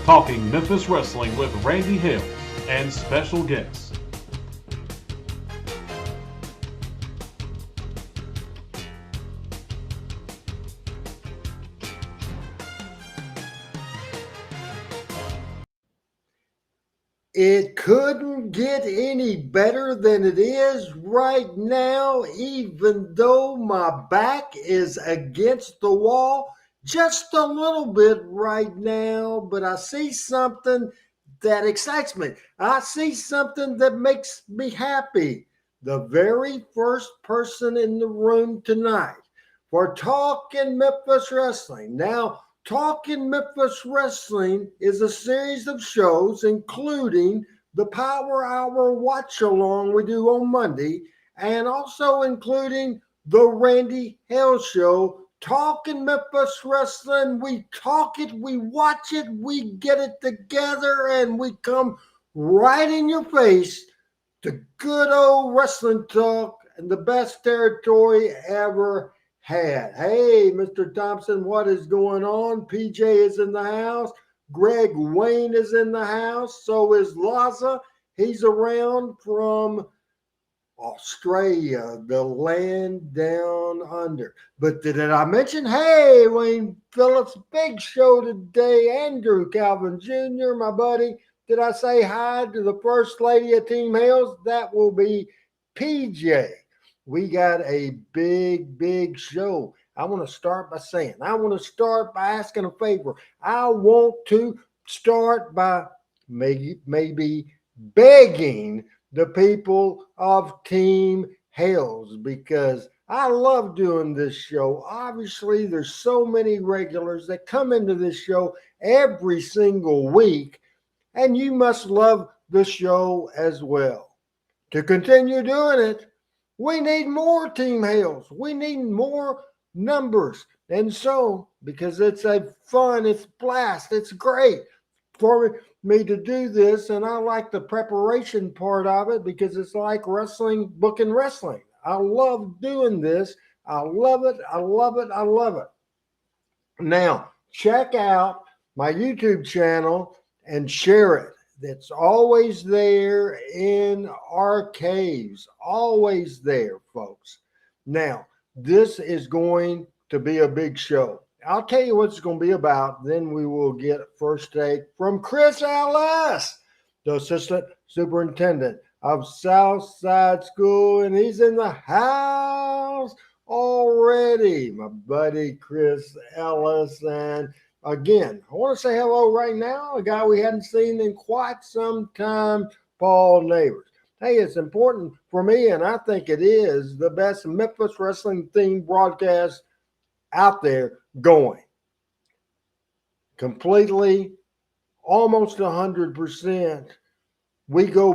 talking Memphis wrestling with Randy Hales and special guests. It couldn't get any better than it is right now, even though my back is against the wall just a little bit right now. But I see something that excites me. I see something that makes me happy. The very first person in the room tonight for Talking Memphis Wrestling. Now, Talking Memphis Wrestling is a series of shows, including the Power Hour Watch Along we do on Monday, and also including the Randy Hale Show. Talking Memphis Wrestling, we talk it, we watch it, we get it together, and we come right in your face to good old wrestling talk and the best territory ever had. Hey, Mr. Thompson, what is going on? PJ is in the house. Greg Wayne is in the house. So is Laza. He's around from Australia, the land down under. But did I mention, hey, Wayne Phillips, big show today. Andrew Calvin Jr., my buddy. Did I say hi to the first lady of Team Hales? That will be PJ. We got a big show. I want to start by asking a favor. I want to start by maybe begging the people of Team Hales because I love doing this show. Obviously, there's so many regulars that come into this show every single week, and you must love the show as well. To continue doing it, we need more Team Hales. We need more numbers. And so, because it's it's blast, it's great for me to do this. And I like the preparation part of it because it's like wrestling, booking wrestling. I love doing this. I love it. I love it. I love it. Now, check out my YouTube channel and share it. That's always there in archives, always there, folks. Now, this is going to be a big show. I'll tell you what it's going to be about. Then we will get first take from Chris Ellis, the assistant superintendent of Southside School, and he's in the house already, my buddy Chris Ellis. And again, I want to say hello right now, a guy we hadn't seen in quite some time, Paul Neighbors. Hey, it's important for me, and I think it is the best Memphis wrestling themed broadcast out there going. Completely, almost 100%. We go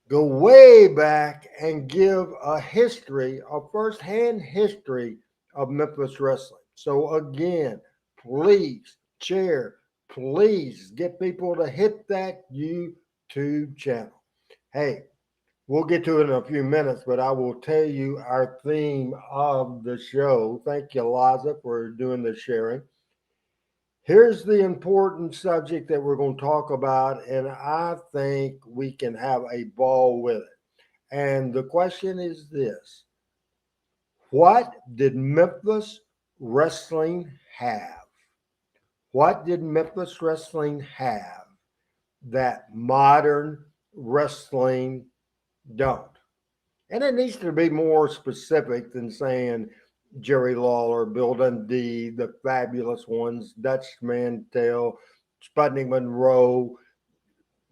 way back, and give a history, a first-hand history of Memphis wrestling. So again, please share, please get people to hit that YouTube channel. Hey, we'll get to it in a few minutes, but I will tell you our theme of the show. Thank you, Liza, for doing the sharing. Here's the important subject that we're going to talk about, and I think we can have a ball with it. And the question is this: what did Memphis wrestling have? What did Memphis wrestling have that modern wrestling don't? And it needs to be more specific than saying Jerry Lawler, Bill Dundee, the fabulous ones, Dutch Mantel, Sputnik Monroe.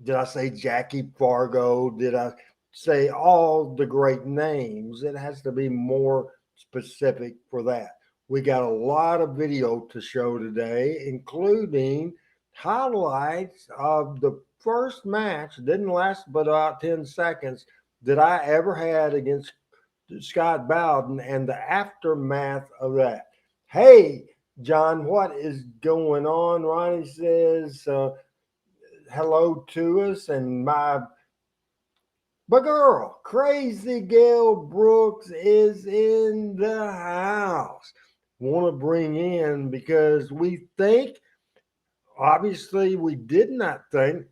Did I say Jackie Fargo? Did I say all the great names? It has to be more specific for that. We got a lot of video to show today, including highlights of the first match. It didn't last but about 10 seconds that I ever had against Scott Bowden and the aftermath of that. Hey, John, what is going on? Ronnie says hello to us, and my girl, Crazy Gail Brooks, is in the house. Want to bring in because we think obviously we did not think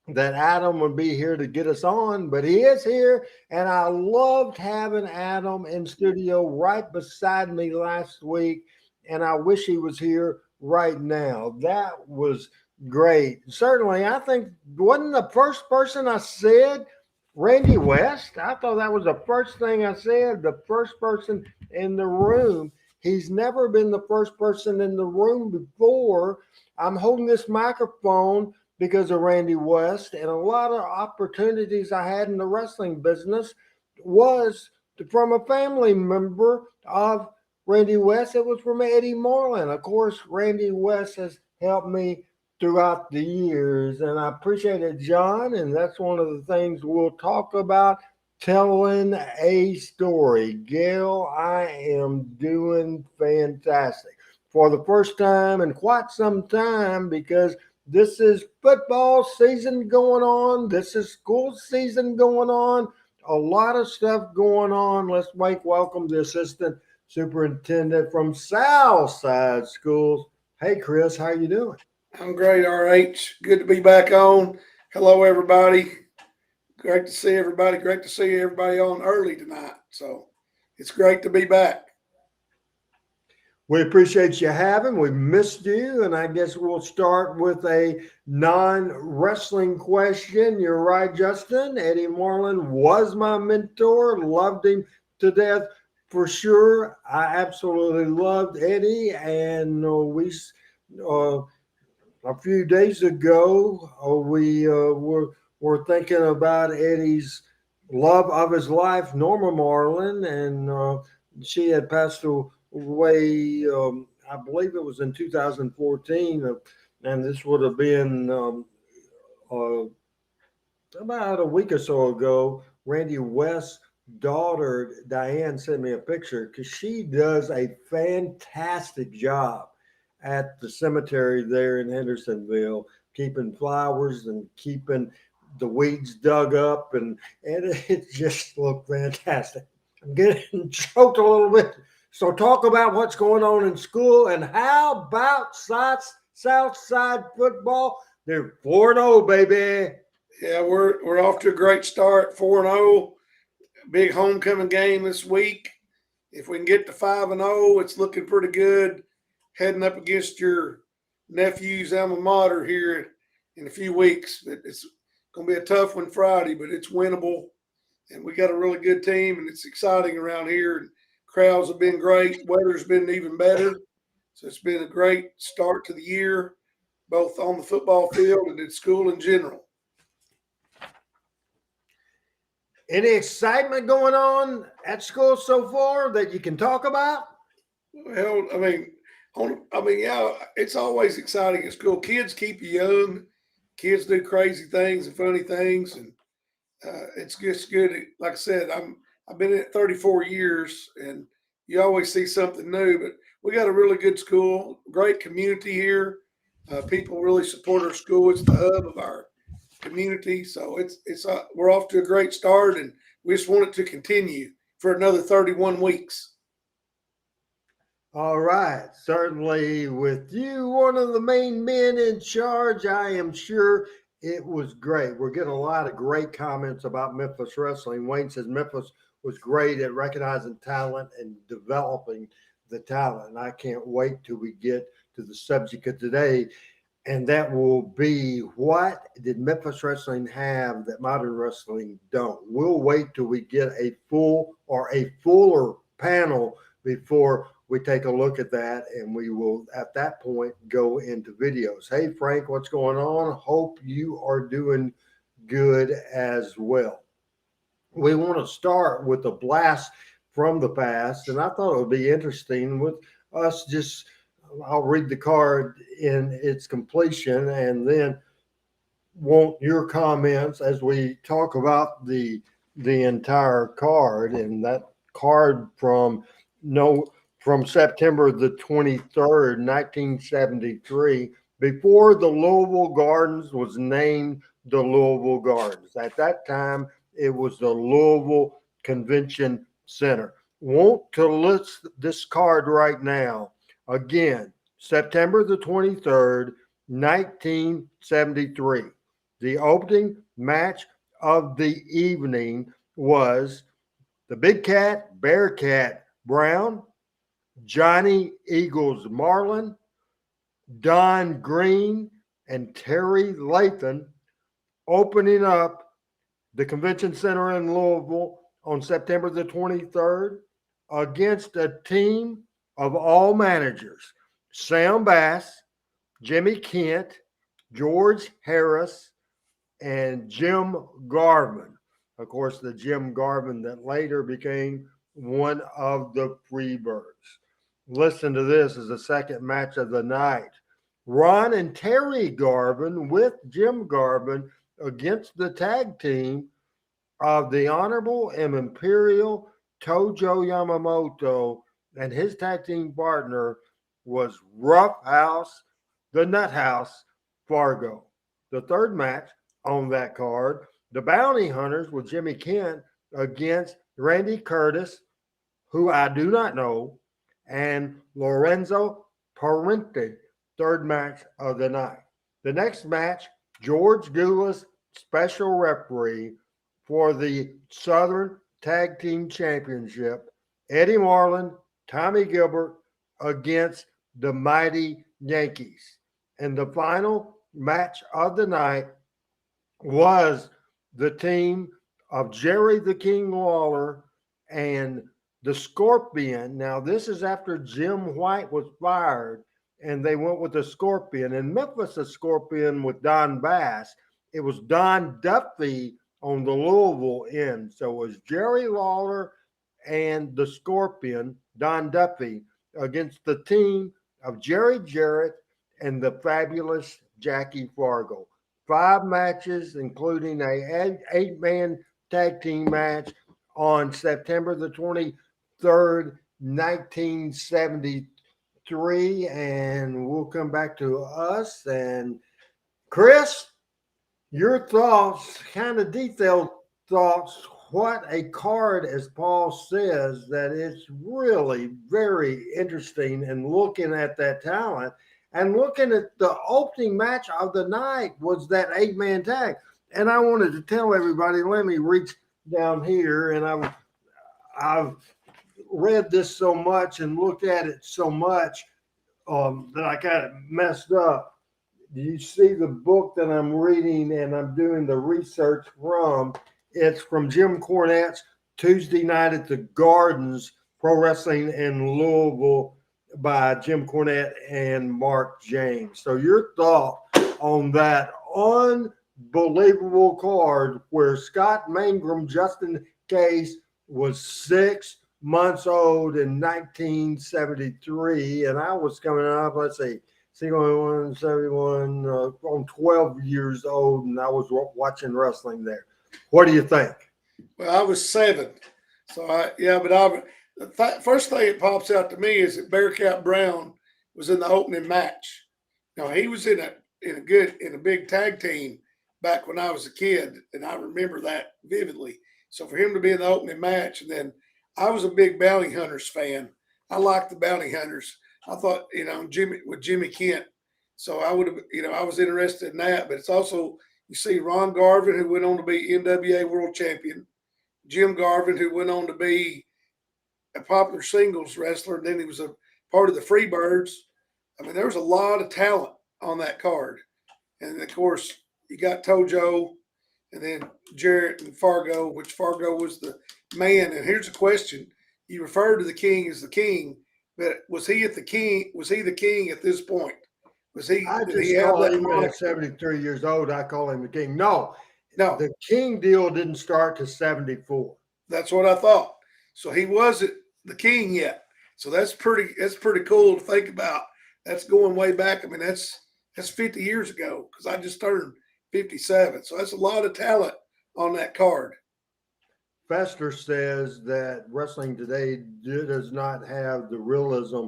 that Adam would be here to get us on, but he is here, and I loved having Adam in studio right beside me last week, and I wish he was here right now. That was great. Certainly, I think wasn't the first person I said Randy West. I thought that was the first thing I said. The first person in the room. He's never been the first person in the room before. I'm holding this microphone because of Randy West, and a lot of opportunities I had in the wrestling business was from a family member of Randy West. It was from Eddie Marlin. Of course, Randy West has helped me throughout the years, and I appreciate it, John. And that's one of the things we'll talk about, telling a story. Gail, I am doing fantastic for the first time in quite some time, because this is football season going on. This is school season going on. A lot of stuff going on. Let's welcome the assistant superintendent from Southside Schools. Hey, Chris, how you doing? I'm great, RH. Good to be back on. Hello, everybody. Great to see everybody. Great to see everybody on early tonight. So it's great to be back. We appreciate you having. We missed you, and I guess we'll start with a non-wrestling question. You're right, Justin. Eddie Marlin was my mentor. Loved him to death for sure. I absolutely loved Eddie, and a few days ago we were thinking about Eddie's love of his life, Norma Marlin, and she had passed away, I believe it was in 2014, and this would have been uh, about a week or so ago. Randy West's daughter, Diane, sent me a picture because she does a fantastic job at the cemetery there in Hendersonville, keeping flowers and keeping the weeds dug up, and it just looked fantastic. I'm getting choked a little bit. So talk about what's going on in school, and how about Southside football? They're 4-0, baby. Yeah, we're off to a great start, 4-0. Big homecoming game this week. If we can get to 5-0, it's looking pretty good. Heading up against your nephew's alma mater here in a few weeks. But it's going to be a tough one Friday, but it's winnable. And we got a really good team, and it's exciting around here. Crowds have been great. Weather's been even better. So it's been a great start to the year, both on the football field and at school in general. Any excitement going on at school so far that you can talk about? Well, yeah, it's always exciting at school. Kids keep you young. Kids do crazy things and funny things, and it's just good. Like I said, I've been in it 34 years, and you always see something new. But we got a really good school, great community here. People really support our school. It's the hub of our community, so we're off to a great start, and we just want it to continue for another 31 weeks. All right. Certainly, with you, one of the main men in charge, I am sure it was great. We're getting a lot of great comments about Memphis wrestling. Wayne says Memphis was great at recognizing talent and developing the talent. And I can't wait till we get to the subject of today. And that will be, what did Memphis wrestling have that modern wrestling don't? We'll wait till we get a full or a fuller panel before we take a look at that, and we will at that point go into videos. Hey, Frank, what's going on? Hope you are doing good as well. We want to start with a blast from the past, and I thought it would be interesting with us just, I'll read the card in its completion and then want your comments as we talk about the entire card. And that card from September the 23rd, 1973, before the Louisville Gardens was named the Louisville Gardens. At that time, it was the Louisville Convention Center. Want to list this card right now. Again, September the 23rd, 1973. The opening match of the evening was the Big Cat, Bearcat Brown, Johnny Eagles Marlin, Don Green, and Terry Lathan opening up the Convention Center in Louisville on September the 23rd against a team of all managers: Sam Bass, Jimmy Kent, George Harris, and Jim Garvin. Of course, the Jim Garvin that later became one of the Freebirds. Listen to this as the second match of the night. Ron and Terry Garvin with Jim Garvin against the tag team of the Honorable and Imperial Tojo Yamamoto, and his tag team partner was Rough House, the Nut House, Fargo. The third match on that card, the Bounty Hunters with Jimmy Kent against Randy Curtis, who I do not know, and Lorenzo Parente, third match of the night. The next match, George Gulas, special referee for the Southern Tag Team Championship, Eddie Marlin, Tommy Gilbert against the Mighty Yankees. And the final match of the night was the team of Jerry the King Lawler and the Scorpion. Now, this is after Jim White was fired, and they went with the Scorpion. In Memphis, the Scorpion with Don Bass. It was Don Duffy on the Louisville end. So it was Jerry Lawler and the Scorpion, Don Duffy, against the team of Jerry Jarrett and the fabulous Jackie Fargo. 5 matches, including a 8-man tag team match on September the 23rd, 1973. And we'll come back to us. And Chris, your thoughts, kind of detailed thoughts, what a card, as Paul says, that it's really very interesting. And looking at that talent and looking at the opening match of the night was that 8-man tag. And I wanted to tell everybody, let me reach down here, and I've read this so much and looked at it so much that I kind of messed up. You see the book that I'm reading and I'm doing the research from. It's from Jim Cornette's Tuesday Night at the Gardens, Pro Wrestling in Louisville, by Jim Cornette and Mark James. So your thought on that unbelievable card where Scott Mangrum, just in case, was 6 months old in 1973, and I was coming up, let's see, 71, 71, on 12 years old, and I was watching wrestling there. What do you think? Well, I was 7. So, the first thing that pops out to me is that Bearcat Brown was in the opening match. Now, he was in a big tag team back when I was a kid, and I remember that vividly. So for him to be in the opening match, and then I was a big Bounty Hunters fan. I liked the Bounty Hunters. I thought, Jimmy Kent. So I would have, I was interested in that. But it's also, you see Ron Garvin, who went on to be NWA World Champion, Jim Garvin, who went on to be a popular singles wrestler, and then he was a part of the Freebirds. I mean, there was a lot of talent on that card. And, of course, you got Tojo and then Jarrett and Fargo, which Fargo was the man. And here's a question. You refer to the king as the king, but was he the king at this point? Was he? I did just he have call that him moniker? at 73 years old. I call him the king. No, No, the king deal didn't start to 74. that's what I thought. So he wasn't the king yet. So that's pretty cool to think about. That's going way back. I mean, that's 50 years ago, because I just turned 57. So that's a lot of talent on that card. Fester says that wrestling today does not have the realism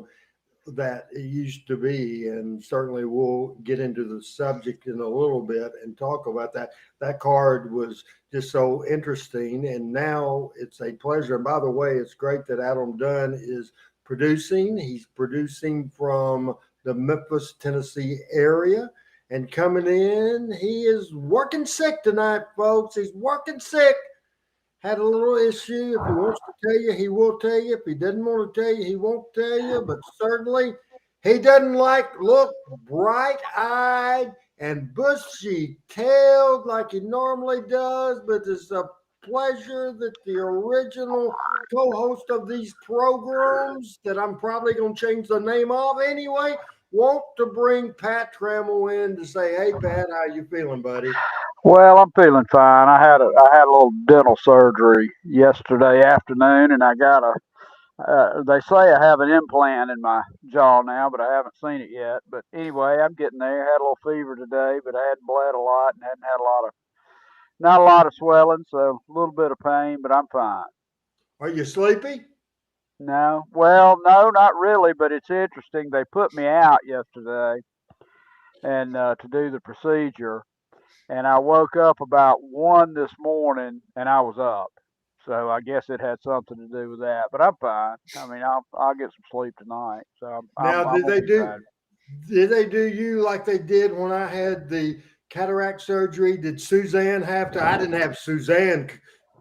that it used to be, and certainly we'll get into the subject in a little bit and talk about that. That card was just so interesting, and now it's a pleasure. And by the way, it's great that Adam Dunn is producing. He's producing from the Memphis, Tennessee area, And coming in, he is working sick tonight, folks. He's working sick. Had a little issue. If he wants to tell you, he will tell you. If he doesn't want to tell you, he won't tell you. But certainly, he doesn't look bright-eyed and bushy-tailed like he normally does. But it's a pleasure that the original co-host of these programs, that I'm probably going to change the name of anyway, want to bring Pat Trammell in to say, "Hey, Pat, how you feeling, buddy?" Well, I'm feeling fine. I had a little dental surgery yesterday afternoon, and I got a. They say I have an implant in my jaw now, but I haven't seen it yet. But anyway, I'm getting there. Had a little fever today, but I hadn't bled a lot and hadn't had not a lot of swelling, so a little bit of pain, but I'm fine. Are you sleepy? No, well, no, not really, but it's interesting. They put me out yesterday and to do the procedure, and I woke up about 1 this morning and I was up. So I guess it had something to do with that. But I'm fine. I mean, I'll get some sleep tonight. So Now, I'm gonna be fine. did they do you like they did when I had the cataract surgery? Did Suzanne have to? I didn't have Suzanne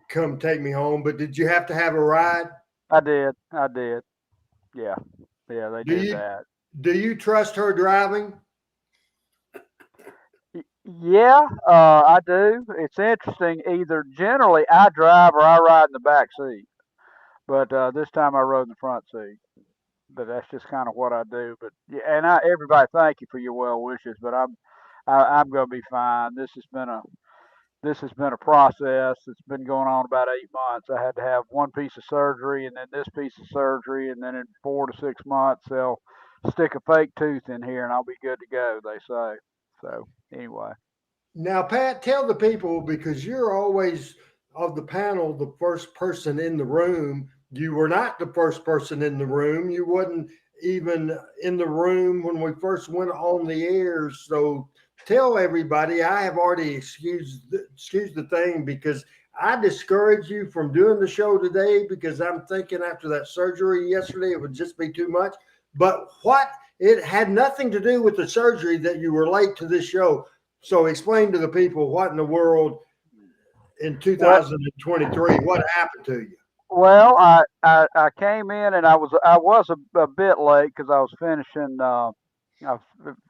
come take me home, but did you have to have a ride? I did. I did. Yeah. Yeah, they Do did you that. do you trust her driving? Yeah, I do. It's interesting. Either generally I drive or I ride in the back seat. But this time I rode in the front seat. But that's just kind of what I do. But yeah, and everybody, thank you for your well wishes. But I'm going to be fine. This has been a process. It's been going on about 8 months. I had to have one piece of surgery and then this piece of surgery, and then in 4 to 6 months they'll stick a fake tooth in here and I'll be good to go, they say. So anyway. Now, Pat, tell the people, because you're always of the panel the first person in the room. You were not the first person in the room. You wasn't even in the room when we first went on the air. So tell everybody, I have already excused the thing, because I discouraged you from doing the show today because I'm thinking after that surgery yesterday, it would just be too much. But it had nothing to do with the surgery that you were late to this show. So explain to the people what in the world in Well, 2023, what happened to you? well, I came in and I was a bit late because I was finishing.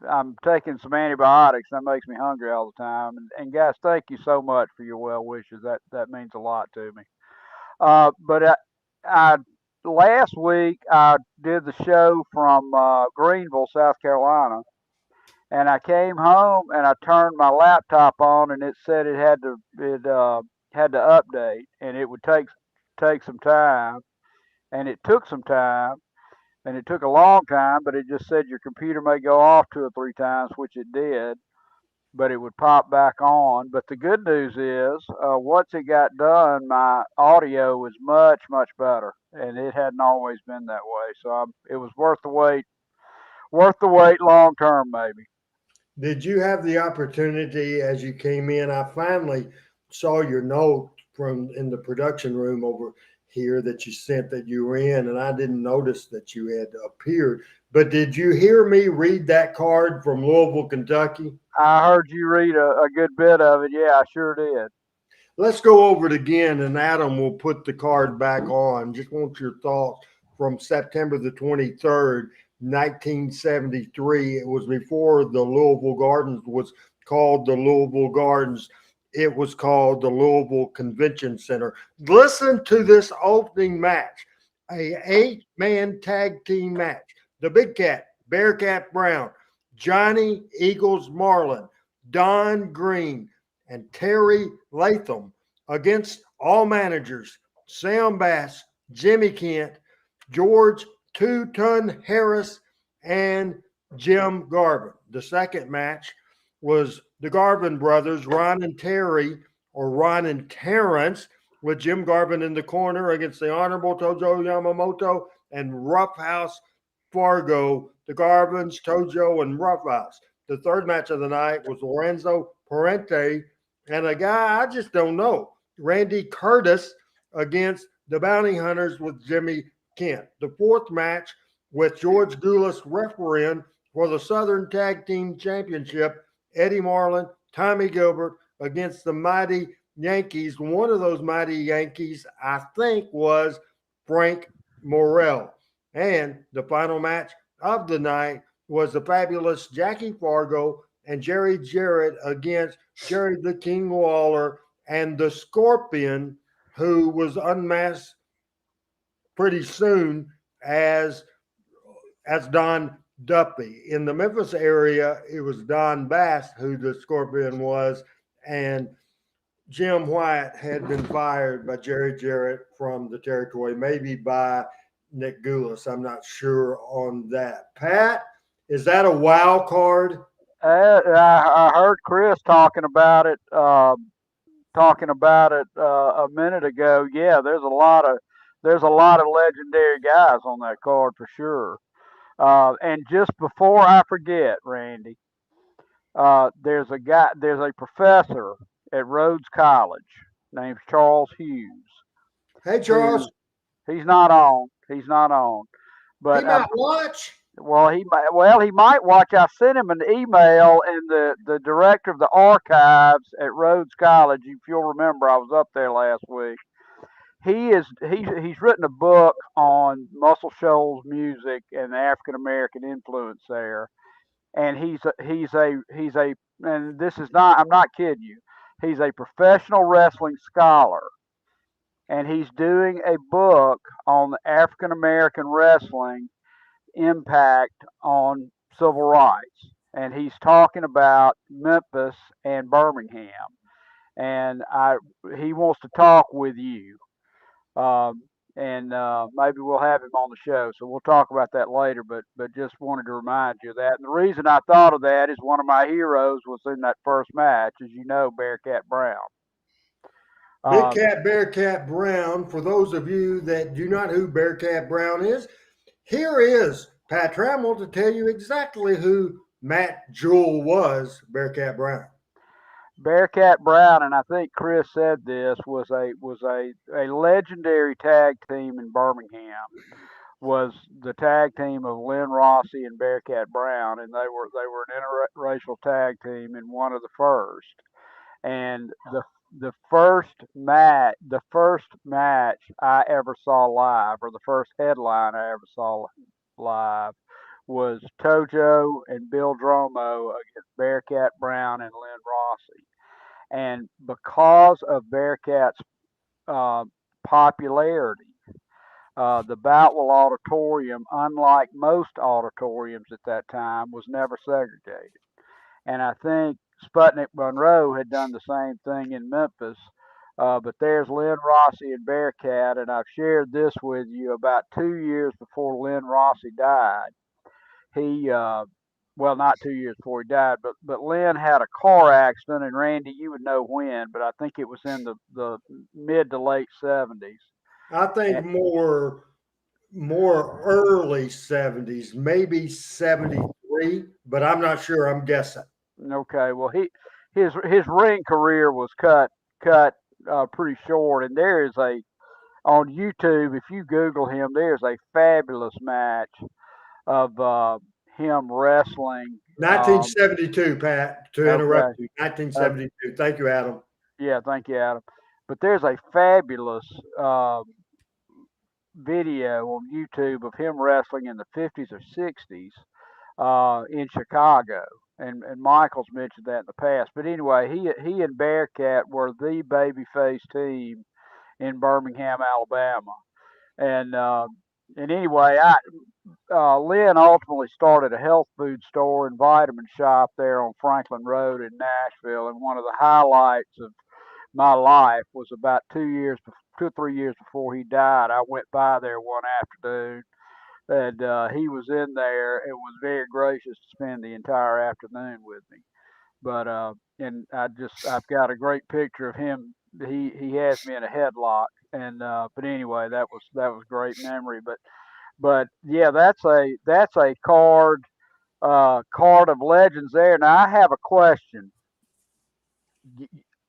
I'm taking some antibiotics. That makes me hungry all the time. And guys, thank you so much for your well wishes. That means a lot to me. But I last week I did the show from Greenville, South Carolina, and I came home and I turned my laptop on and it said it had to update and it would take some time, and it took some time, and it took a long time, but it just said your computer may go off 2 or 3 times, which it did, but it would pop back on. But the good news is, once it got done, my audio was much, much better, and it hadn't always been that way. So it was worth the wait long term, maybe. Did you have the opportunity as you came in? I finally saw your note from in the production room over here that you sent that you were in, and I didn't notice that you had appeared. But did you hear me read that card from Louisville, Kentucky? I heard you read a good bit of it. Yeah, I sure did. Let's go over it again, and Adam will put the card back on. Just want your thoughts from September the 23rd, 1973. It was before the Louisville Gardens was called the Louisville Gardens. It was called the Louisville Convention Center. Listen to this opening match, a 8-man tag team match. The Big Cat, Bearcat Brown, Johnny Eagles Marlin, Don Green, and Terry Latham against all managers, Sam Bass, Jimmy Kent, George Two-Ton Harris, and Jim Garvin. The second match was the Garvin brothers, Ron and Terry, or Ron and Terrence, with Jim Garvin in the corner against the Honorable Tojo Yamamoto and Roughhouse Fargo, the Garvins, Tojo, and Roughhouse. The third match of the night was Lorenzo Parente and a guy I just don't know, Randy Curtis, against the Bounty Hunters with Jimmy Kent. The fourth match with George Gulas refereeing for the Southern Tag Team Championship Eddie Marlin, Tommy Gilbert against the mighty Yankees. One of those mighty Yankees, I think, was Frank Morrell. And the final match of the night was the fabulous Jackie Fargo and Jerry Jarrett against Jerry the King Waller and the Scorpion, who was unmasked pretty soon as Don Duffy. In the Memphis area, it was Don Bass who the Scorpion was, and Jim White had been fired by Jerry Jarrett from the territory, maybe by Nick Goulas. I'm not sure on that. Pat, is that a wild card? I heard Chris talking about it a minute ago. Yeah, there's a lot of legendary guys on that card for sure. And just before I forget, Randy, there's a professor at Rhodes College named Charles Hughes. Hey, Charles. He's not on. He's not on. But he might watch. He might watch. I sent him an email, and the director of the archives at Rhodes College, if you'll remember, I was up there last week. He's written a book on Muscle Shoals music and the African American influence there, and and this is not, I'm not kidding you. He's a professional wrestling scholar, and he's doing a book on African American wrestling impact on civil rights, and he's talking about Memphis and Birmingham, and he wants to talk with you, and maybe we'll have him on the show. So we'll talk about that later. But just wanted to remind you of that. And the reason I thought of that is one of my heroes was in that first match, as you know, Bearcat Brown. Big Cat Bearcat Brown. For those of you that do not know who Bearcat Brown is, here is Pat Trammell to tell you exactly who Matt Jewell was, Bearcat Brown. Bearcat Brown, and I think Chris said this, was a legendary tag team in Birmingham. Was the tag team of Lynn Rossi and Bearcat Brown, and they were an interracial tag team in one of the first. And the first match I ever saw live, or the first headline I ever saw live, was Tojo and Bill Dromo against Bearcat Brown and Lynn Rossi. And because of Bearcat's popularity, the Boutwell Auditorium, unlike most auditoriums at that time, was never segregated. And I think Sputnik Monroe had done the same thing in Memphis. But there's Lynn Rossi and Bearcat, and I've shared this with you. About 2 years before Lynn Rossi died, not 2 years before he died, but Lynn had a car accident, and Randy, you would know when, but I think it was in the mid to late 70s. I think more early 70s, maybe 73, but I'm not sure. I'm guessing. Okay, well, his ring career was cut pretty short, and there is on YouTube, if you Google him, there's a fabulous match of him wrestling. 1972, Pat, to interrupt you. 1972. Thank you, Adam. Yeah, thank you, Adam. But there's a fabulous video on YouTube of him wrestling in the 50s or 60s in Chicago. And Michael's mentioned that in the past. But anyway, he and Bearcat were the babyface team in Birmingham, Alabama. And anyway, Lynn ultimately started a health food store and vitamin shop there on Franklin Road in Nashville. And one of the highlights of my life was about 2 or 3 years before he died. I went by there one afternoon, and he was in there and was very gracious to spend the entire afternoon with me. But and I've got a great picture of him. He has me in a headlock, and but anyway, that was great memory. But yeah, that's a card of legends there. Now I have a question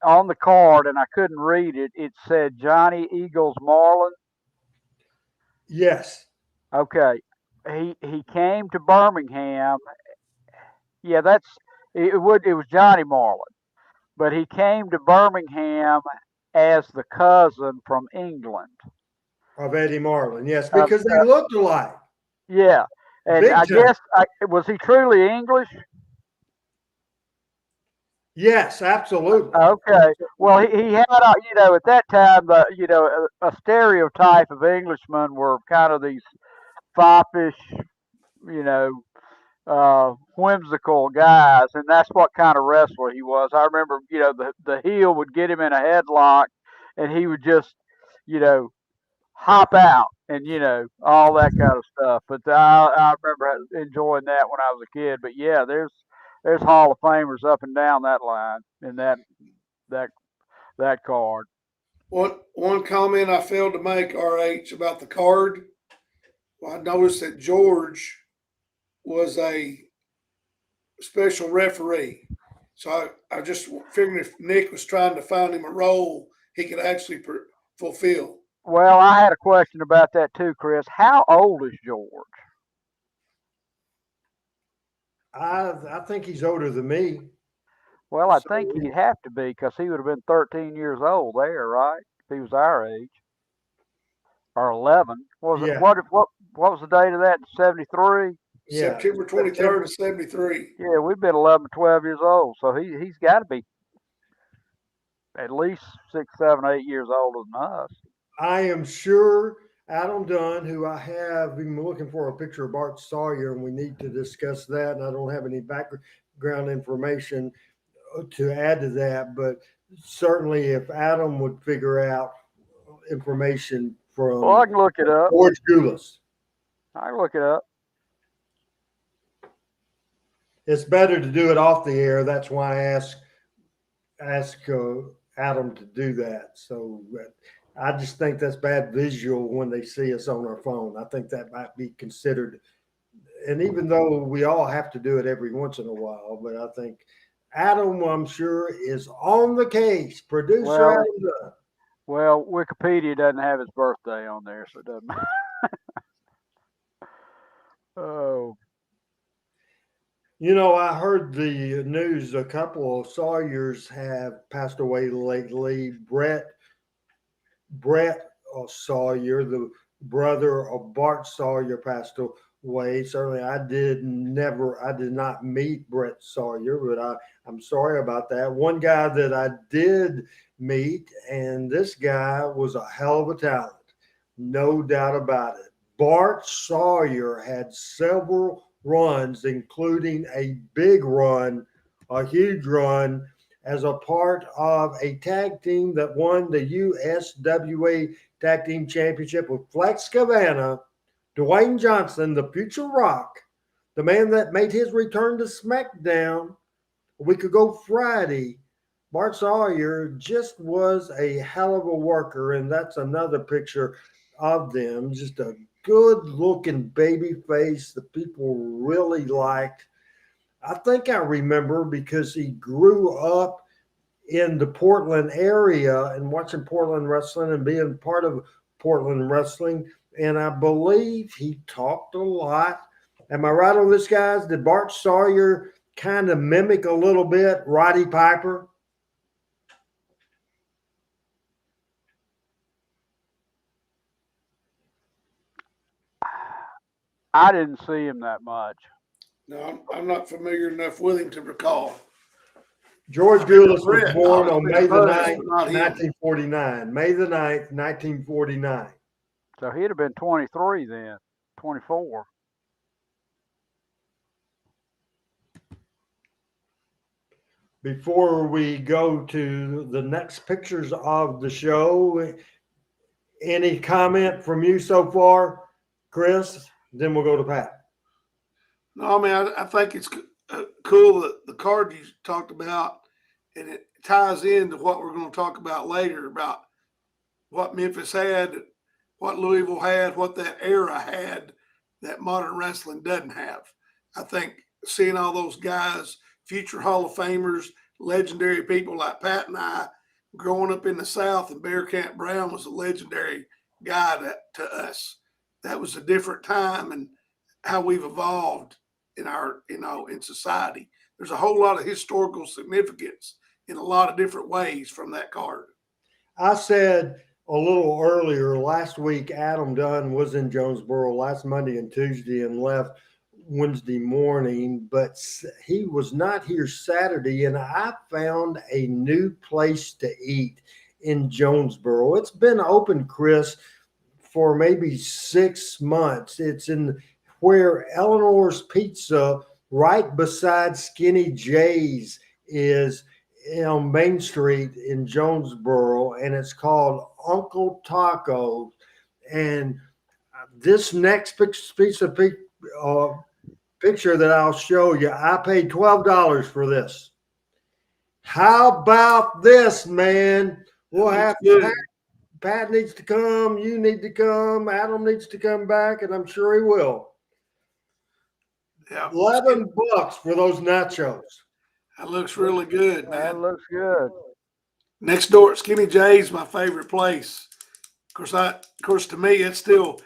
on the card, and I couldn't read it. It said Johnny Eagles Marlin. Yes. Okay. He came to Birmingham. Yeah, It was Johnny Marlin, but he came to Birmingham as the cousin from England. Of Eddie Marlin, yes, Uh, because they looked alike. yeah, and Big I time. guess was he truly English? Yes, absolutely. Okay. Well, he had, at that time, a stereotype of Englishmen were kind of these foppish, you know, whimsical guys, and that's what kind of wrestler he was. I remember, the heel would get him in a headlock, and he would just, you know, hop out, and all that kind of stuff. But I remember enjoying that when I was a kid. But yeah, there's Hall of Famers up and down that line in that that card. One comment I failed to make, RH, about the card. Well, I noticed that George was a special referee. So I just figured if Nick was trying to find him a role he could actually fulfill. Well, I had a question about that too, Chris. How old is George? I think he's older than me. Well, I So, think he'd have to be because he would have been 13 years old there, right? If he was our age, or 11. What was it? yeah, What was the date of that? 73. yeah. September 23rd of 73. Yeah, we've been 11 or 12 years old, so he's got to be at least 6, 7, 8 years older than us. I am sure Adam Dunn, who I have been looking for a picture of Bart Sawyer, and we need to discuss that. And I don't have any background information to add to that, but certainly if Adam would figure out information from Well, I can look it up. George Gulas. I can look it up. It's better to do it off the air. That's why I ask Adam to do that. So I just think that's bad visual when they see us on our phone. I think that might be considered. And even though we all have to do it every once in a while, but I think Adam, I'm sure, is on the case. Producer Adam Dunn. Well, Wikipedia doesn't have his birthday on there, so it doesn't matter. Oh. I heard the news. A couple of Sawyers have passed away lately. Brett Sawyer, the brother of Bart Sawyer, passed away. Certainly, I did not meet Brett Sawyer, but I'm sorry about that. One guy that I did meet, and this guy was a hell of a talent, no doubt about it. Bart Sawyer had several runs, including a big run, a huge run, as a part of a tag team that won the USWA Tag Team Championship with Flex Cabana, Dwayne Johnson, the Future Rock, the man that made his return to SmackDown a week ago Friday. Bart Sawyer just was a hell of a worker, and that's another picture of them. Just a good-looking baby face that people really liked. I think I remember because he grew up in the Portland area and watching Portland wrestling and being part of Portland wrestling. And I believe he talked a lot. Am I right on this, guys? Did Bart Sawyer kind of mimic a little bit Roddy Piper? I didn't see him that much. No, I'm not familiar enough with him to recall. George Gulas was born on May the 9th, not him. 1949. May the 9th, 1949. So he'd have been 23 then, 24. Before we go to the next pictures of the show, any comment from you so far, Chris? Then we'll go to Pat. No, I mean, I think it's cool that the card you talked about, and it ties into what we're going to talk about later about what Memphis had, what Louisville had, what that era had that modern wrestling doesn't have. I think seeing all those guys, future Hall of Famers, legendary people like Pat and I, growing up in the South, and Bearcat Brown was a legendary guy to us. That was a different time and how we've evolved in our, in society. there's a whole lot of historical significance in a lot of different ways from that card. I said a little earlier last week, Adam Dunn was in Jonesboro last Monday and Tuesday and left Wednesday morning, but he was not here Saturday, and I found a new place to eat in Jonesboro. It's been open, Chris, for maybe 6 months. It's in where Eleanor's Pizza, right beside Skinny J's, is on Main Street in Jonesboro, and it's called Uncle Taco. And this next piece of picture that I'll show you, I paid $12 for this. How about this, man? We'll have to. Pat needs to come. You need to come. Adam needs to come back, and I'm sure he will. Yeah, $11 for those nachos. That looks really good, man. That looks good. Next door at Skinny J's, my favorite place. Of course, to me, that's still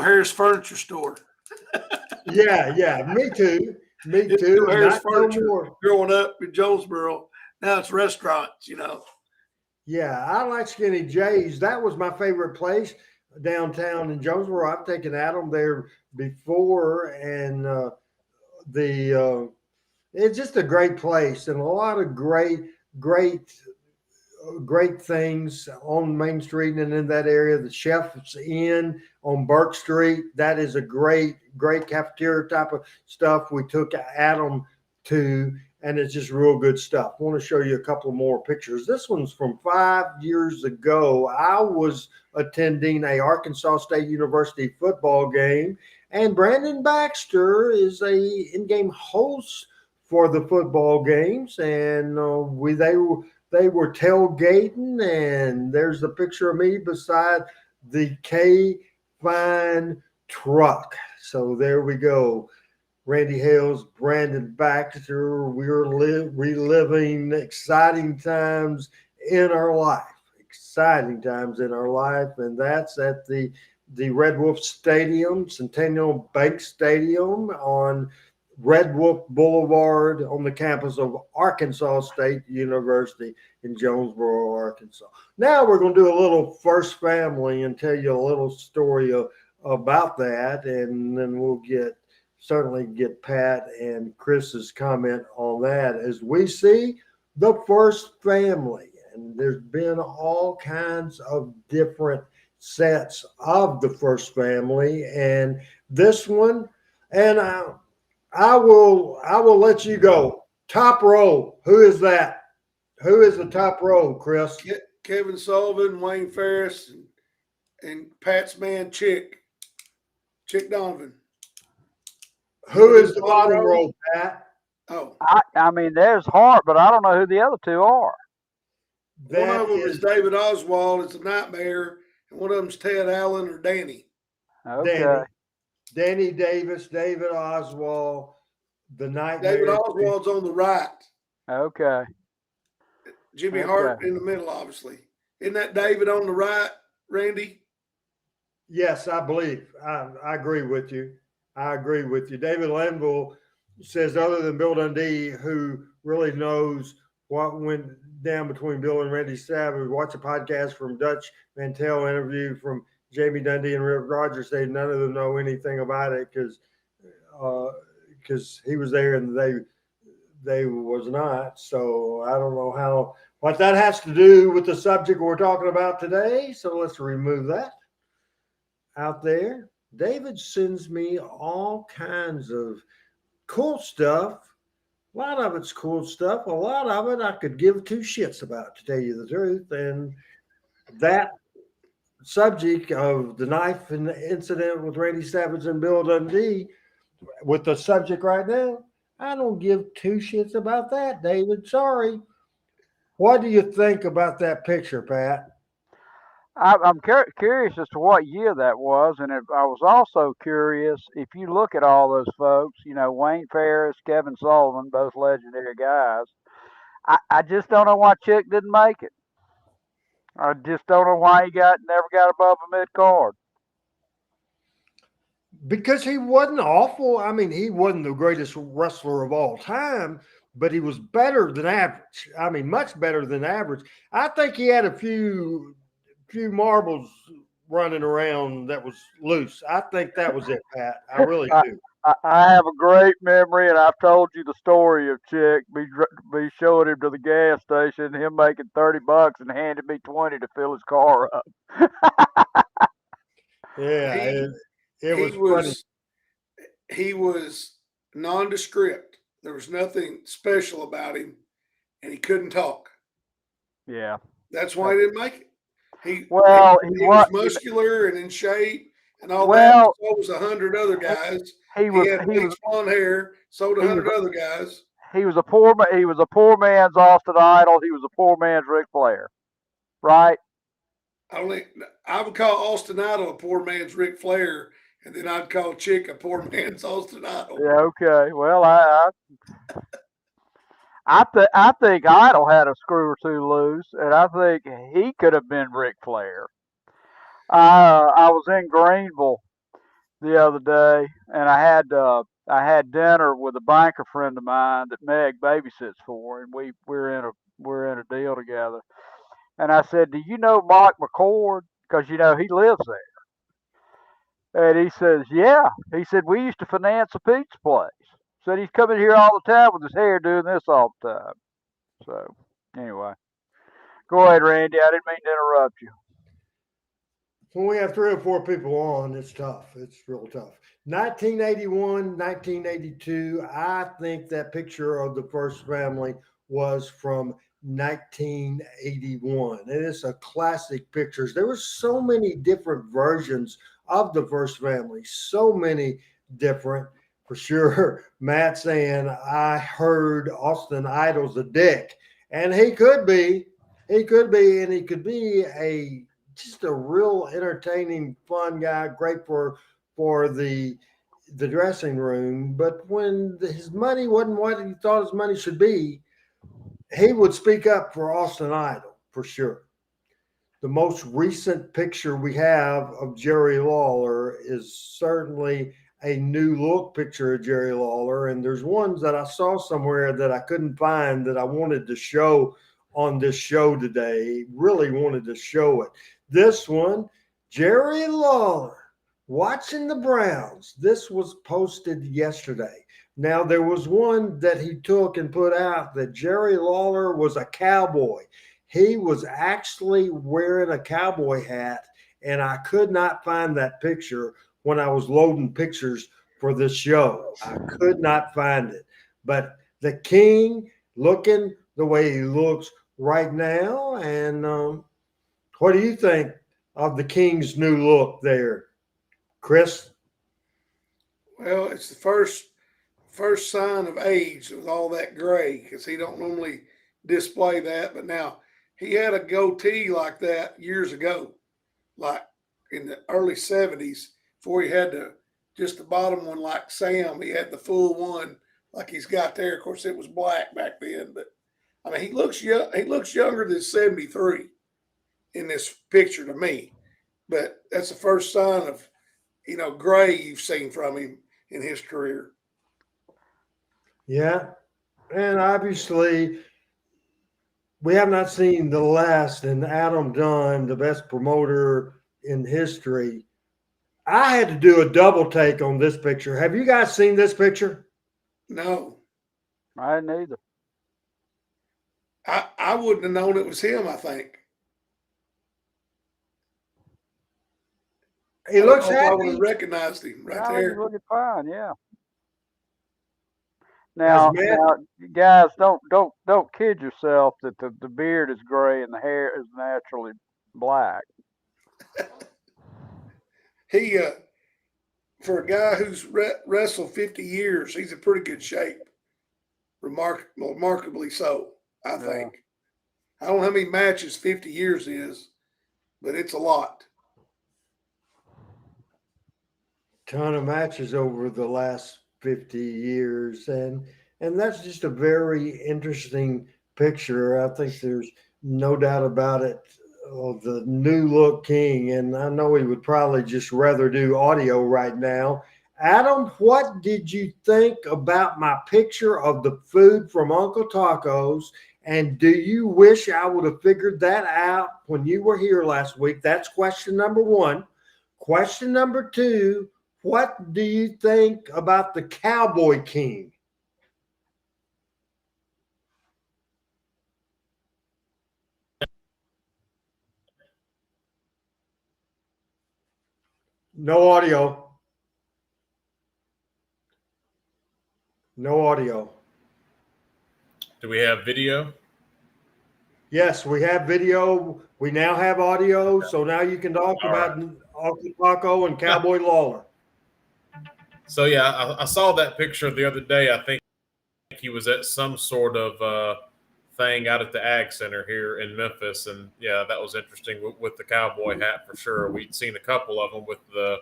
Harris Furniture Store. Yeah, me too. Me too. Harris Furniture. Growing up in Jonesboro, now it's restaurants. Yeah, I like Skinny J's. That was my favorite place downtown in Jonesboro. I've taken Adam there before, and it's just a great place and a lot of great things on Main Street and in that area. The Chef's Inn on Burke Street, that is a great cafeteria type of stuff we took Adam to, and it's just real good stuff. I want to show you a couple more pictures. This one's from 5 years ago. I was attending a Arkansas State University football game, and Brandon Baxter is a in-game host for the football games, and they were tailgating, and there's a picture of me beside the K-Fine truck. So there we go. Randy Hales, Brandon Baxter. We're reliving exciting times in our life. Exciting times in our life, and that's at the Red Wolf Stadium, Centennial Bank Stadium on Red Wolf Boulevard on the campus of Arkansas State University in Jonesboro, Arkansas. Now we're going to do a little First Family and tell you a little story about that, and then we'll certainly get Pat and Chris's comment on that as we see the First Family. And there's been all kinds of different sets of the First Family, and this one, and I will let you go. Top row. Who is that? Who is the top row, Chris? Kevin Sullivan, Wayne Ferris, and Pat's man Chick Donovan. Who is the bottom row, Pat? Oh, I mean, there's Hart, but I don't know who the other two are. one of them is David Oswald. It's a nightmare, and one of them's Ted Allen or Danny. Okay. Danny Davis, David Oswald, the nightmare. David Oswald's on the right. Okay. Jimmy Hart in the middle, obviously. Isn't that David on the right, Randy? Yes, I believe. I agree with you. David Linville says, other than Bill Dundee, who really knows what went down between Bill and Randy Savage, watch a podcast from Dutch Mantel, interview from Jamie Dundee and Rick Rogers. Say none of them know anything about it because he was there and they was not. So I don't know what that has to do with the subject we're talking about today. So let's remove that out there. David sends me all kinds of cool stuff. A lot of it's cool stuff. A lot of it I could give two shits about, to tell you the truth. And that subject of the knife and the incident with Randy Savage and Bill Dundee, with the subject right now, I don't give two shits about that, David. Sorry. What do you think about that picture, Pat? I'm curious as to what year that was, and I was also curious if you look at all those folks, Wayne Ferris, Kevin Sullivan, both legendary guys. I just don't know why Chick didn't make it. I just don't know why he never got above the mid card. Because he wasn't awful. I mean, he wasn't the greatest wrestler of all time, but he was better than average. I mean, much better than average. I think he had a few marbles running around that was loose. I think that was it, Pat. I really do. I have a great memory, and I've told you the story of Chick. Me showing him to the gas station, him making $30 and handing me 20 to fill his car up. Yeah, it was he funny. he was nondescript. There was nothing special about him, and he couldn't talk. Yeah. That's why he didn't make it. He Well, was muscular and in shape and all that. well, So was 100 other guys. he He was had bleached blonde hair. So did he 100 was other guys. he was a poor man's Austin Idol. He was a poor man's Ric Flair, right? I would call Austin Idol a poor man's Ric Flair, and then I'd call Chick a poor man's Austin Idol. Yeah. Okay. Well, I think Idol had a screw or two loose, and I think he could have been Ric Flair. I was in Greenville the other day, and I had dinner with a banker friend of mine that Meg babysits for, and we're in a deal together. And I said, "Do you know Mike McCord? Because he lives there." And he says, "Yeah." He said, "We used to finance a pizza place." Said he's coming here all the time with his hair doing this all the time. So anyway, go ahead, Randy. I didn't mean to interrupt you. When we have 3 or 4 people on, it's tough. It's real tough. 1981, 1982. I think that picture of the first family was from 1981. And it's a classic pictures. There were so many different versions of the first family, so many different. For sure, Matt saying, I heard Austin Idol's a dick. And he could be, and he could be just a real entertaining, fun guy, great for the dressing room. But when his money wasn't what he thought his money should be, he would speak up for Austin Idol for sure. The most recent picture we have of Jerry Lawler is certainly a new look picture of Jerry Lawler. And there's ones that I saw somewhere that I couldn't find that I wanted to show on this show today. Really wanted to show it. This one, Jerry Lawler watching the Browns. This was posted yesterday. Now, there was one that he took and put out that Jerry Lawler was a cowboy. He was actually wearing a cowboy hat, and I could not find that picture when I was loading pictures for this show. I could not find it. But the King looking the way he looks right now. And what do you think of the King's new look there, Chris? Well, it's the first sign of age with all that gray because he don't normally display that. But now he had a goatee like that years ago, like in the early 70s, before he had just the bottom one like Sam. He had the full one like he's got there. Of course, it was black back then, but I mean, he looks young. He looks younger than 73 in this picture to me. But that's the first sign of gray you've seen from him in his career. Yeah, and obviously we have not seen the last. And Adam Dunn, the best promoter in history. I had to do a double take on this picture. Have you guys seen this picture? No. I didn't either. I wouldn't have known it was him, I think. He looks happy. I would have recognized him right there. He's looking fine, yeah. Now, guys, don't kid yourself that the beard is gray and the hair is naturally black. He, for a guy who's wrestled 50 years, he's in pretty good shape. Remarkably so, I think. I don't know how many matches 50 years is, but it's a lot. Ton of matches over the last 50 years. And that's just a very interesting picture. I think there's no doubt about it. The new look King, and I know he would probably just rather do audio right now Adam, what did you think about my picture of the food from Uncle Taco's? And do you wish I would have figured that out when you were here last week? That's question number one. Question number two, what do you think about the Cowboy King? No audio. No audio. Do we have video? Yes, we have video. We now have audio. So now you can talk about Uncle Taco and Cowboy Lawler. So, yeah, I saw that picture the other day. I think he was at some sort of thing out at the Ag Center here in Memphis. And, yeah, that was interesting with the cowboy hat for sure. We'd seen a couple of them with the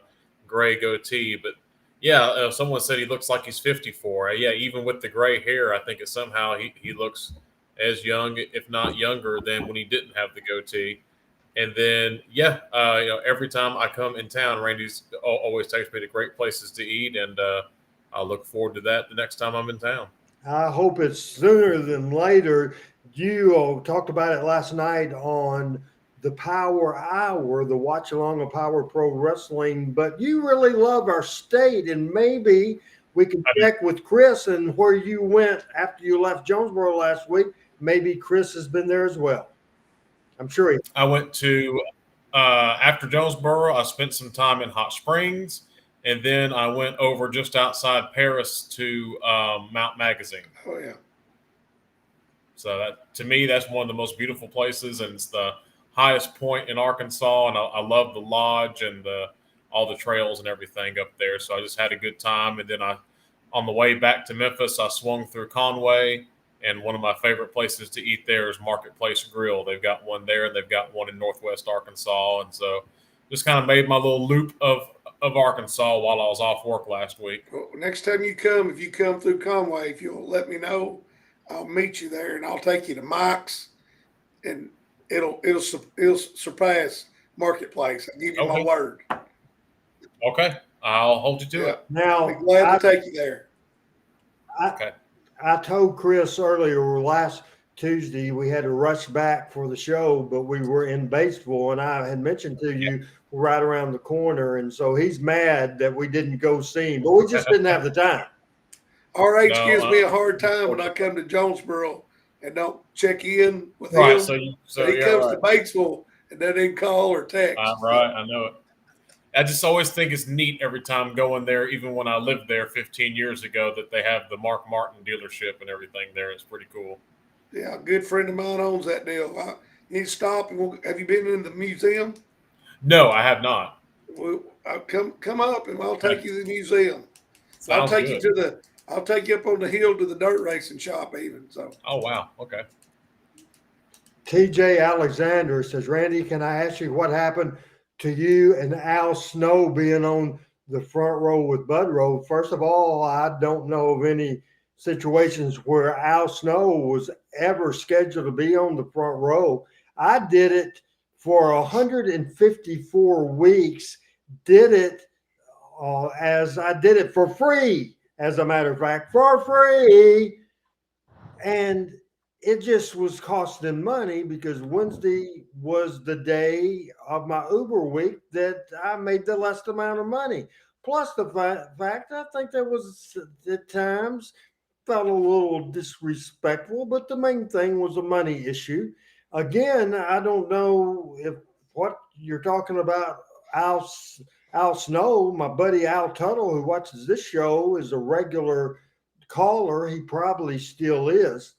gray goatee. But, yeah, someone said he looks like he's 54. Yeah, even with the gray hair, I think somehow he looks as young, if not younger, than when he didn't have the goatee. And then, every time I come in town, Randy's always takes me to great places to eat, and I look forward to that the next time I'm in town. I hope it's sooner than later. You talked about it last night on the Power Hour, the watch along of Power Pro Wrestling, but you really love our state, and maybe we can check with Chris and where you went after you left Jonesboro last week. Maybe Chris has been there as well. I'm sure I went to, after Jonesboro, I spent some time in Hot Springs, and then I went over just outside Paris to Mount Magazine. Oh, yeah. So that, to me, that's one of the most beautiful places, and it's the highest point in Arkansas, and I love the lodge and all the trails and everything up there. So I just had a good time, and then on the way back to Memphis, I swung through Conway. And one of my favorite places to eat there is Marketplace Grill. They've got one there, and they've got one in Northwest Arkansas. And so just kind of made my little loop of Arkansas while I was off work last week. Well, next time you come, if you come through Conway, if you'll let me know, I'll meet you there, and I'll take you to Mike's, and it'll surpass Marketplace. I give you my word. Okay, I'll hold you to it. Now, I'll be glad to take you there. Okay. I told Chris earlier, last Tuesday, we had to rush back for the show, but we were in Batesville, and I had mentioned to you right around the corner, and so he's mad that we didn't go see him, but we just didn't have the time. RH gives me a hard time when I come to Jonesboro and don't check in with him. Right, so he comes to Batesville and doesn't even call or text. Right, I know it. I just always think it's neat every time going there, even when I lived there 15 years ago, that they have the Mark Martin dealership and everything there. It's pretty cool. Yeah, a good friend of mine owns that deal. You need to stop. Have you been in the museum? No, I have not. Well, I'll come up and I'll take you to the museum. I'll take you up on the hill to the dirt racing shop even. So. Oh, wow. Okay. TJ Alexander says, Randy, can I ask you what happened to you and Al Snow being on the front row with Bud Rowe? First of all, I don't know of any situations where Al Snow was ever scheduled to be on the front row. I did it for 154 weeks, did it as I did it for free, as a matter of fact, for free. And it just was costing money because Wednesday was the day of my Uber week that I made the least amount of money. Plus the fact I think there was at times felt a little disrespectful, but the main thing was a money issue. Again, I don't know if what you're talking about, Al Snow, my buddy Al Tuttle, who watches this show, is a regular caller. He probably still is.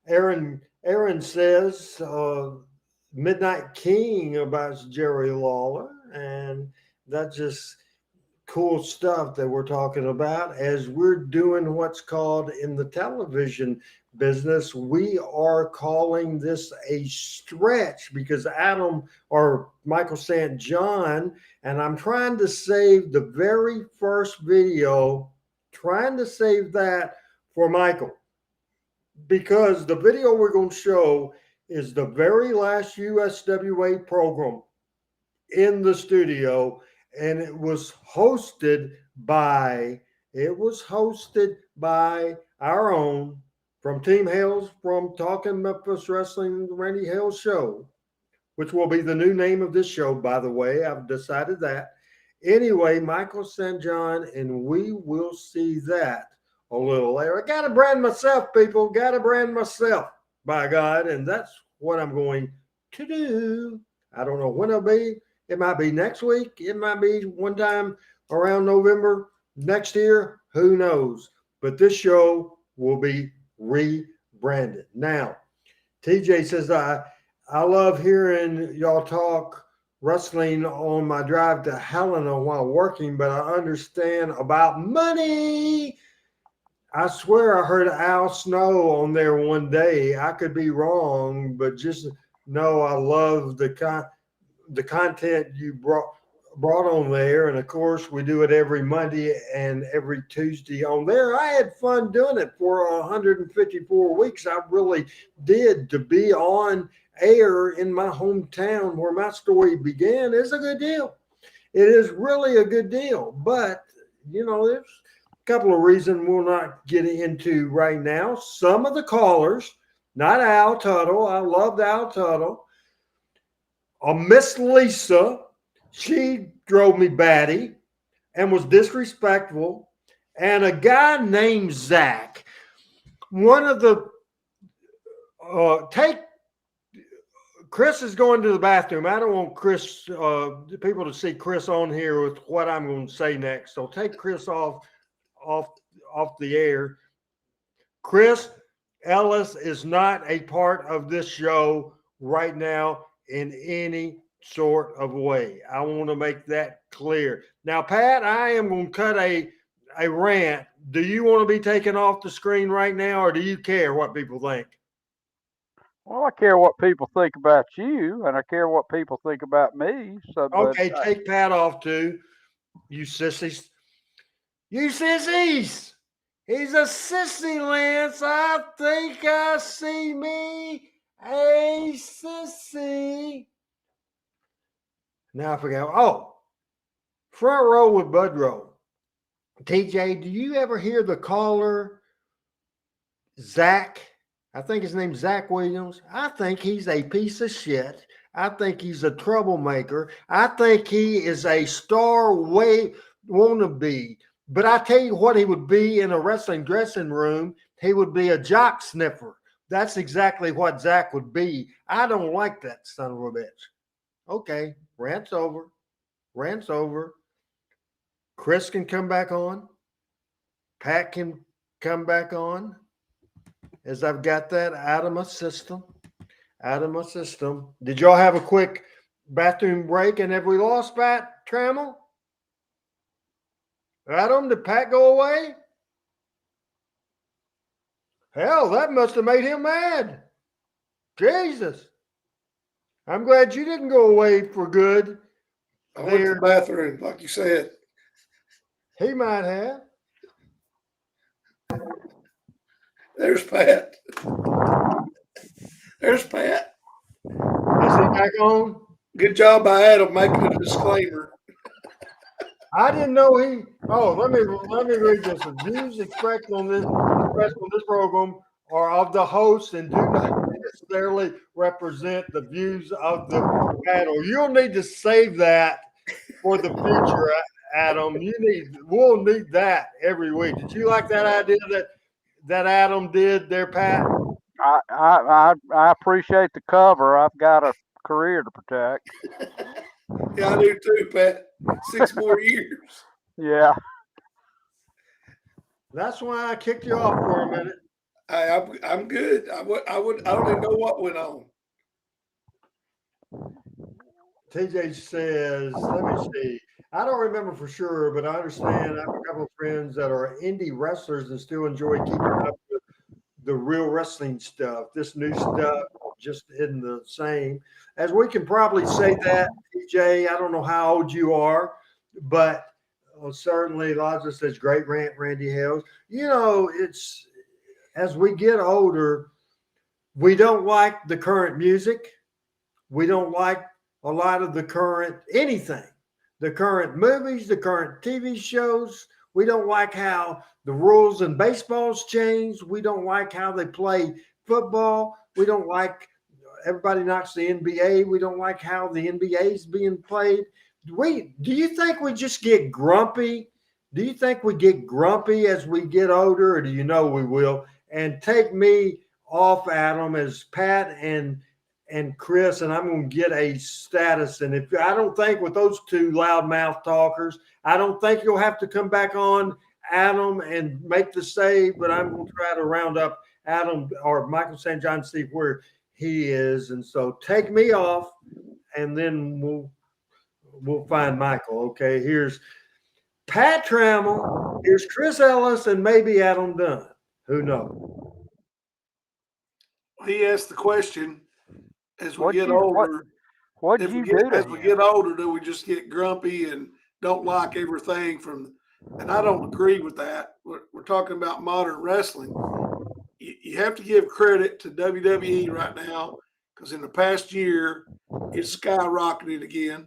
Aaron says Midnight King about Jerry Lawler, and that's just cool stuff that we're talking about as we're doing what's called in the television business. We are calling this a stretch because Adam or Michael St. John, and I'm trying to save the very first video, trying to save that for Michael. Because the video we're going to show is the very last USWA program in the studio, and it was hosted it was hosted by our own from Team Hales from Talking Memphis Wrestling, the Randy Hales Show, which will be the new name of this show, by the way. I've decided that. Anyway, Michael St. John, and we will see that a little later. I got to brand myself, people. Got to brand myself, by God. And that's what I'm going to do. I don't know when it'll be. It might be next week. It might be one time around November next year. Who knows? But this show will be rebranded. Now, TJ says, I love hearing y'all talk wrestling on my drive to Helena while working, but I understand about money. I swear I heard Al Snow on there one day. I could be wrong, but just know I love the content you brought on there. And of course, we do it every Monday and every Tuesday on there. I had fun doing it for 154 weeks. I really did. To be on air in my hometown where my story began is a good deal. It is really a good deal. But, you know, there's a couple of reasons we'll not get into right now. Some of the callers, not Al Tuttle. I loved Al Tuttle. Miss Lisa, she drove me batty and was disrespectful. And a guy named Zach, one of the Chris is going to the bathroom. I don't want Chris, people to see Chris on here with what I'm going to say next. So take Chris off the air. Chris Ellis is not a part of this show right now in any sort of way. I want to make that clear. Now, Pat, I am going to cut a rant. Do you want to be taken off the screen right now, or do you care what people think? Well, I care what people think about you, and I care what people think about me. So, okay, take Pat off too. You sissies. You sissies. He's a sissy, Lance. I think I see me a sissy. Now I forgot. Oh, front row with Budrow. TJ, do you ever hear the caller, Zach? I think his name's Zach Williams. I think he's a piece of shit. I think he's a troublemaker. I think he is a star wannabe. But I tell you what he would be in a wrestling dressing room. He would be a jock sniffer. That's exactly what Zach would be. I don't like that son of a bitch. Okay, rant's over. Rant's over. Chris can come back on. Pat can come back on. As I've got that out of my system. Out of my system. Did y'all have a quick bathroom break and have we lost Pat Trammell? Adam, did Pat go away? Hell, that must have made him mad. Jesus. I'm glad you didn't go away for good. I went to the bathroom, like you said. He might have. There's Pat. There's Pat. Is he back on? Good job by Adam making a disclaimer. I didn't know he. Oh, let me read this. The views expressed on this program are of the host and do not necessarily represent the views of the panel. You'll need to save that for the future, Adam. We'll need that every week. Did you like that idea that Adam did there, Pat? I appreciate the cover. I've got a career to protect. Yeah, I do too, Pat. 6 more years. Yeah. That's why I kicked you off for a minute. I'm good. I don't even know what went on. TJ says, let me see. I don't remember for sure, but I understand I have a couple of friends that are indie wrestlers and still enjoy keeping up with the real wrestling stuff. This new stuff just isn't the same. As we can probably say that, TJ, I don't know how old you are, but certainly Laza says, great rant, Randy Hales. You know, it's as we get older, we don't like the current music. We don't like a lot of the current anything. the current movies, the current TV shows. We don't like how the rules in baseball's changed. We don't like how they play football. We don't like everybody knocks the NBA. We don't like how the NBA is being played. Do you think we just get grumpy? Do you think we get grumpy as we get older, or do you know we will? And take me off, Adam, as Pat and Chris, and I'm going to get a status. And if I don't think with those two loudmouth talkers, I don't think you'll have to come back on, Adam, and make the save. But I'm going to try to round up Adam or Michael St. John, see where he is. And so take me off, and then we'll find Michael. Okay, here's Pat Trammell, here's Chris Ellis, and maybe Adam Dunn. Who knows? He asked the question, as we get older, as we get older, do we just get grumpy and don't like everything from? And I don't agree with that. We're talking about modern wrestling. You have to give credit to WWE right now, because in the past year, it's skyrocketed again.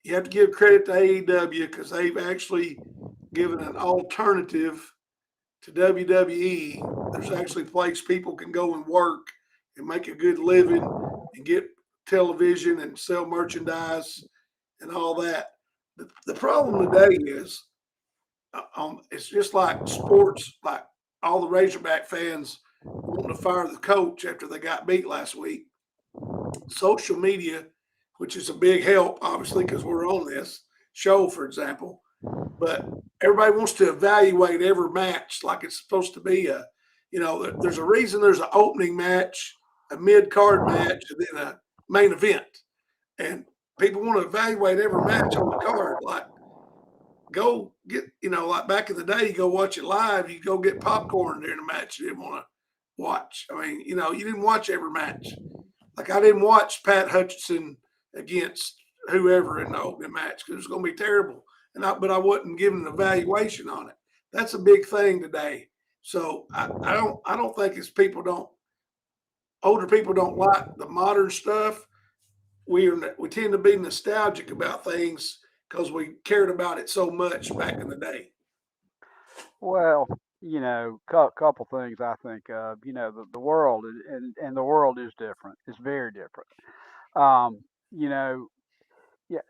You have to give credit to AEW, because they've actually given an alternative to WWE. There's actually a place people can go and work and make a good living and get television and sell merchandise and all that. The problem today is it's just like sports, like all the Razorback fans wanting to fire the coach after they got beat last week. Social media, which is a big help, obviously, because we're on this show, for example. But everybody wants to evaluate every match like it's supposed to be there's a reason there's an opening match, a mid-card match, and then a main event. And people want to evaluate every match on the card. Like, go get, like back in the day, you go watch it live, you go get popcorn during the match you didn't want to watch. I mean, you didn't watch every match. Like, I didn't watch Pat Hutchinson against whoever in the opening match because it was going to be terrible. But I wasn't giving an evaluation on it. That's a big thing today. So I don't think it's older people don't like the modern stuff. We tend to be nostalgic about things because we cared about it so much back in the day. Well, couple things I think of. The world and the world is different. It's very different.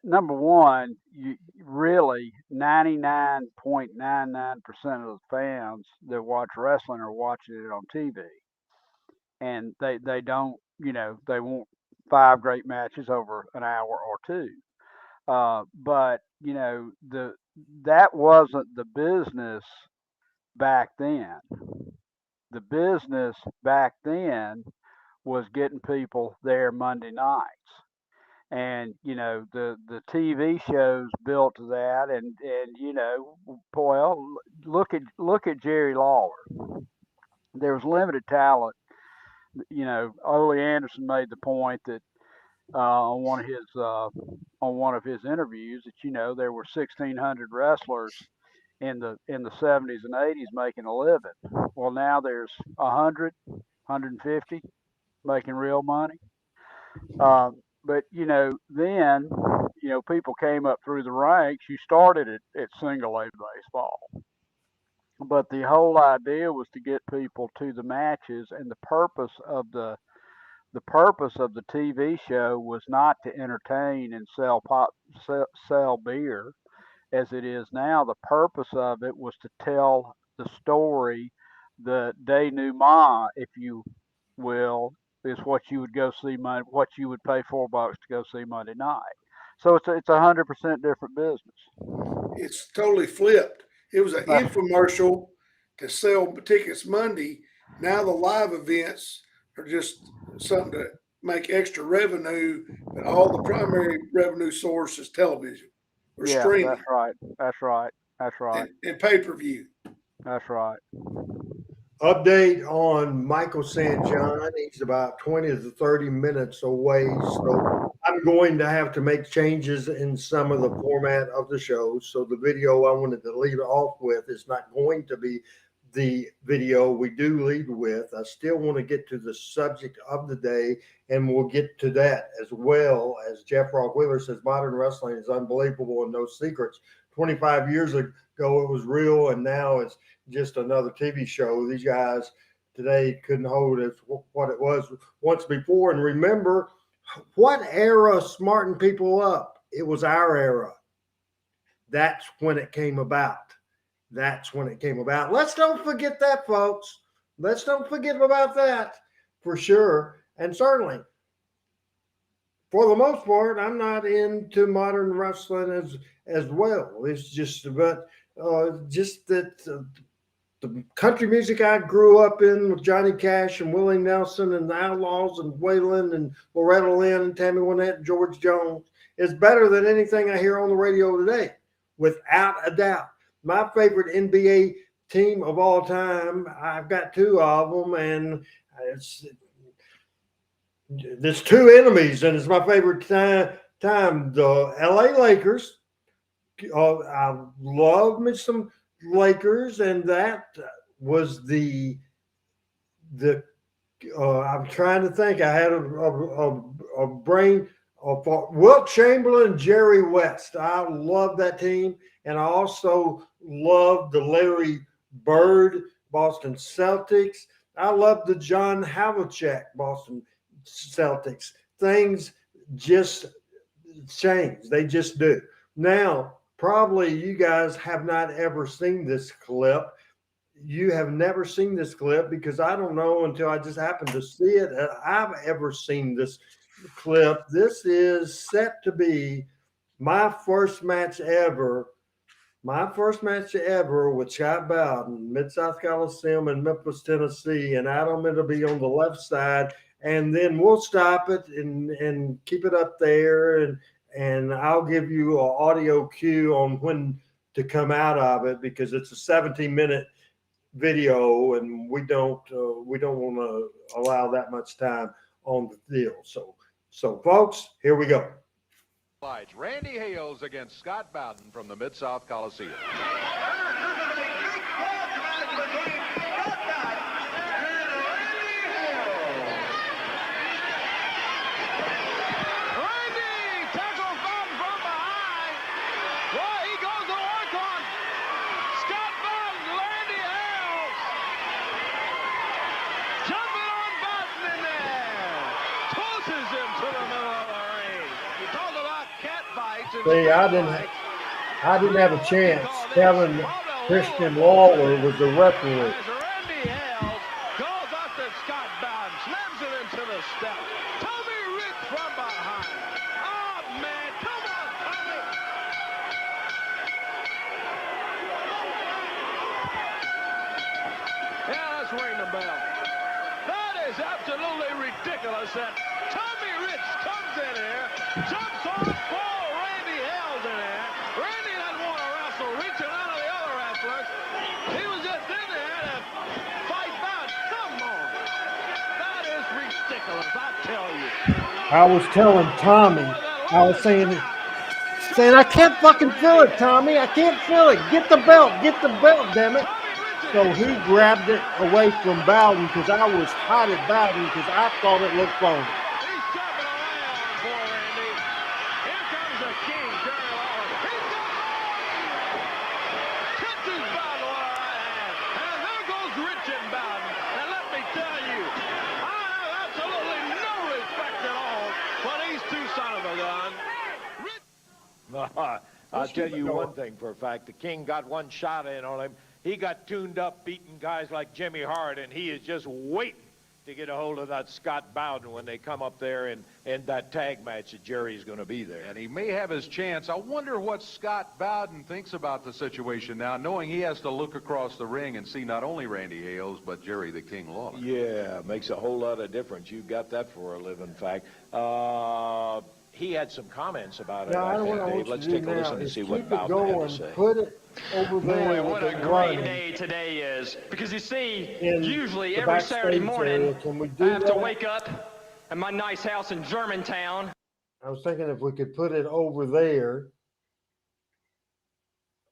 Number one, you really 99.99% of the fans that watch wrestling are watching it on TV, and they don't, they want 5 great matches over an hour or 2. But that wasn't the business back then. The business back then was getting people there Monday nights. And the TV shows built to that, and look at Jerry Lawler. There was limited talent. Ole Anderson made the point that on one of his interviews that there were 1,600 wrestlers in the 70s and 80s making a living. Well, now there's 100, 150 making real money. But then people came up through the ranks. You started at single A baseball, but the whole idea was to get people to the matches, and the purpose of the TV show was not to entertain and sell beer, as it is now. The purpose of it was to tell the story, the denouement, if you will, is what you would go see what you would pay $4 to go see Monday night. So it's 100% different business. It's totally flipped. It was an infomercial to sell tickets Monday. Now the live events are just something to make extra revenue, but all the primary revenue source is television or streaming. That's right. And pay-per-view. That's right. Update on Michael St. John. He's about 20 to 30 minutes away. So I'm going to have to make changes in some of the format of the show. So the video I wanted to leave off with is not going to be the video we do lead with, I still want to get to the subject of the day, and we'll get to that as well. As Jeff Rock Wheeler says, modern wrestling is unbelievable and no secrets. 25 years ago, it was real, and now it's just another TV show. These guys today couldn't hold it what it was once before. And remember, what era smartened people up? It was our era. That's when it came about. That's when it came about. Let's don't forget that, folks. Let's don't forget about that for sure. And certainly, for the most part, I'm not into modern wrestling as well. It's just about just that the country music I grew up in with Johnny Cash and Willie Nelson and the Outlaws and Waylon and Loretta Lynn and Tammy Wynette and George Jones is better than anything I hear on the radio today, without a doubt. My favorite NBA team of all time, I've got two of them, and there's two enemies, and it's my favorite time. The LA Lakers. I love me some Lakers, and that was I'm trying to think. I had a brain of Wilt Chamberlain, Jerry West. I love that team, and I also love the Larry Bird Boston Celtics. I love the John Havlicek Boston Celtics. Things just change. They just do. Now, probably you guys have not ever seen this clip. You have never seen this clip because I don't know until I just happened to see it. I've ever seen this clip. This is set to be my first match ever with Scott Bowden, Mid-South Coliseum in Memphis, Tennessee, and Adam, it'll be on the left side, and then we'll stop it and keep it up there, and I'll give you an audio cue on when to come out of it because it's a 17-minute video, and we don't want to allow that much time on the deal. So folks, here we go. Randy Hales against Scott Bowden from the Mid-South Coliseum. See, I didn't have a chance. Kevin Christian Lawler was the referee. Randy Hales goes up to Scott Bowden, slams it into the step. Tommy Rich from behind. Oh, man, come on, Tommy. Yeah, let's ring the bell. That is absolutely ridiculous that Tommy Rich comes in here, jumps on Paul Randy Hales in there. Randy doesn't want to wrestle, reaching out of the other wrestlers. He was just in there to fight back. Come on. That is ridiculous, I tell you. I was telling Tommy, I was saying, I can't fucking feel it, Tommy. I can't feel it. Get the belt, damn it. So he grabbed it away from Bowden because I was hot at Bowden because I thought it looked phony. He's jumping around for Randy. Here comes the king, Jerry Lawler. He's got catches Bowden with a right hand. And there goes Rich and Bowden. And let me tell you, I have absolutely no respect at all for these two son of a gun. I'll tell you one thing for a fact. The King got one shot in on him. He got tuned up beating guys like Jimmy Hart, and he is just waiting to get a hold of that Scott Bowden when they come up there in that tag match that Jerry's going to be there. And he may have his chance. I wonder what Scott Bowden thinks about the situation now, knowing he has to look across the ring and see not only Randy Hales, but Jerry the King Lawler. Yeah, makes a whole lot of difference. You got that for a living fact. He had some comments about it. I think, don't Dave. Let's take a listen and see what Bowden had to say. Put it over there. Boy, what a great day today is. Because you see, usually every Saturday morning, I have to wake up at my nice house in Germantown. I was thinking if we could put it over there,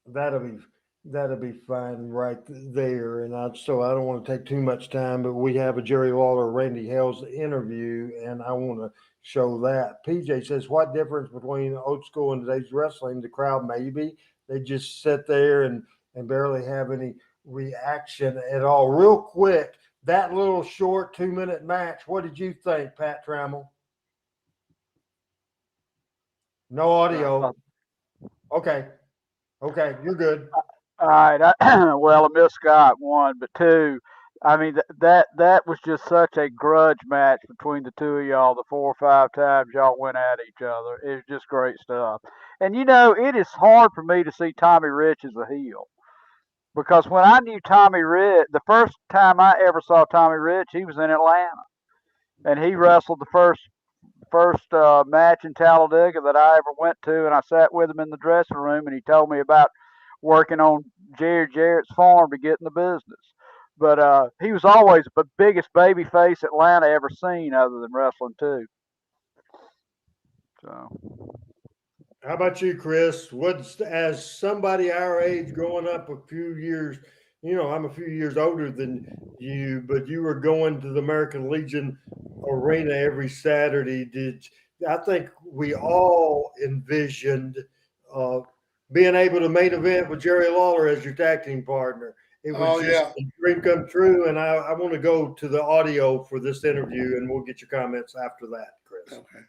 that'll be That'll be fine right there. And so I don't want to take too much time, but we have a Jerry Lawler, Randy Hales interview, and I want to show that. PJ says, what difference between old school and today's wrestling? The crowd, maybe. They just sit there and barely have any reaction at all. Real quick, that little short 2-minute match, what did you think, Pat Trammell? No audio. Okay. Okay, you're good. All right. Well, I missed Scott, one, but two, I mean that was just such a grudge match between the two of y'all. The 4 or 5 times y'all went at each other, it was just great stuff. And it is hard for me to see Tommy Rich as a heel because when I knew Tommy Rich, the first time I ever saw Tommy Rich, he was in Atlanta, and he wrestled the first match in Talladega that I ever went to, and I sat with him in the dressing room, and he told me about working on Jerry Jarrett's farm to get in the business. But he was always the biggest baby face Atlanta ever seen, other than wrestling too. So, how about you, Chris? What's as somebody our age growing up a few years? I'm a few years older than you, but you were going to the American Legion Arena every Saturday. I think we all envisioned being able to main event with Jerry Lawler as your tag team partner. It was a dream come true, and I want to go to the audio for this interview, and we'll get your comments after that, Chris. Okay.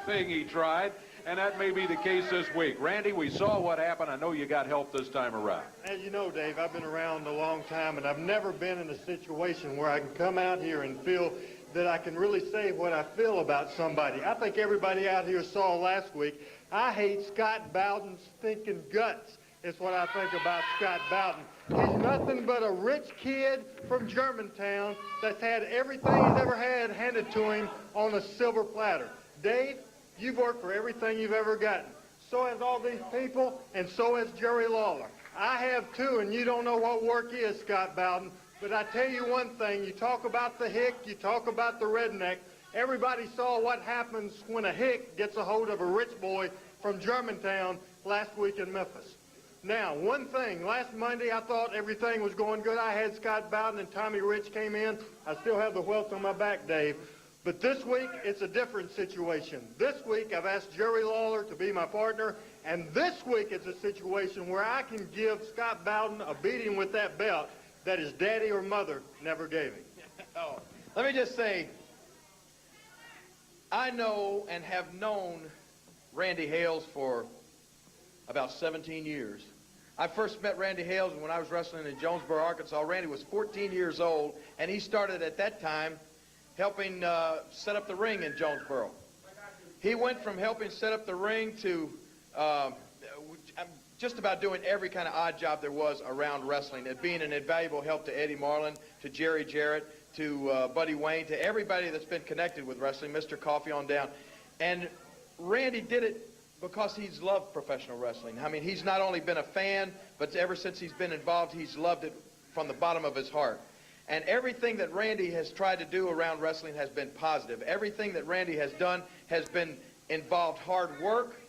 Thing he tried, and that may be the case this week. Randy, we saw what happened. I know you got help this time around. As you know, Dave, I've been around a long time, and I've never been in a situation where I can come out here and feel that I can really say what I feel about somebody. I think everybody out here saw last week. I hate Scott Bowden's stinking guts. Is what I think about Scott Bowden. He's nothing but a rich kid from Germantown that's had everything he's ever had handed to him on a silver platter. Dave, you've worked for everything you've ever gotten. So has all these people, and so has Jerry Lawler. I have too, and you don't know what work is, Scott Bowden. But I tell you one thing, you talk about the hick, you talk about the redneck. Everybody saw what happens when a hick gets a hold of a rich boy from Germantown last week in Memphis. Now, one thing, last Monday I thought everything was going good. I had Scott Bowden and Tommy Rich came in. I still have the welt on my back, Dave. But this week, it's a different situation. This week, I've asked Jerry Lawler to be my partner, and this week it's a situation where I can give Scott Bowden a beating with that belt that his daddy or mother never gave him. Oh, let me just say, I know and have known Randy Hales for about 17 years. I first met Randy Hales when I was wrestling in Jonesboro, Arkansas. Randy was 14 years old, and he started at that time helping set up the ring in Jonesboro. He went from helping set up the ring to just about doing every kind of odd job there was around wrestling, and being an invaluable help to Eddie Marlin, to Jerry Jarrett, to Buddy Wayne, to everybody that's been connected with wrestling, Mr. Coffee on down. And Randy did it because he's loved professional wrestling. I mean, he's not only been a fan, but ever since he's been involved, he's loved it from the bottom of his heart. And everything that Randy has tried to do around wrestling has been positive. Everything that Randy has done has been involved hard work.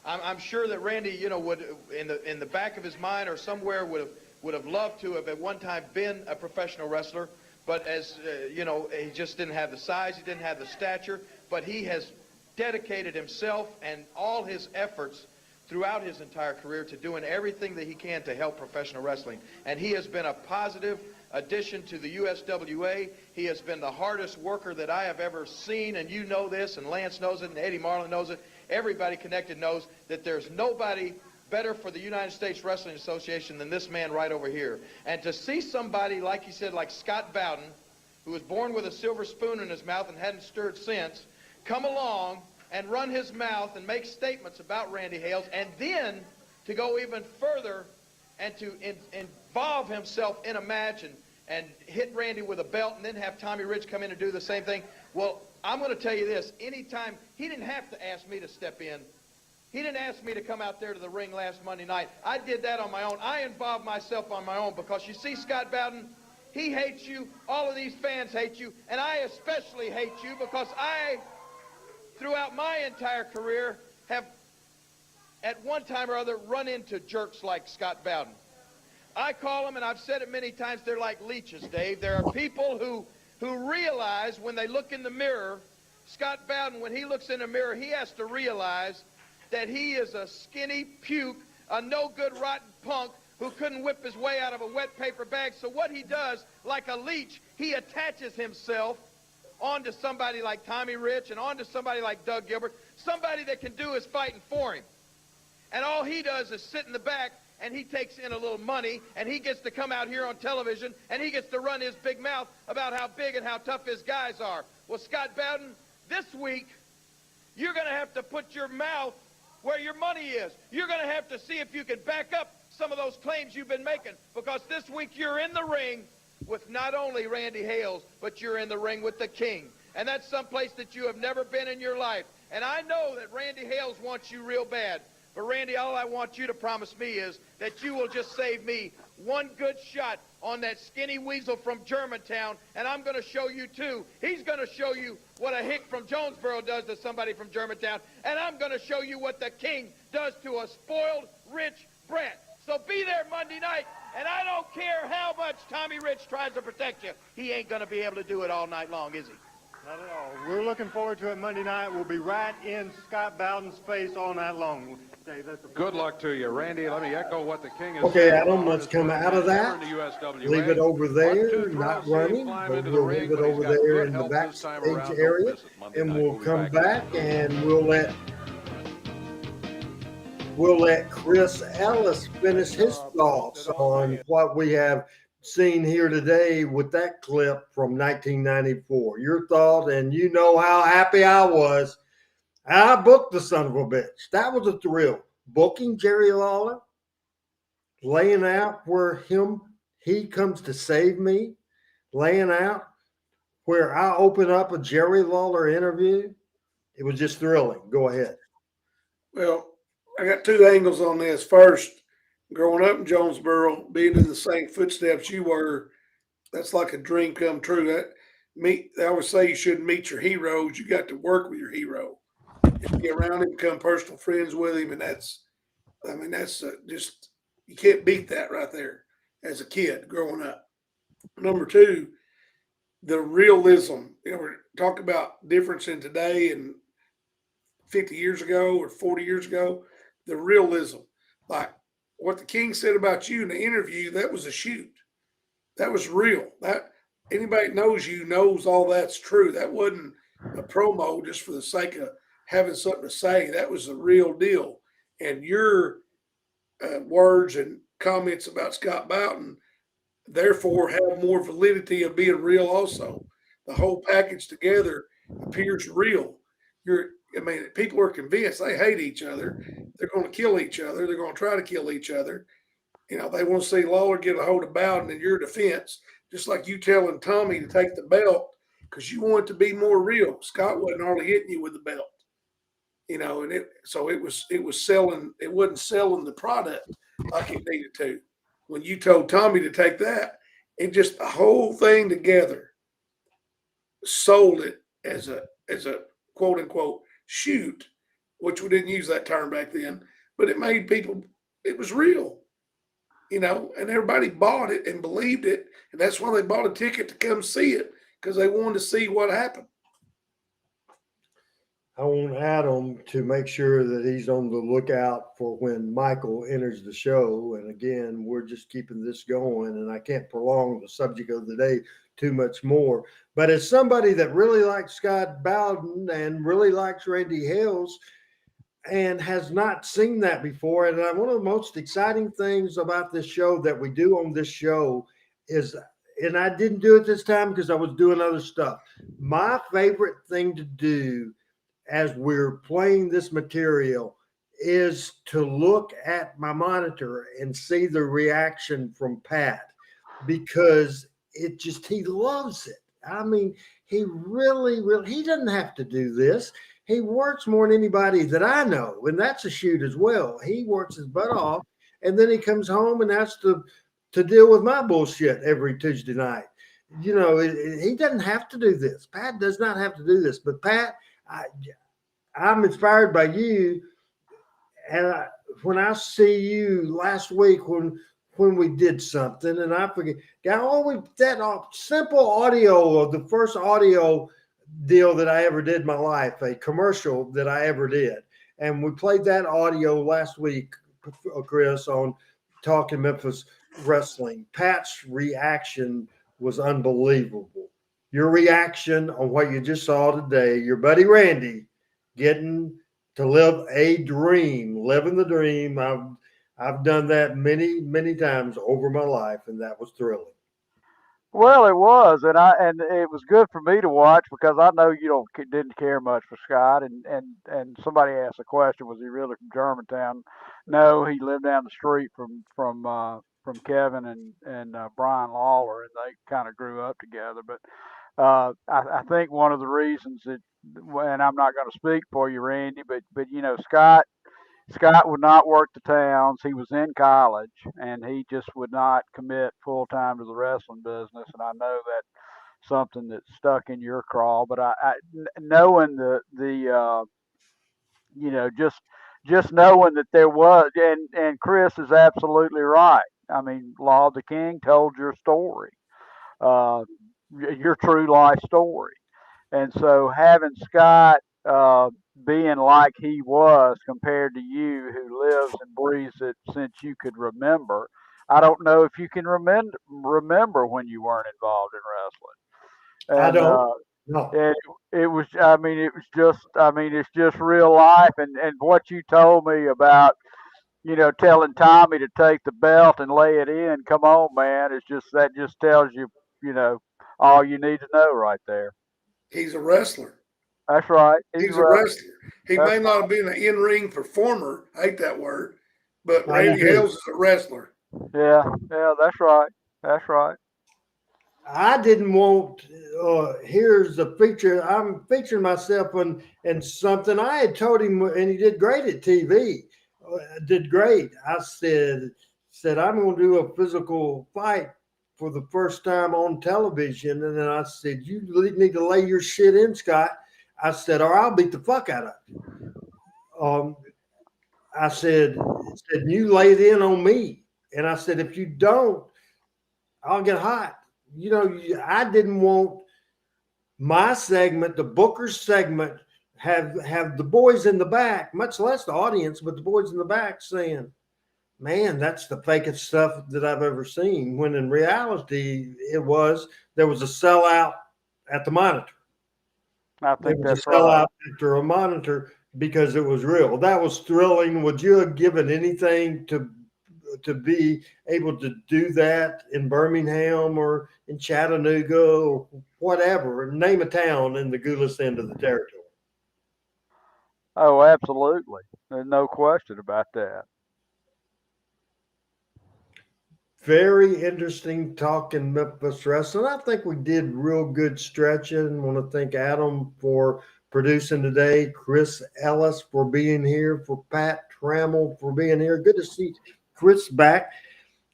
I'm sure that Randy, would in the back of his mind or somewhere would have loved to have at one time been a professional wrestler. But as he just didn't have the size, he didn't have the stature. But he has dedicated himself and all his efforts throughout his entire career to doing everything that he can to help professional wrestling. And he has been a positive addition to the USWA. He has been the hardest worker that I have ever seen, and you know this, and Lance knows it, and Eddie Marlin knows it. Everybody connected knows that there's nobody better for the United States Wrestling Association than this man right over here. And to see somebody, like he said, like Scott Bowden, who was born with a silver spoon in his mouth and hadn't stirred since, come along and run his mouth and make statements about Randy Hales, and then to go even further and to involve himself in a match and hit Randy with a belt and then have Tommy Rich come in and do the same thing. Well, I'm going to tell you this. Anytime, he didn't have to ask me to step in. He didn't ask me to come out there to the ring last Monday night. I did that on my own. I involved myself on my own because you see, Scott Bowden, he hates you. All of these fans hate you. And I especially hate you because I, throughout my entire career, have at one time or other run into jerks like Scott Bowden. I call them, and I've said it many times, they're like leeches, Dave. There are people who realize when they look in the mirror, Scott Bowden, when he looks in the mirror, he has to realize that he is a skinny puke, a no-good rotten punk who couldn't whip his way out of a wet paper bag. So what he does, like a leech, he attaches himself onto somebody like Tommy Rich and onto somebody like Doug Gilbert, somebody that can do his fighting for him. And all he does is sit in the back, and he takes in a little money, and he gets to come out here on television, and he gets to run his big mouth about how big and how tough his guys are. Well, Scott Bowden, this week, you're going to have to put your mouth where your money is. You're going to have to see if you can back up some of those claims you've been making, because this week you're in the ring with not only Randy Hales, but you're in the ring with the King. And that's someplace that you have never been in your life. And I know that Randy Hales wants you real bad. But, Randy, all I want you to promise me is that you will just save me one good shot on that skinny weasel from Germantown, and I'm going to show you, too. He's going to show you what a hick from Jonesboro does to somebody from Germantown, and I'm going to show you what the King does to a spoiled, rich brat. So be there Monday night, and I don't care how much Tommy Rich tries to protect you. He ain't going to be able to do it all night long, is he? Not at all. We're looking forward to it Monday night. We'll be right in Scott Bowden's face all night long. Dave, good luck to you, Randy. Let me echo what the King is Okay, saying. Adam, let's come out of that. Leave it over there, not running, but we'll leave it over there in the backstage area, and we'll come back and we'll let Chris Ellis finish his thoughts on what we have seen here today with that clip from 1994. Your thought, and you know how happy I was. I booked the son of a bitch. That was a thrill. Booking Jerry Lawler, laying out where he comes to save me, laying out where I open up a Jerry Lawler interview. It was just thrilling. Go ahead. Well, I got two angles on this. First, growing up in Jonesboro, being in the same footsteps you were, that's like a dream come true. They always say you shouldn't meet your heroes. You got to work with your hero. Be around him, become personal friends with him, and that's just, you can't beat that right there as a kid growing up. Number two, the realism. We're talking about difference in today and 50 years ago or 40 years ago. The realism, like what the King said about you in the interview, that was a shoot. That was real. That anybody that knows you knows all that's true. That wasn't a promo just for the sake of having something to say. That was the real deal. And your words and comments about Scott Bowden, therefore, have more validity of being real also. The whole package together appears real. People are convinced they hate each other. They're going to kill each other. They're going to try to kill each other. They want to see Lawler get a hold of Bowden in your defense, just like you telling Tommy to take the belt because you want it to be more real. Scott wasn't hardly hitting you with the belt. And it was selling. It wasn't selling the product like it needed to. When you told Tommy to take that, and just the whole thing together sold it as a quote unquote shoot, which we didn't use that term back then, but it made people. It was real, and everybody bought it and believed it, and that's why they bought a ticket to come see it because they wanted to see what happened. I want Adam to make sure that he's on the lookout for when Michael enters the show. And again, we're just keeping this going, and I can't prolong the subject of the day too much more. But as somebody that really likes Scott Bowden and really likes Randy Hales and has not seen that before, and one of the most exciting things about this show that we do on this show is, and I didn't do it this time because I was doing other stuff. My favorite thing to do as we're playing this material is to look at my monitor and see the reaction from Pat, because he loves it. I mean, he really, he doesn't have to do this. He works more than anybody that I know, and that's a shoot as well. He works his butt off, and then he comes home and has to deal with my bullshit every Tuesday night. He doesn't have to do this. Pat does not have to do this. But Pat, I'm inspired by you, and when I see you last week when when we did something, and I forget. That simple audio of the first audio deal that I ever did in my life, a commercial that I ever did. And we played that audio last week, Chris, on Talking Memphis Wrestling. Pat's reaction was unbelievable. Your reaction on what you just saw today, your buddy Randy getting to live a dream, living the dream. I've done that many, many times over my life, and that was thrilling. Well, it was, and it was good for me to watch because I know you didn't care much for Scott, and somebody asked a question: was he really from Germantown? No, he lived down the street from Kevin and Brian Lawler, and they kind of grew up together. But I think one of the reasons that, and I'm not going to speak for you, Randy, but Scott would not work the towns. He was in college, and he just would not commit full time to the wrestling business. And I know that's something that's stuck in your craw. But knowing just knowing that there was, and Chris is absolutely right. I mean, Law of the King told your story, your true life story, and so having Scott being like he was compared to you, who lives and breathes it since you could remember. I don't know if you can remember when you weren't involved in wrestling. And, I don't. No. It was. I mean, it was just. I mean, it's just real life. And what you told me about, telling Tommy to take the belt and lay it in. Come on, man. It's just that just tells you, all you need to know right there. He's a wrestler. That's right. He's a wrestler. He may not have been an in-ring performer. I hate that word. But Randy Hales is a wrestler. Yeah, that's right. That's right. I didn't want, here's a feature. I'm featuring myself in something. I had told him, and he did great at TV. Did great. I said, I'm going to do a physical fight for the first time on television. And then I said, you need to lay your shit in, Scott. I said, or I'll beat the fuck out of you. I said, you lay it in on me. And I said, if you don't, I'll get hot. I didn't want my segment, the Booker's segment, have the boys in the back, much less the audience, but the boys in the back saying, man, that's the fakest stuff that I've ever seen. When in reality, there was a sellout at the monitor. I think that's right. Sellout after a monitor because it was real. That was thrilling. Would you have given anything to be able to do that in Birmingham or in Chattanooga or whatever? Name a town in the Goulas end of the territory. Oh, absolutely. There's no question about that. Very interesting talking Memphis wrestling. I think we did real good stretching. I want to thank Adam for producing today, Chris Ellis for being here, for Pat Trammell for being here. Good to see Chris back.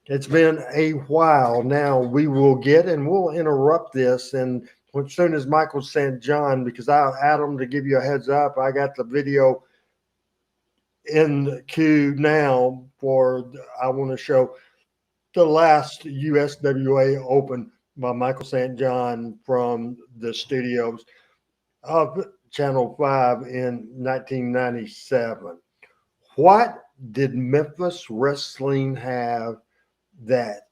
It's been a while. Now we will we'll interrupt this. And as soon as Michael St. John, because Adam, to give you a heads up, I got the video in the queue now I want to show the last USWA Open by Michael St. John from the studios of Channel 5 in 1997. What did Memphis wrestling have that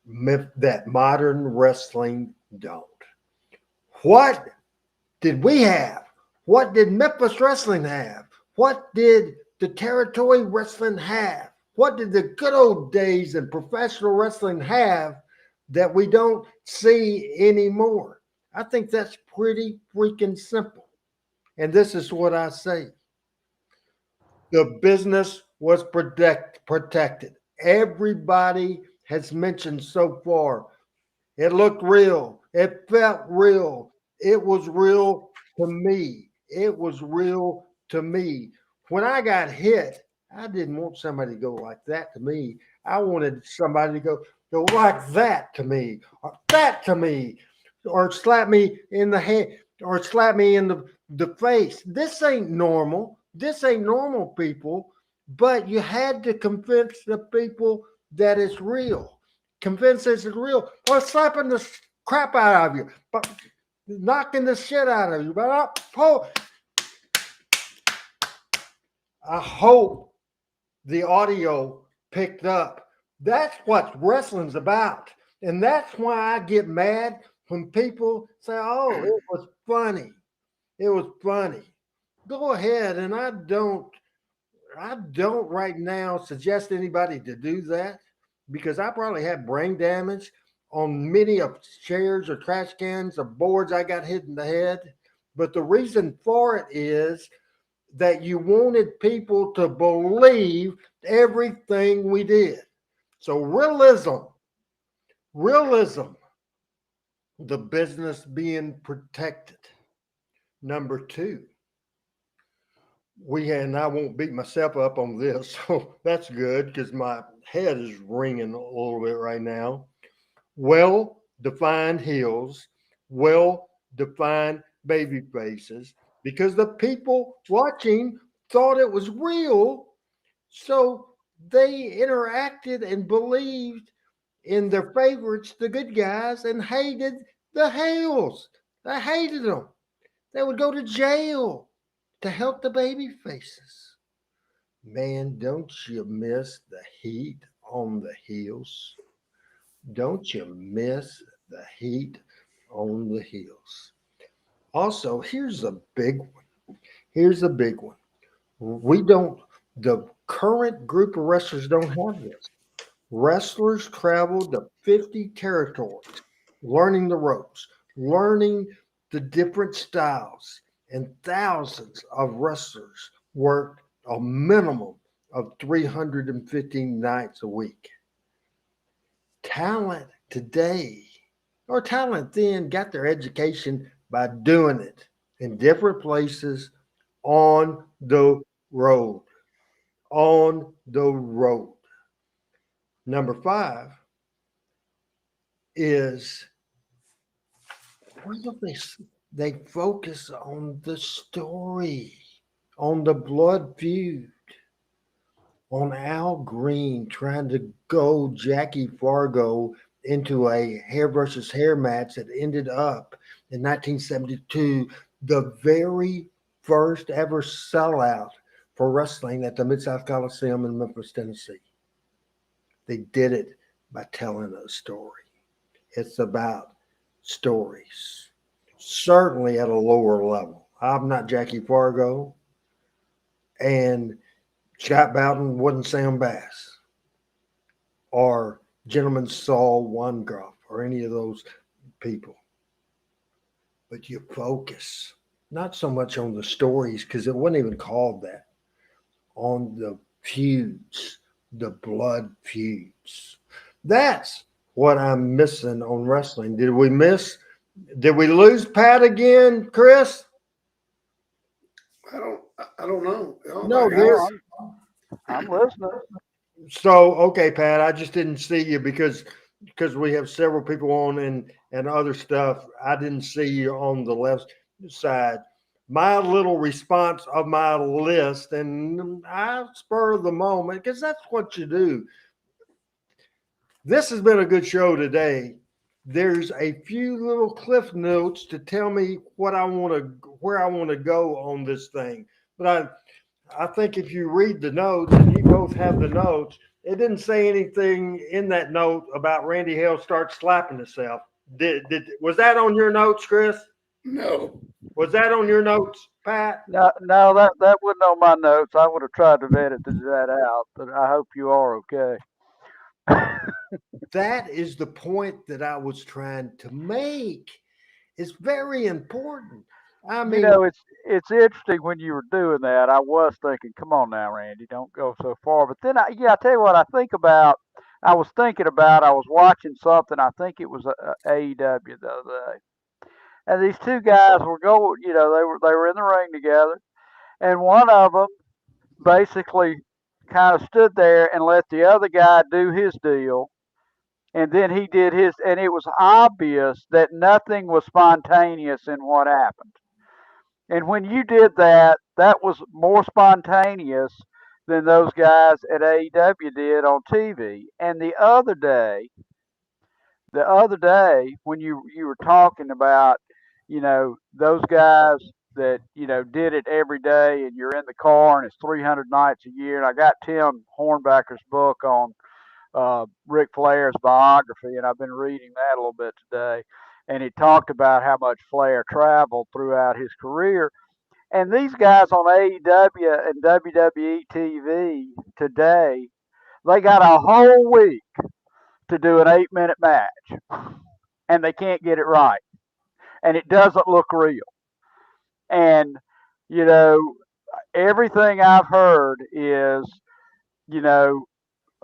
modern wrestling don't? What did we have? What did Memphis wrestling have? What did the territory wrestling have? What did the good old days in professional wrestling have that we don't see anymore? I think that's pretty freaking simple. And this is what I say. The business was protected. Everybody has mentioned so far. It looked real. It felt real. It was real to me. It was real to me. When I got hit, I didn't want somebody to go like that to me. I wanted somebody to go like that to me, or that to me, or slap me in the head, or slap me in the face. This ain't normal. This ain't normal, people. But you had to convince the people that it's real. Convinced it's real. Or slapping the crap out of you. But knocking the shit out of you. But I hope the audio picked up. That's what wrestling's about. And that's why I get mad when people say, oh, it was funny. It was funny. Go ahead. And I don't right now suggest anybody to do that because I probably had brain damage on many of chairs or trash cans or boards I got hit in the head. But the reason for it is that you wanted people to believe everything we did. So realism, the business being protected. Number two, and I won't beat myself up on this, so that's good because my head is ringing a little bit right now. Well-defined heels, well-defined baby faces, because the people watching thought it was real, so they interacted and believed in their favorites, the good guys, and hated the heels. They hated them. They would go to jail to help the baby faces. Man, don't you miss the heat on the heels? Don't you miss the heat on the heels? Also, here's a big one. The current group of wrestlers don't have this. Wrestlers traveled to 50 territories, learning the ropes, learning the different styles, and thousands of wrestlers worked a minimum of 350 nights a week. Talent today, or talent then, got their education by doing it in different places on the road. On the road. Number 5 is they focus on the story, on the blood feud, on Al Green trying to go Jackie Fargo into a hair versus hair match that ended up in 1972, the very first ever sellout for wrestling at the Mid-South Coliseum in Memphis, Tennessee. They did it by telling a story. It's about stories, certainly at a lower level. I'm not Jackie Fargo, and Scott Bowden wasn't Sam Bass or Gentleman Saul Wangroff or any of those people. But you focus not so much on the stories, because it wasn't even called that, on the feuds, the blood feuds. That's what I'm missing on wrestling. Did we lose Pat again, Chris? I don't know. No, I'm listening. So, okay, Pat, I just didn't see you because we have several people on and other stuff. I didn't see you on the left side. My little response of my list, and I spur of the moment because that's what you do. This has been a good show today. There's a few little cliff notes to tell me where I want to go on this thing. But I think if you read the notes, and you both have the notes, it didn't say anything in that note about Randy Hale start slapping himself. Was that on your notes, Chris? No. Was that on your notes, Pat? No, that wasn't on my notes. I would have tried to vet that out, but I hope you are okay. That is the point that I was trying to make. It's very important. I mean, it's interesting when you were doing that. I was thinking, come on now, Randy, don't go so far. But then, I tell you what, I was watching something. I think it was AEW the other day, and these two guys were going. They were in the ring together, and one of them basically kind of stood there and let the other guy do his deal. And then he did his, and it was obvious that nothing was spontaneous in what happened. And when you did that, that was more spontaneous than those guys at AEW did on TV. And the other day, when you were talking about, those guys that, did it every day, and you're in the car and it's 300 nights a year. And I got Tim Hornbacker's book on Ric Flair's biography, and I've been reading that a little bit today. And he talked about how much Flair traveled throughout his career. And these guys on AEW and WWE TV today, they got a whole week to do an 8-minute match, and they can't get it right. And it doesn't look real. And, everything I've heard is,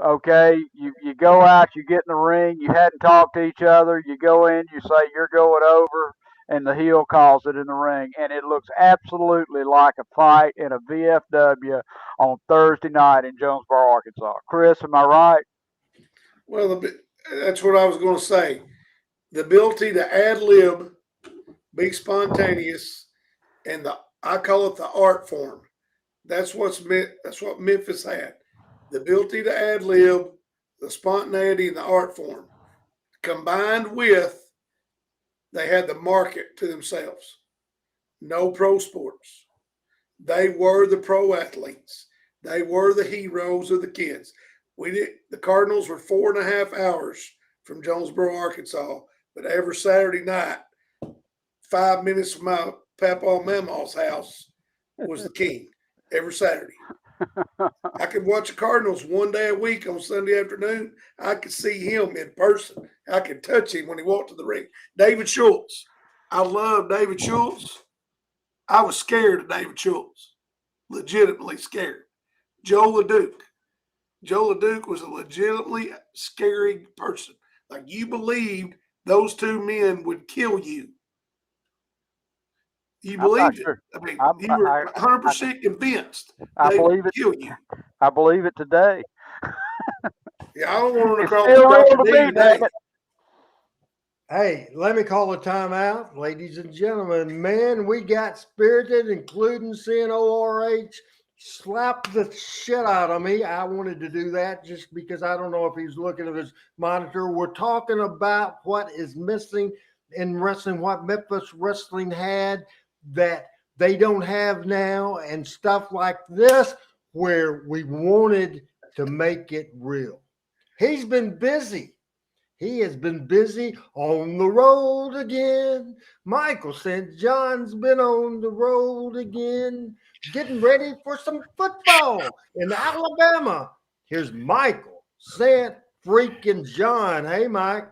okay, you go out, you get in the ring, you hadn't talked to each other, you go in, you say you're going over, and the heel calls it in the ring. And it looks absolutely like a fight in a VFW on Thursday night in Jonesboro, Arkansas. Chris, am I right? Well, that's what I was going to say. The ability to ad-lib, be spontaneous, and I call it the art form. That's what Memphis had. The ability to ad-lib, the spontaneity, and the art form. Combined with, they had the market to themselves. No pro sports. They were the pro athletes. They were the heroes of the kids. The Cardinals were 4.5 hours from Jonesboro, Arkansas, but every Saturday night, 5 minutes from my Papa Mamaw's house was the king every Saturday. I could watch the Cardinals one day a week on Sunday afternoon. I could see him in person. I could touch him when he walked to the ring. David Schultz. I love David Schultz. I was scared of David Schultz. Legitimately scared. Joe LeDuc. Joe LeDuc was a legitimately scary person. Like, you believed those two men would kill you. You believed it. I mean, you were 100% convinced they would kill you. I believe it today. Yeah, I don't want to call Dr. D today. Hey, let me call a timeout, ladies and gentlemen. Man, we got spirited, including seeing ORH slap the shit out of me. I wanted to do that just because I don't know if he's looking at his monitor. We're talking about what is missing in wrestling, what Memphis wrestling had that they don't have now, and stuff like this, where we wanted to make it real. He's been busy. He has been busy on the road again. Michael St. John's been on the road again, getting ready for some football in Alabama. Here's Michael St. freaking John. Hey, Mike.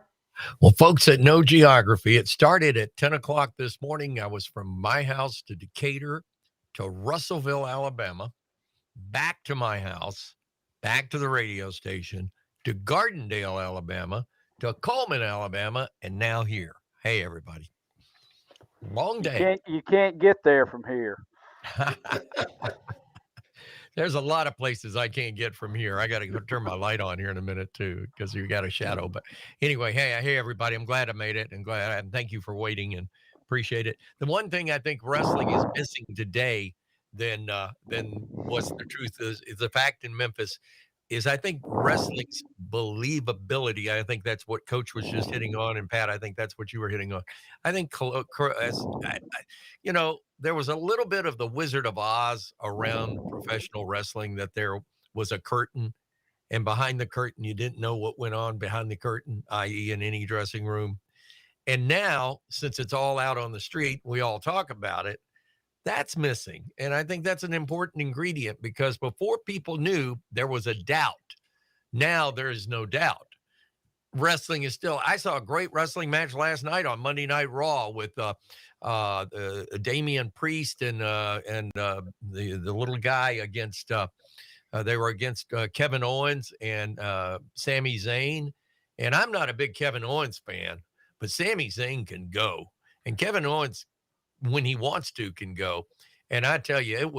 Well, folks that know geography, it started at 10 o'clock this morning. I was from my house to Decatur to Russellville, Alabama, back to my house, back to the radio station, to Gardendale, Alabama, to Coleman, Alabama, and now here. Hey, everybody. Long day. You can't get there from here. There's a lot of places I can't get from here. I got to go turn my light on here in a minute too, because you got a shadow. But anyway, hey everybody, I'm glad I made it, and thank you for waiting and appreciate it. The one thing I think wrestling is missing today than what's the truth is the fact in Memphis is I think wrestling's believability. I think that's what Coach was just hitting on, and Pat, I think that's what you were hitting on. I think there was a little bit of the Wizard of Oz around professional wrestling, that there was a curtain, and behind the curtain, you didn't know what went on behind the curtain, i.e. in any dressing room. And now, since it's all out on the street, we all talk about it. That's missing. And I think that's an important ingredient, because before people knew, there was a doubt. Now there is no doubt. Wrestling is still, I saw a great wrestling match last night on Monday Night Raw with Damian Priest and the little guy against, they were against Kevin Owens and Sami Zayn. And I'm not a big Kevin Owens fan, but Sami Zayn can go. And Kevin Owens, when he wants to, can go. And I tell you,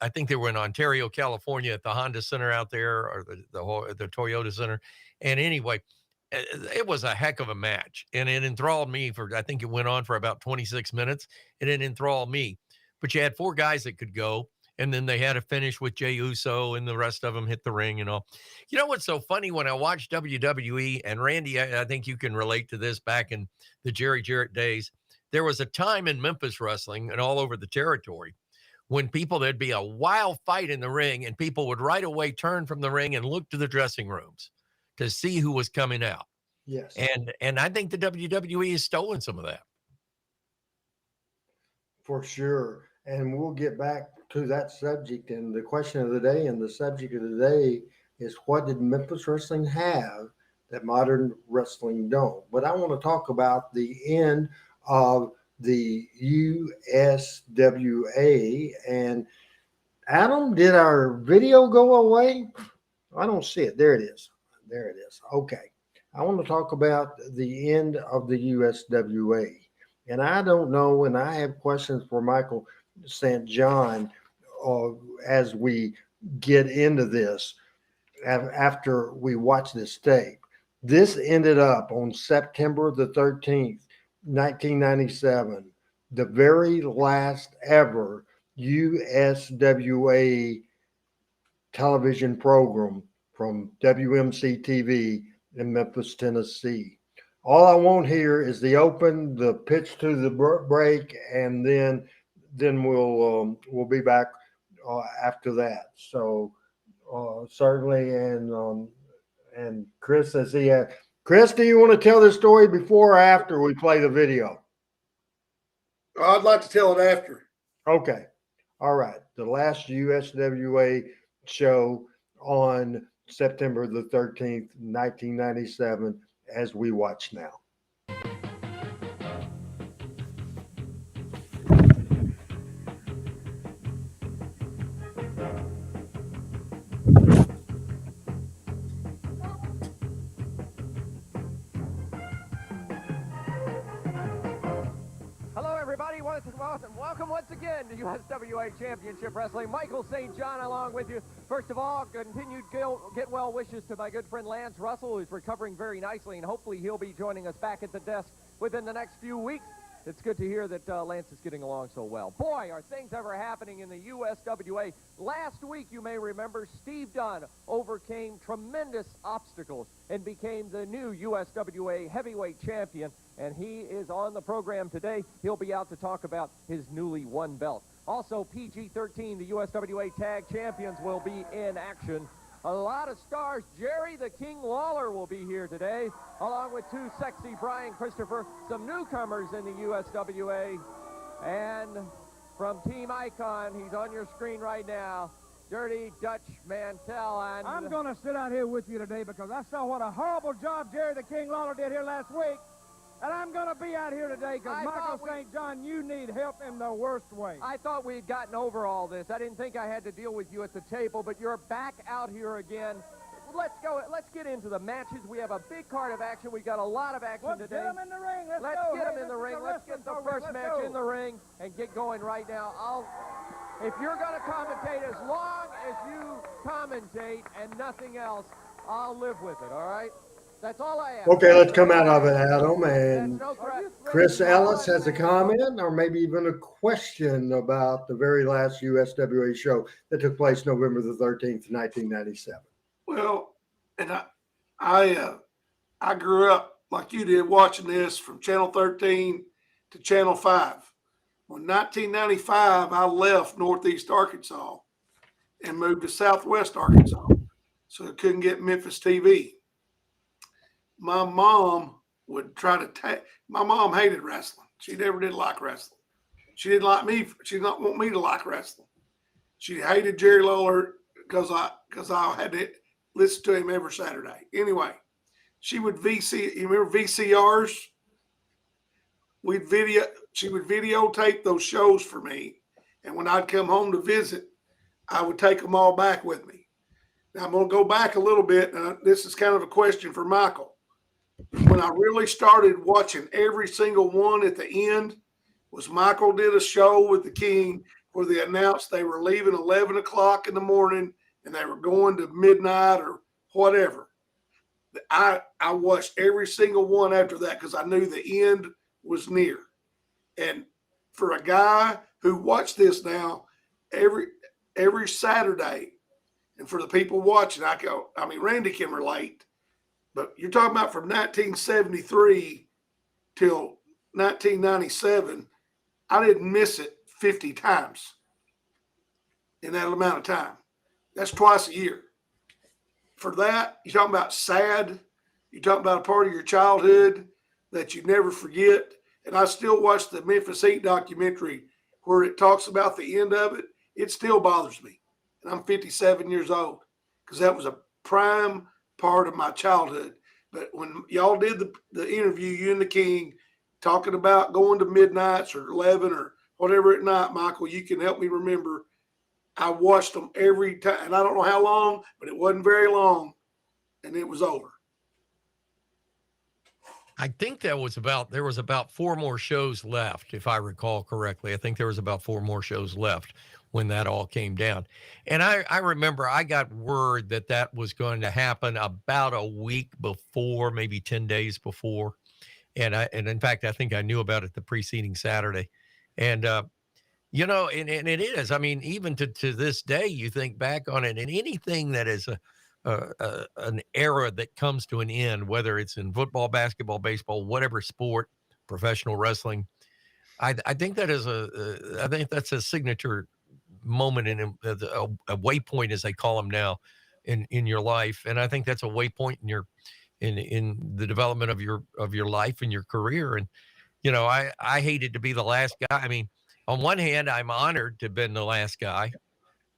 I think they were in Ontario, California at the Honda Center out there, or the Toyota Center. And anyway, it was a heck of a match. And it enthralled me I think it went on for about 26 minutes, and it enthralled me. But you had 4 guys that could go. And then they had to finish with Jey Uso, and the rest of them hit the ring and all. You know what's so funny? When I watched WWE, and Randy, I think you can relate to this, back in the Jerry Jarrett days, there was a time in Memphis wrestling and all over the territory when there'd be a wild fight in the ring, and people would right away turn from the ring and look to the dressing rooms to see who was coming out. Yes. And I think the WWE has stolen some of that. For sure. And we'll get back to that subject. And the question of the day and the subject of the day is, what did Memphis wrestling have that modern wrestling don't? But I want to talk about the end of the USWA. And Adam, did our video go away? I don't see it. There it is. There it is. Okay. I want to talk about the end of the USWA. And I don't know, and I have questions for Michael St. John as we get into this after we watch this tape. This ended up on September the 13th, 1997, the very last ever USWA television program from WMC TV in Memphis, Tennessee. All I want here is the open, the pitch to the break, and then we'll be back after that. So certainly, and Chris says he had. Chris, do you want to tell this story before or after we play the video? I'd like to tell it after. Okay, all right. The last USWA show on September the 13th, 1997. As we watch now. Hello, everybody. Welcome once again to USWA Championship Wrestling. Michael St. John along with you. First of all, continued get well wishes to my good friend Lance Russell, who's recovering very nicely, and hopefully he'll be joining us back at the desk within the next few weeks. It's good to hear that Lance is getting along so well. Boy, are things ever happening in the USWA. Last week, you may remember, Steve Dunn overcame tremendous obstacles and became the new USWA heavyweight champion, and he is on the program today. He'll be out to talk about his newly won belt. Also, PG-13, the USWA Tag Champions, will be in action. A lot of stars. Jerry the King Lawler will be here today, along with Too Sexy Brian Christopher, some newcomers in the USWA. And from Team Icon, he's on your screen right now, Dirty Dutch Mantell. And I'm going to sit out here with you today because I saw what a horrible job Jerry the King Lawler did here last week. And I'm going to be out here today because Michael St. John, you need help in the worst way. I thought we had gotten over all this. I didn't think I had to deal with you at the table, but you're back out here again. Let's go. Let's get into the matches. We have a big card of action. We got a lot of action today. Let's get them in the ring. Let's get them in the ring. Let's get the first match in the ring and get going right now. If you're going to commentate, as long as you commentate and nothing else, I'll live with it, all right? That's all I ask. Okay, let's come out of it, Adam. And Chris Ellis has a comment or maybe even a question about the very last USWA show that took place November the 13th, 1997. Well, and I grew up like you did watching this from Channel 13 to Channel 5. When 1995, I left Northeast Arkansas and moved to Southwest Arkansas, so I couldn't get Memphis TV. My mom would try to my mom hated wrestling. She never did like wrestling. She didn't like me. She did not want me to like wrestling. She hated Jerry Lawler because I had to listen to him every Saturday. Anyway, she would you remember VCRs? She would videotape those shows for me. And when I'd come home to visit, I would take them all back with me. Now I'm going to go back a little bit. This is kind of a question for Michael. When I really started watching every single one at the end was Michael did a show with the King where they announced they were leaving 11 o'clock in the morning and they were going to midnight or whatever. I watched every single one after that because I knew the end was near. And for a guy who watched this now, every Saturday. And for the people watching, Randy can relate, but you're talking about from 1973 till 1997, I didn't miss it 50 times in that amount of time. That's twice a year. For that, you're talking about sad. You're talking about a part of your childhood that you never forget. And I still watch the Memphis Heat documentary where it talks about the end of it. It still bothers me. And I'm 57 years old because that was a prime part of my childhood. But when y'all did the interview, you and the King, talking about going to midnights or 11 or whatever at night, Michael, you can help me remember. I watched them every time, and I don't know how long, but it wasn't very long, and it was over. I think there was about 4 more shows left, if I recall correctly. I think there was about 4 more shows left when that all came down. And I remember I got word that was going to happen about a week before, maybe 10 days before. And in fact, I think I knew about it the preceding Saturday. And, and it is, I mean, even to this day, you think back on it, and anything that is an era that comes to an end, whether it's in football, basketball, baseball, whatever sport, professional wrestling, I think that is I think that's a signature moment in a waypoint, as they call them now, in your life. And I think that's a waypoint in the development of your life and your career. And I hated to be the last guy. I mean, on one hand, I'm honored to have been the last guy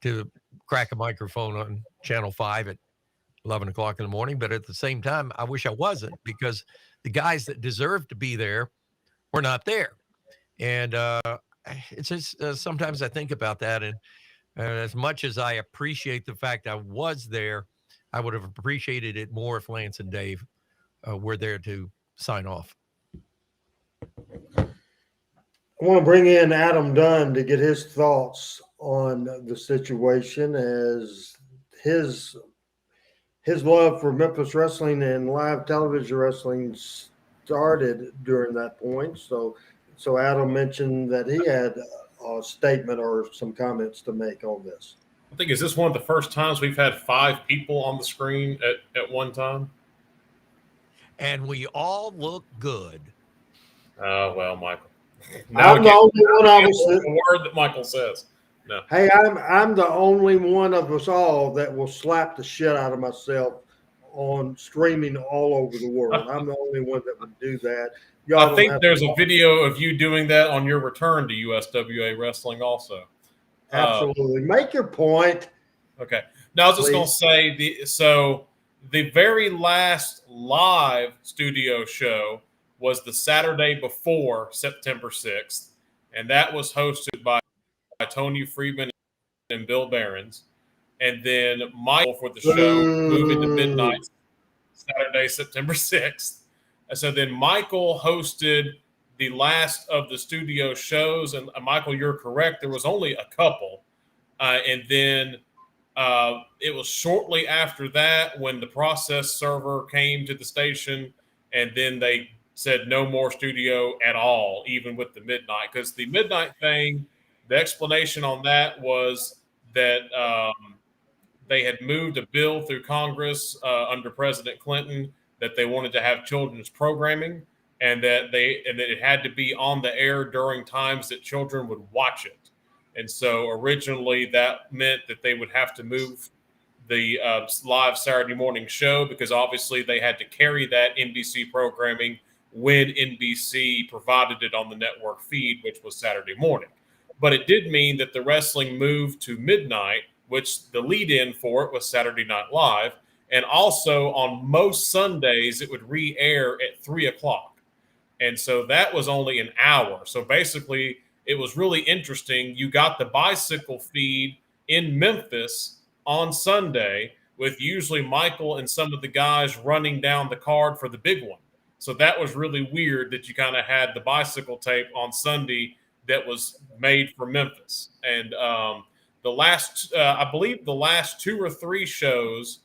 to crack a microphone on Channel 5 at 11 o'clock in the morning. But at the same time, I wish I wasn't, because the guys that deserve to be there were not there. And it's just sometimes I think about that. And as much as I appreciate the fact I was there, I would have appreciated it more if Lance and Dave were there to sign off. I want to bring in Adam Dunn to get his thoughts on the situation, as his love for Memphis wrestling and live television wrestling started during that point. So Adam mentioned that he had a statement or some comments to make on this. I think, is this one of the first times we've had 5 people on the screen at one time? And we all look good. Oh, well, Michael. I'm the only one of us. The word that Michael says. No. Hey, I'm the only one of us all that will slap the shit out of myself on streaming all over the world. I'm the only one that would do that. I think there's a video of you doing that on your return to USWA Wrestling also. Absolutely. Make your point. Okay. Now, I was just going to say, the very last live studio show was the Saturday before September 6th, and that was hosted by Tony Friedman and Bill Behrens. And then Michael for the show moving to midnight Saturday, September 6th. And so then Michael hosted the last of the studio shows. And Michael, you're correct. There was only a couple. And then it was shortly after that when the process server came to the station, and then they said no more studio at all, even with the midnight. Because the midnight thing, the explanation on that was that they had moved a bill through Congress under President Clinton that they wanted to have children's programming, and that it had to be on the air during times that children would watch it. And so originally that meant that they would have to move the live Saturday morning show, because obviously they had to carry that NBC programming when NBC provided it on the network feed, which was Saturday morning. But it did mean that the wrestling moved to midnight, which the lead-in for it was Saturday Night Live. And also on most Sundays, it would re-air at 3 o'clock. And so that was only an hour. So basically, it was really interesting. You got the bicycle feed in Memphis on Sunday, with usually Michael and some of the guys running down the card for the big one. So that was really weird that you kind of had the bicycle tape on Sunday that was made for Memphis. And the last, I believe the last 2 or 3 shows,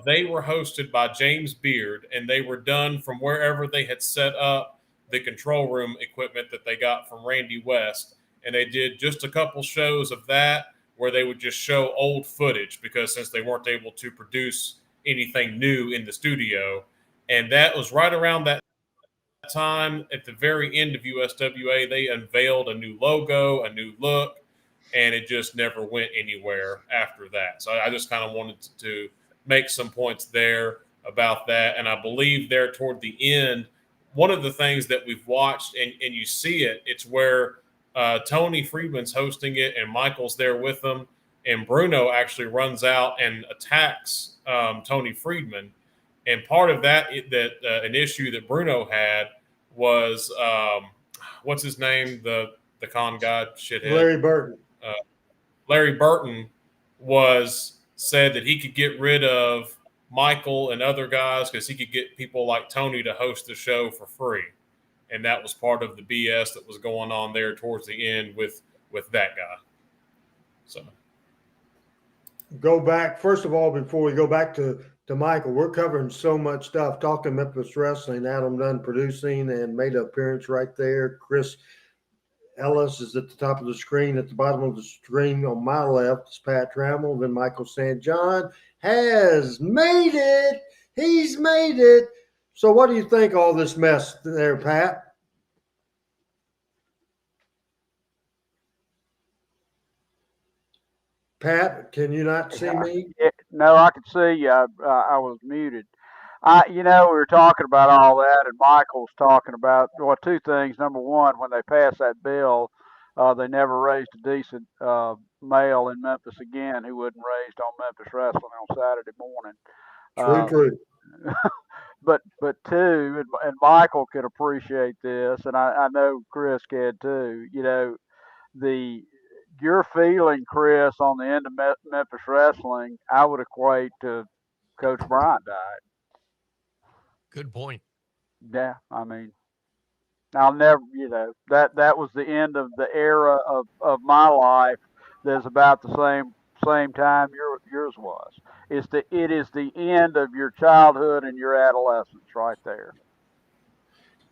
they were hosted by James Beard, and they were done from wherever they had set up the control room equipment that they got from Randy West. And they did just a couple shows of that. where they would just show old footage because since they weren't able to produce anything new in the studio. And that was right around that time at the very end of USWA. They unveiled a new logo, a new look, and it just never went anywhere after that. So I just kind of wanted to make some points there about that. And I believe there toward the end, one of the things that we've watched, and you see it, it's where Tony Friedman's hosting it and Michael's there with them. And Bruno actually runs out and attacks Tony Friedman. And part of that, an issue that Bruno had was, what's his name? The con god shithead? Larry Burton. Larry Burton said that he could get rid of Michael and other guys because he could get people like Tony to host the show for free. And that was part of the BS that was going on there towards the end with that guy. So go back, first of all, before we go back to Michael, we're covering so much stuff. Talking Memphis Wrestling, Adam Dunn producing and made an appearance right there. Chris Ellis is at the top of the screen. At the bottom of the screen on my left is Pat Trammell. Then Michael St. John has made it. He's made it. So what do you think of all this mess there, Pat? Pat, can you not see me? No, I can see you. I was muted. We were talking about all that, and Michael's talking about, well, two things. Number one, when they passed that bill, they never raised a decent male in Memphis again who wasn't raised on Memphis Wrestling on Saturday morning. True. But two, and Michael could appreciate this, and I know Chris can too. Your feeling, Chris, on the end of Memphis Wrestling, I would equate to Coach Bryant died. Good point. Yeah, I mean, I'll never, that was the end of the era of my life. That's about the same time yours was. It is the end of your childhood and your adolescence right there.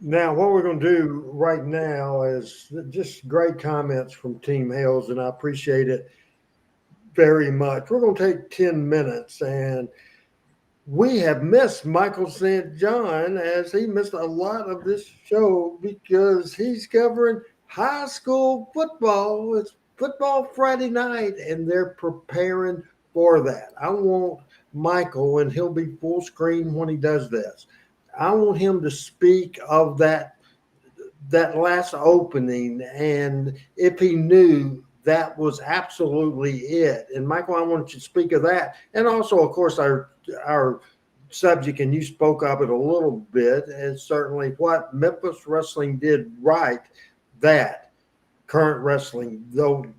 Now, what we're going to do right now is just great comments from Team Hales, and I appreciate it very much. We're going to take 10 minutes, and we have missed Michael St. John as he missed a lot of this show because he's covering high school football. It's Football Friday night, and they're preparing for that. I want Michael, and he'll be full screen when he does this. I want him to speak of that last opening, and if he knew that was absolutely it. And Michael, I want you to speak of that, and also, of course, our subject, and you spoke of it a little bit, is certainly what Memphis Wrestling did right that current wrestling don't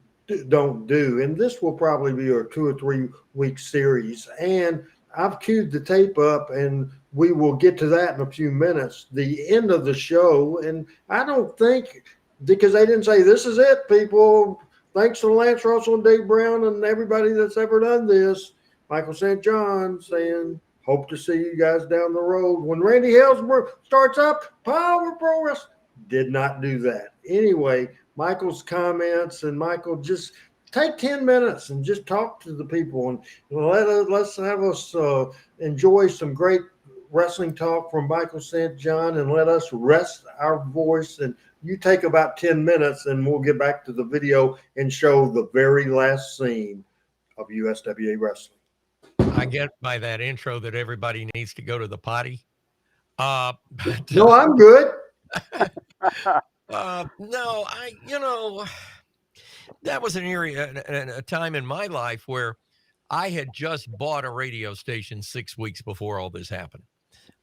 do. And this will probably be a 2 or 3 week series. And I've queued the tape up, and we will get to that in a few minutes. The end of the show, and I don't think, because they didn't say this is it, people. Thanks to Lance Russell and Dave Brown and everybody that's ever done this. Michael St. John saying, hope to see you guys down the road. When Randy Hellsworth starts up, Power Pro Wrestling did not do that. Anyway, Michael's comments, and Michael, just take 10 minutes and just talk to the people, and let's have us enjoy some great wrestling talk from Michael St. John, and let us rest our voice. And you take about 10 minutes, and we'll get back to the video and show the very last scene of USWA Wrestling. I get by that intro that everybody needs to go to the potty. No, I'm good. No, that was an area and a time in my life where I had just bought a radio station 6 weeks before all this happened.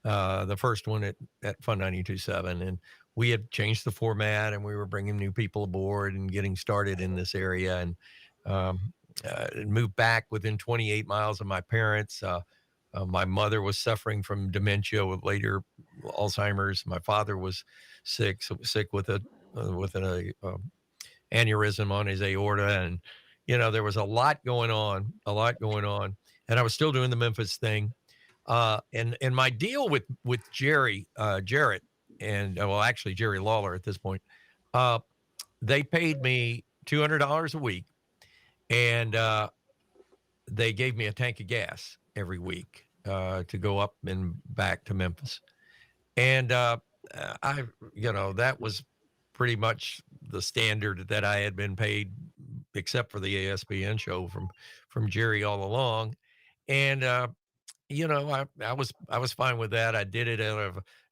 The first one at Fun 92.7, and we had changed the format, and we were bringing new people aboard and getting started in this area, and moved back within 28 miles of my parents. My mother was suffering from dementia with later Alzheimer's. My father was sick with an aneurysm on his aorta, and there was a lot going on, and I was still doing the Memphis thing. And my deal with Jerry Jarrett, and actually Jerry Lawler at this point, they paid me $200 a week, and they gave me a tank of gas every week to go up and back to Memphis. And that was pretty much the standard that I had been paid, except for the ASPN show from Jerry all along. And I was fine with that. I did it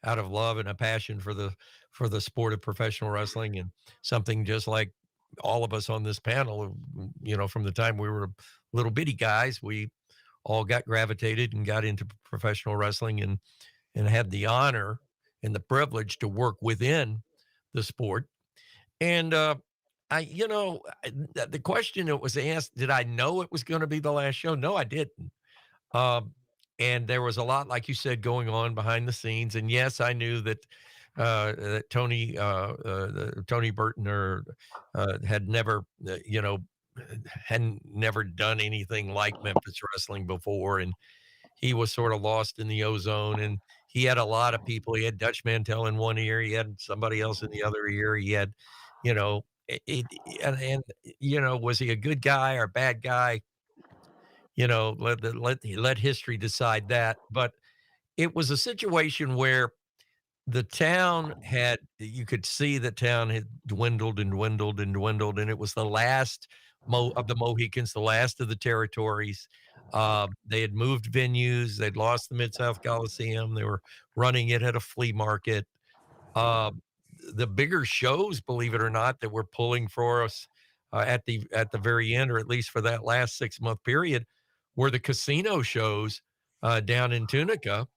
out of love and a passion for the sport of professional wrestling, and something just like all of us on this panel, from the time we were little bitty guys, we all got gravitated and got into professional wrestling, and had the honor and the privilege to work within the sport. And the question that was asked, did I know it was going to be the last show? No, I didn't. And there was a lot, like you said, going on behind the scenes. And yes, I knew that Tony Burton had never, hadn't never done anything like Memphis wrestling before, and he was sort of lost in the ozone. And he had a lot of people. He had Dutch Mantel in one ear. He had somebody else in the other ear. He had, was he a good guy or a bad guy? Let history decide that. But it was a situation where the town you could see the town had dwindled and dwindled and dwindled, and it was the last of the Mohicans, the last of the territories. They had moved venues. They'd lost the Mid-South Coliseum. They were running it at a flea market. The bigger shows, believe it or not, that were pulling for us at the very end, or at least for that last 6-month period, were the casino shows down in Tunica.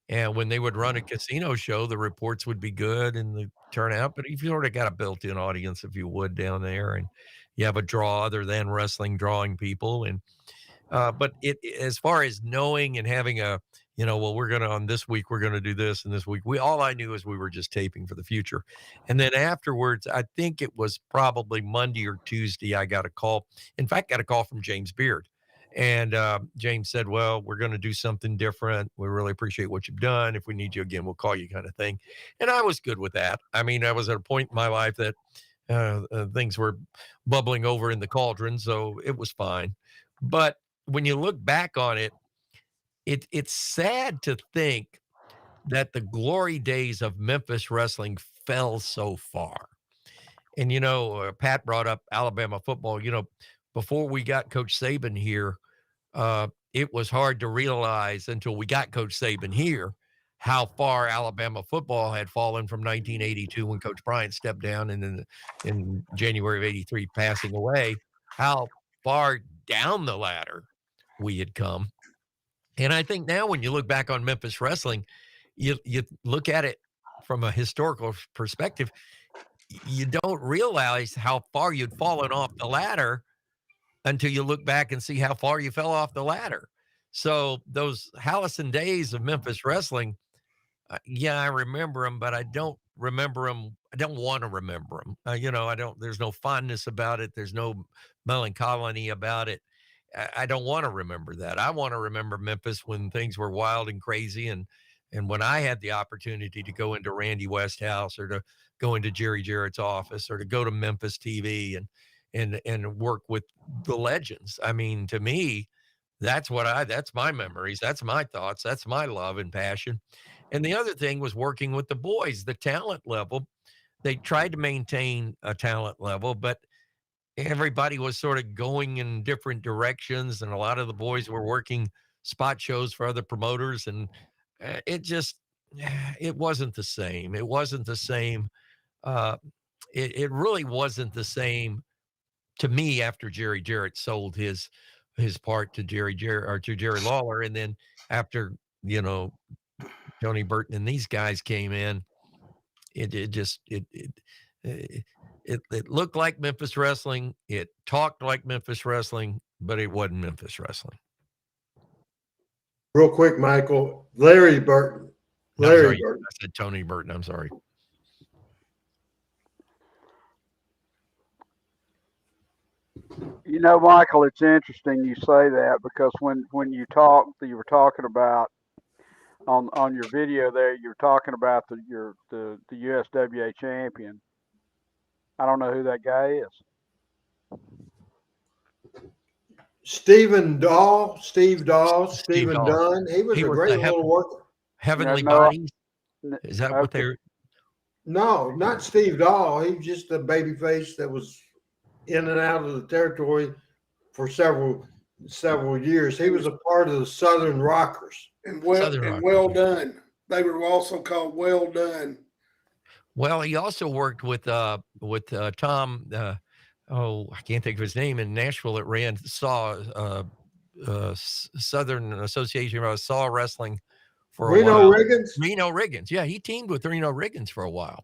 And when they would run a casino show, the reports would be good and the turnout. But if you sort of got a built-in audience, if you would, down there, and you have a draw other than wrestling drawing people. And but as far as knowing and having on this week, we're going to do this, and this week, all I knew is we were just taping for the future. And then afterwards, I think it was probably Monday or Tuesday, I got a call. In fact, got a call from James Beard. And James said, well, we're going to do something different. We really appreciate what you've done. If we need you again, we'll call you, kind of thing. And I was good with that. I mean, I was at a point in my life that things were bubbling over in the cauldron, so it was fine. But when you look back on it, it's sad to think that the glory days of Memphis wrestling fell so far. And, Pat brought up Alabama football. Before we got Coach Saban here, it was hard to realize until we got Coach Saban here how far Alabama football had fallen from 1982 when Coach Bryant stepped down, and then in January of 83 passing away, how far down the ladder we had come. And I think now when you look back on Memphis wrestling, you look at it from a historical perspective, you don't realize how far you'd fallen off the ladder until you look back and see how far you fell off the ladder. So those halcyon days of Memphis wrestling, I remember them, but I don't remember them. I don't want to remember them. There's no fondness about it. There's no melancholy about it. I don't want to remember that. I want to remember Memphis when things were wild and crazy, and when I had the opportunity to go into Randy West's house, or to go into Jerry Jarrett's office, or to go to Memphis TV and work with the legends. I mean, to me, that's my memories. That's my thoughts. That's my love and passion. And the other thing was working with the boys, the talent level. They tried to maintain a talent level, but everybody was sort of going in different directions. And a lot of the boys were working spot shows for other promoters. And it wasn't the same. It wasn't the same. It really wasn't the same to me after Jerry Jarrett sold his part to Jerry Lawler. And then after, Tony Burton and these guys came in, it looked like Memphis wrestling. It talked like Memphis wrestling, but it wasn't Memphis wrestling. Real quick, Michael, Larry Burton. Burton. I said Tony Burton. I'm sorry. Michael, it's interesting you say that, because when you were talking about on your video there, you were talking about the USWA champion. I don't know who that guy is. Steve Dahl, Stephen Dunn. He was a worked great the little worker. Heavenly No, no, Bodies. Is that what they're? No, not Steve Dahl. He was just a baby face that was in and out of the territory for several years. He was a part of the Southern Rockers. And well done. They were also called Well Done. Well, he also worked with Tom. I can't think of his name, in Nashville. It ran Southern Association of Saw Wrestling for a while. Reno Riggins. Yeah, he teamed with Reno Riggins for a while.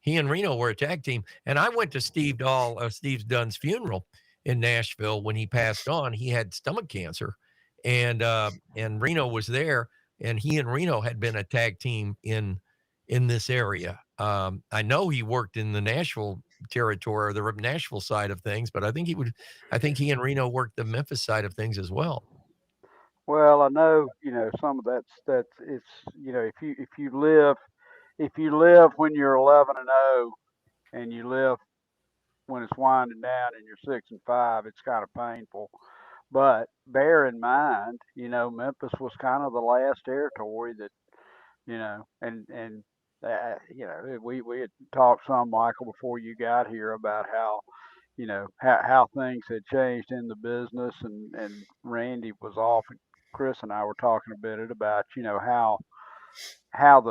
He and Reno were a tag team. And I went to Steve Dunn's funeral in Nashville when he passed on. He had stomach cancer, and Reno was there, and he and Reno had been a tag team in this area. I know he worked in the Nashville territory, or the Nashville side of things, but I think he and Reno worked the Memphis side of things as well. Well, I know, some of it's, if you live when you're 11-0 and you live when it's winding down and you're 6-5, it's kind of painful. But bear in mind, Memphis was kind of the last territory that, we had talked some, Michael, before you got here about how, how things had changed in the business, and Randy was off, and Chris and I were talking a bit about, how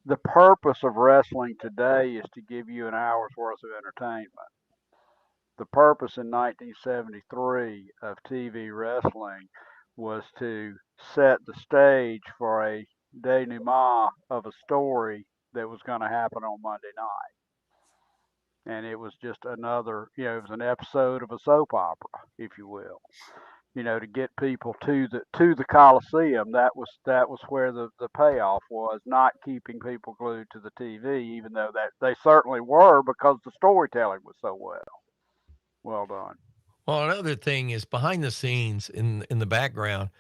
the purpose of wrestling today is to give you an hour's worth of entertainment. The purpose in 1973 of TV wrestling was to set the stage for a denouement of a story that was going to happen on Monday night. And it was just another, it was an episode of a soap opera, if you will. To get people to the Coliseum, that was where the payoff was, not keeping people glued to the TV, even though that they certainly were, because the storytelling was so well done. Well, another thing is behind the scenes in the background,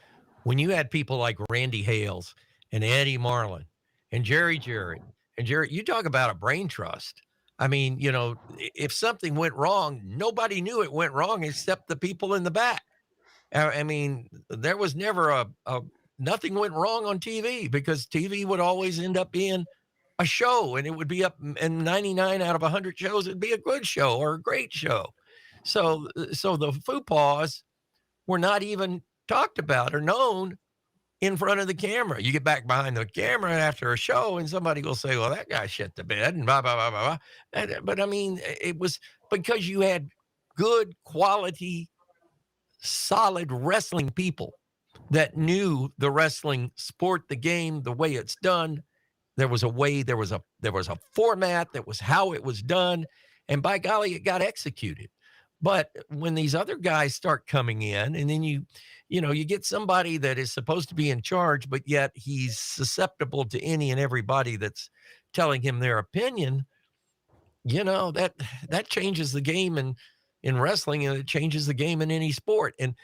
when you had people like Randy Hales and Eddie Marlin and Jerry Jarrett, you talk about a brain trust. I mean, if something went wrong, nobody knew it went wrong except the people in the back. I mean, there was never nothing went wrong on TV, because TV would always end up being a show, and it would be up in 99 out of 100 shows. It'd be a good show or a great show. So the faux were not even talked about or known in front of the camera. You get back behind the camera after a show, and somebody will say, well, that guy shit the bed, and blah, blah, blah, blah, blah. But I mean, it was because you had good quality, solid wrestling people that knew the wrestling sport, the game, the way it's done. There was a way, there was a format, that was how it was done, and by golly, it got executed. But when these other guys start coming in, and then you get somebody that is supposed to be in charge, but yet he's susceptible to any and everybody that's telling him their opinion, that changes the game in wrestling, and it changes the game in any sport. And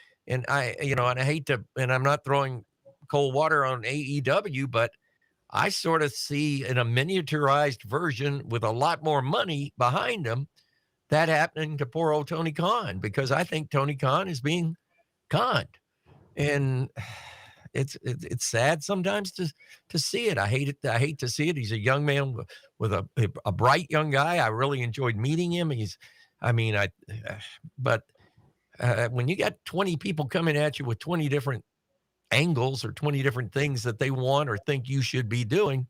I hate to, and I'm not throwing cold water on AEW, but I sort of see in a miniaturized version with a lot more money behind them that happening to poor old Tony Khan, because I think Tony Khan is being conned, and it's sad sometimes to see it. I hate it. I hate to see it. He's a young man with a bright young guy. I really enjoyed meeting him. But when you got 20 people coming at you with 20 different angles or 20 different things that they want or think you should be doing,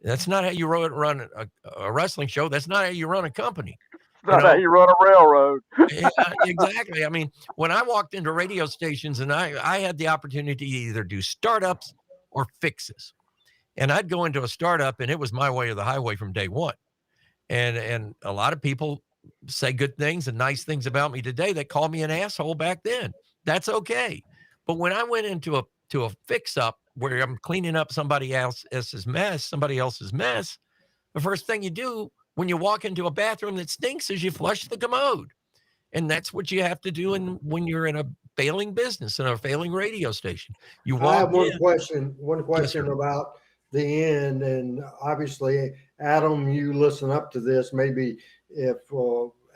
that's not how you run a wrestling show. That's not how you run a company. That's not how you run a railroad. Yeah, exactly. I mean, when I walked into radio stations, and I had the opportunity to either do startups or fixes, and I'd go into a startup, and it was my way or the highway from day one. And a lot of people say good things and nice things about me today. They call me an asshole back then. That's okay. But when I went into a fix up where I'm cleaning up somebody else's mess, the first thing you do when you walk into a bathroom that stinks is you flush the commode. And that's what you have to do when you're in a failing business, in a failing radio station. I have one question about the end. And obviously, Adam, you listen up to this. Maybe if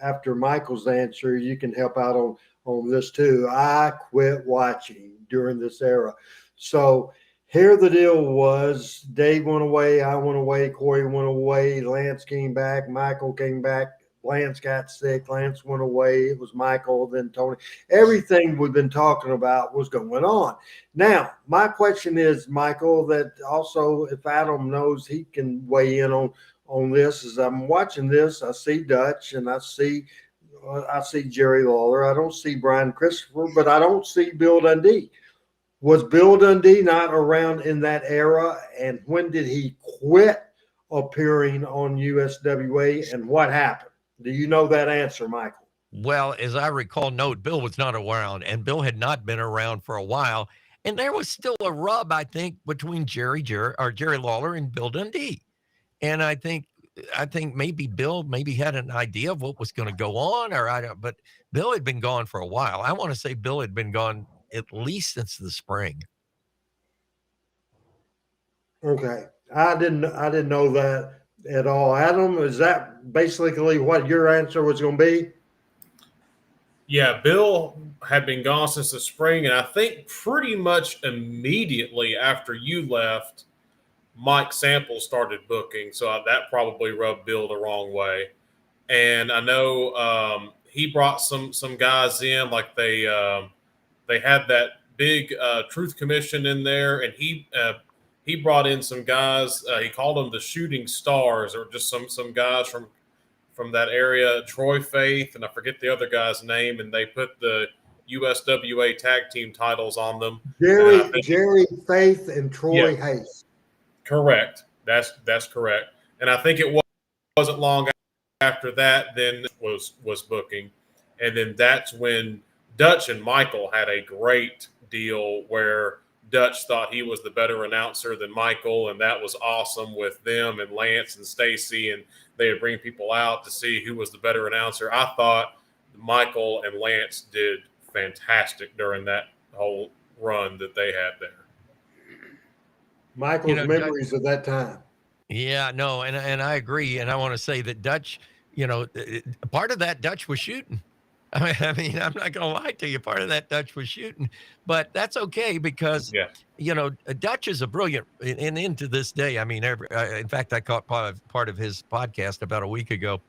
after Michael's answer, you can help out on this too. I quit watching during this era. So here the deal was, Dave went away, I went away, Corey went away, Lance came back, Michael came back, Lance got sick, Lance went away, it was Michael, then Tony. Everything we've been talking about was going on. Now, my question is, Michael, that also if Adam knows, he can weigh in on this. As I'm watching this, I see Dutch and I see Jerry Lawler. I don't see Brian Christopher, but I don't see Bill Dundee. Was Bill Dundee not around in that era? And when did he quit appearing on USWA, and what happened? Do you know that answer, Michael? Well, as I recall, no, Bill was not around, and Bill had not been around for a while. And there was still a rub, I think, between Jerry Lawler and Bill Dundee. And I think maybe Bill had an idea of what was going to go on, but Bill had been gone for a while. I want to say Bill had been gone at least since the spring. Okay. I didn't know that at all. Adam, is that basically what your answer was going to be? Yeah, Bill had been gone since the spring, and I think pretty much immediately after you left, Mike Sample started booking, so that probably rubbed Bill the wrong way. And I know he brought some guys in, like they had that big Truth Commission in there, and he brought in some guys. He called them the Shooting Stars, or just some guys from that area, Troy Faith, and I forget the other guy's name, and they put the USWA tag team titles on them. Jerry Faith and Troy Hayes. Correct. That's correct. And I think it wasn't long after that then was booking. And then that's when Dutch and Michael had a great deal where Dutch thought he was the better announcer than Michael, and that was awesome with them and Lance and Stacy, and they would bring people out to see who was the better announcer. I thought Michael and Lance did fantastic during that whole run that they had there. Michael's memories of that time. Yeah, no, and I agree. And I want to say that Dutch, part of that Dutch was shooting. I mean, I'm not going to lie to you. Part of that Dutch was shooting, but that's okay because, Dutch is a brilliant, and into this day, I mean, in fact, I caught part of his podcast about a week ago.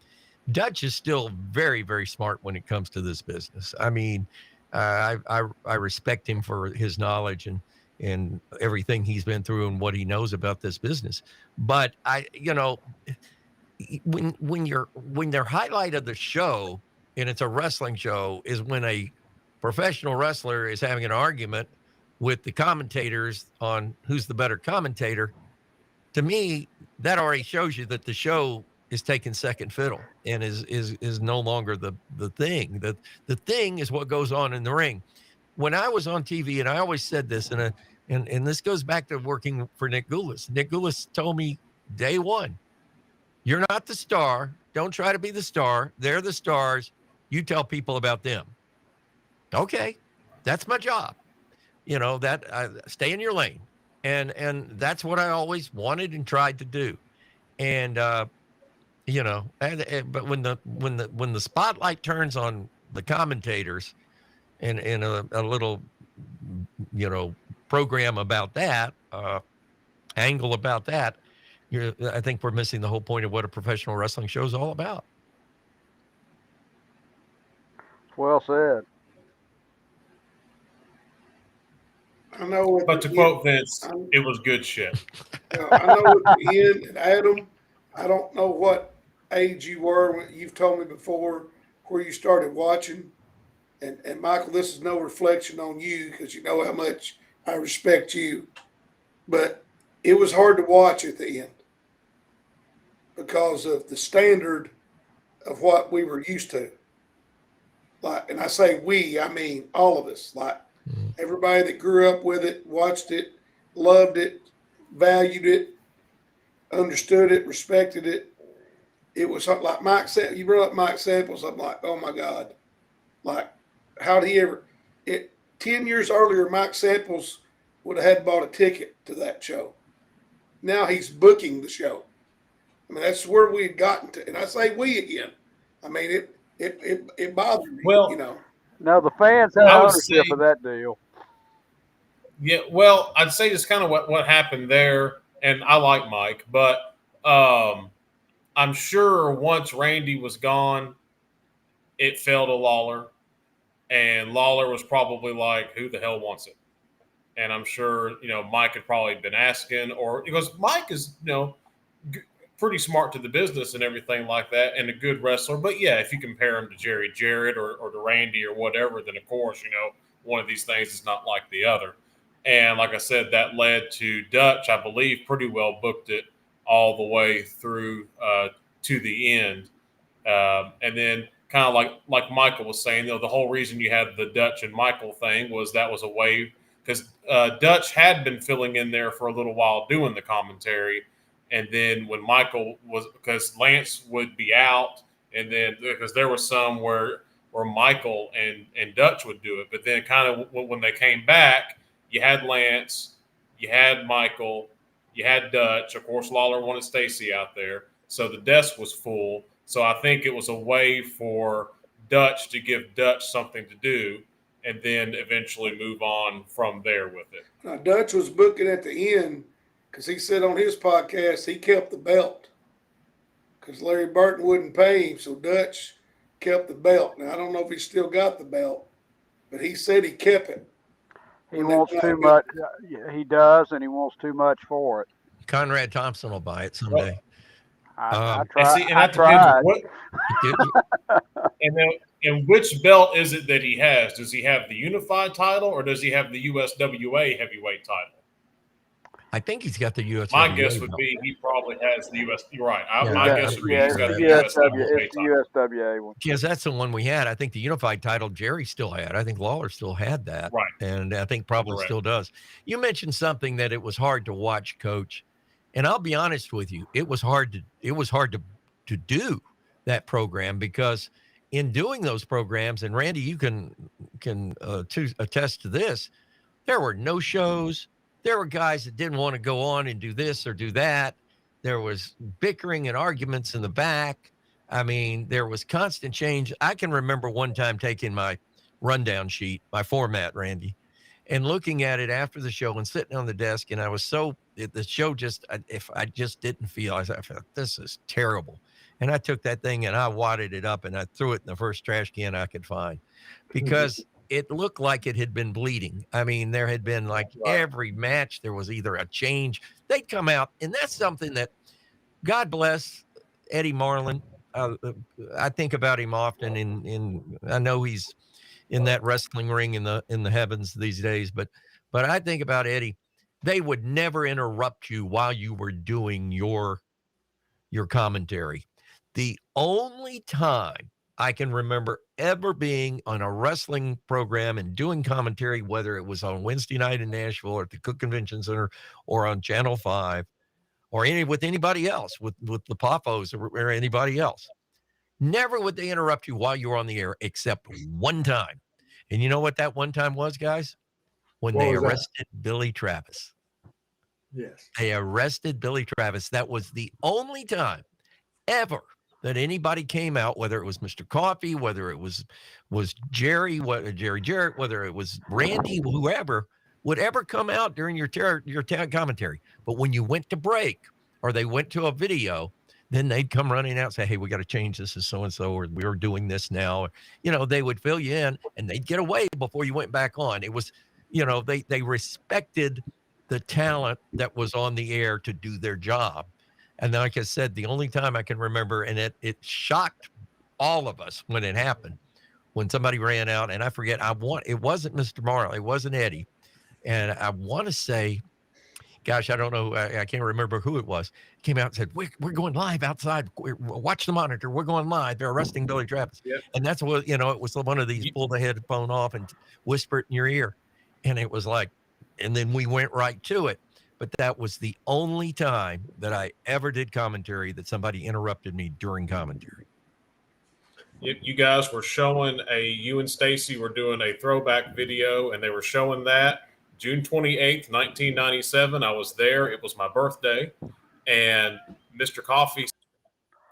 Dutch is still very, very smart when it comes to this business. I mean, I respect him for his knowledge and everything he's been through and what he knows about this business. But when their highlight of the show, and it's a wrestling show, is when a professional wrestler is having an argument with the commentators on who's the better commentator, to me, that already shows you that the show is taking second fiddle and is no longer the thing. The thing is what goes on in the ring. When I was on TV, and I always said this, and this goes back to working for Nick Goulas. Nick Goulas told me day one, you're not the star. Don't try to be the star. They're the stars. You tell people about them. Okay, that's my job. Stay in your lane. And that's what I always wanted and tried to do. And, but when the spotlight turns on the commentators and a little, program about that, angle about that, I think we're missing the whole point of what a professional wrestling show is all about. Well said. I know. But to quote Vince, it was good shit. I know at the end, Adam, I don't know what age you were when you've told me before where you started watching. And Michael, this is no reflection on you because you know how much I respect you. But it was hard to watch at the end because of the standard of what we were used to. Like, and I say we, I mean all of us. Like everybody that grew up with it, watched it, loved it, valued it, understood it, respected it. It was something like Mike said. You brought up Mike Samples. I'm like, oh my God. Like, how did he ever? 10 years earlier, Mike Samples would have had bought a ticket to that show. Now he's booking the show. I mean, that's where we had gotten to. And I say we again. I mean, it bothered me. Well, you know. No, the fans had ownership of that deal. Yeah, well, I'd say it's kind of what happened there, and I like Mike, but I'm sure once Randy was gone, it fell to Lawler, and Lawler was probably like, "Who the hell wants it?" And I'm sure Mike had probably been asking, or because Mike is pretty smart to the business and everything like that, and a good wrestler. But yeah, if you compare him to Jerry Jarrett or to Randy or whatever, then of course one of these things is not like the other. And like I said, that led to Dutch, I believe, pretty well booked it all the way through to the end. And then kind of like Michael was saying, the whole reason you had the Dutch and Michael thing was that was a way because Dutch had been filling in there for a little while doing the commentary. And then when Michael was, because Lance would be out, and then because there was some where Michael and Dutch would do it. But then kind of when they came back, you had Lance, you had Michael, you had Dutch. Of course, Lawler wanted Stacy out there. So the desk was full. So I think it was a way for Dutch to give Dutch something to do and then eventually move on from there with it. Now, Dutch was booking at the end because he said on his podcast he kept the belt because Larry Burton wouldn't pay him. So Dutch kept the belt. Now, I don't know if he still got the belt, but he said he kept it. He wants too much. He does, and he wants too much for it. Conrad Thompson will buy it someday. I tried. And which belt is it that he has? Does he have the unified title or does he have the USWA heavyweight title? I think he's got the USWA. My guess would be he probably has the US. You're right. My guess would be he's got the USWA title. USWA one. Because that's the one we had. I think the unified title Jerry still had. I think Lawler still had that. Right. And I think probably still does. You mentioned something that it was hard to watch, Coach. And I'll be honest with you, it was hard to do that program because in doing those programs, and Randy, you can attest to this, there were no shows. There were guys that didn't want to go on and do this or do that. There was bickering and arguments in the back. I mean, there was constant change. I can remember one time taking my rundown sheet, my format, Randy, and looking at it after the show and sitting on the desk. And I was the show if I just didn't feel, I thought, this is terrible. And I took that thing and I wadded it up and I threw it in the first trash can I could find because it looked like it had been bleeding. I mean, there had been every match, there was either a change. They'd come out, and that's something that, God bless Eddie Marlin. I think about him often. I know he's in that wrestling ring in the heavens these days, but I think about Eddie. They would never interrupt you while you were doing your commentary. The only time I can remember ever being on a wrestling program and doing commentary, whether it was on Wednesday night in Nashville or at the Cook Convention Center or on Channel 5 or with anybody else, with the Poffos or anybody else. Never would they interrupt you while you were on the air except one time. And you know what that one time was, guys? When they arrested Billy Travis. Yes. They arrested Billy Travis. That was the only time ever that anybody came out, whether it was Mr. Coffee, whether it was Jerry Jarrett, whether it was Randy, whoever would ever come out during your commentary. But when you went to break or they went to a video, then they'd come running out and say, hey, we got to change this to so-and-so, or we're doing this now. They would fill you in and they'd get away before you went back on. It was, they respected the talent that was on the air to do their job. And like I said, the only time I can remember, and it shocked all of us when it happened, when somebody ran out, and I forget, it wasn't Mr. Marley, it wasn't Eddie. And I want to say, gosh, I don't know, I can't remember who it was, came out and said, we're going live outside. Watch the monitor. We're going live. They're arresting Billy Travis. Yep. And that's what, it was one of these, pull the headphone off and whisper it in your ear. And it was like, and then we went right to it. But that was the only time that I ever did commentary that somebody interrupted me during commentary. You guys were showing you and Stacy were doing a throwback video, and they were showing that June 28th, 1997. I was there. It was my birthday. And Mr. Coffee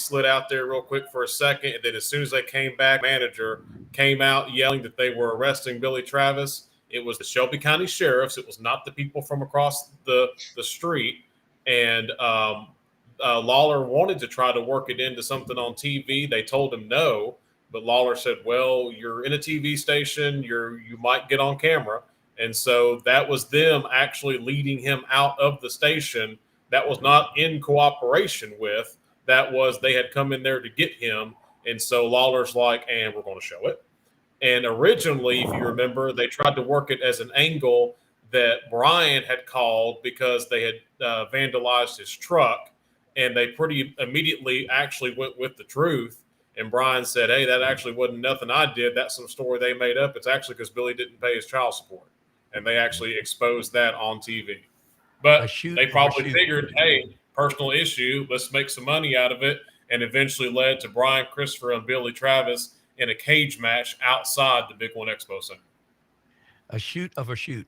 slid out there real quick for a second, and then as soon as they came back, manager came out yelling that they were arresting Billy Travis. It was the Shelby County Sheriffs. It was not the people from across the street. And Lawler wanted to try to work it into something on TV. They told him no, but Lawler said, well, you're in a TV station. You might get on camera. And so that was them actually leading him out of the station. That was not in cooperation with. That was they had come in there to get him. And so Lawler's like, and we're going to show it. And originally, if you remember, they tried to work it as an angle that Brian had called because they had vandalized his truck. And they pretty immediately actually went with the truth. And Brian said, hey, that actually wasn't nothing I did. That's some story they made up. It's actually because Billy didn't pay his child support. And they actually exposed that on TV. But they probably figured, hey, personal issue, let's make some money out of it, and eventually led to Brian Christopher and Billy Travis in a cage match outside the Big One Expo Center. A shoot of a shoot.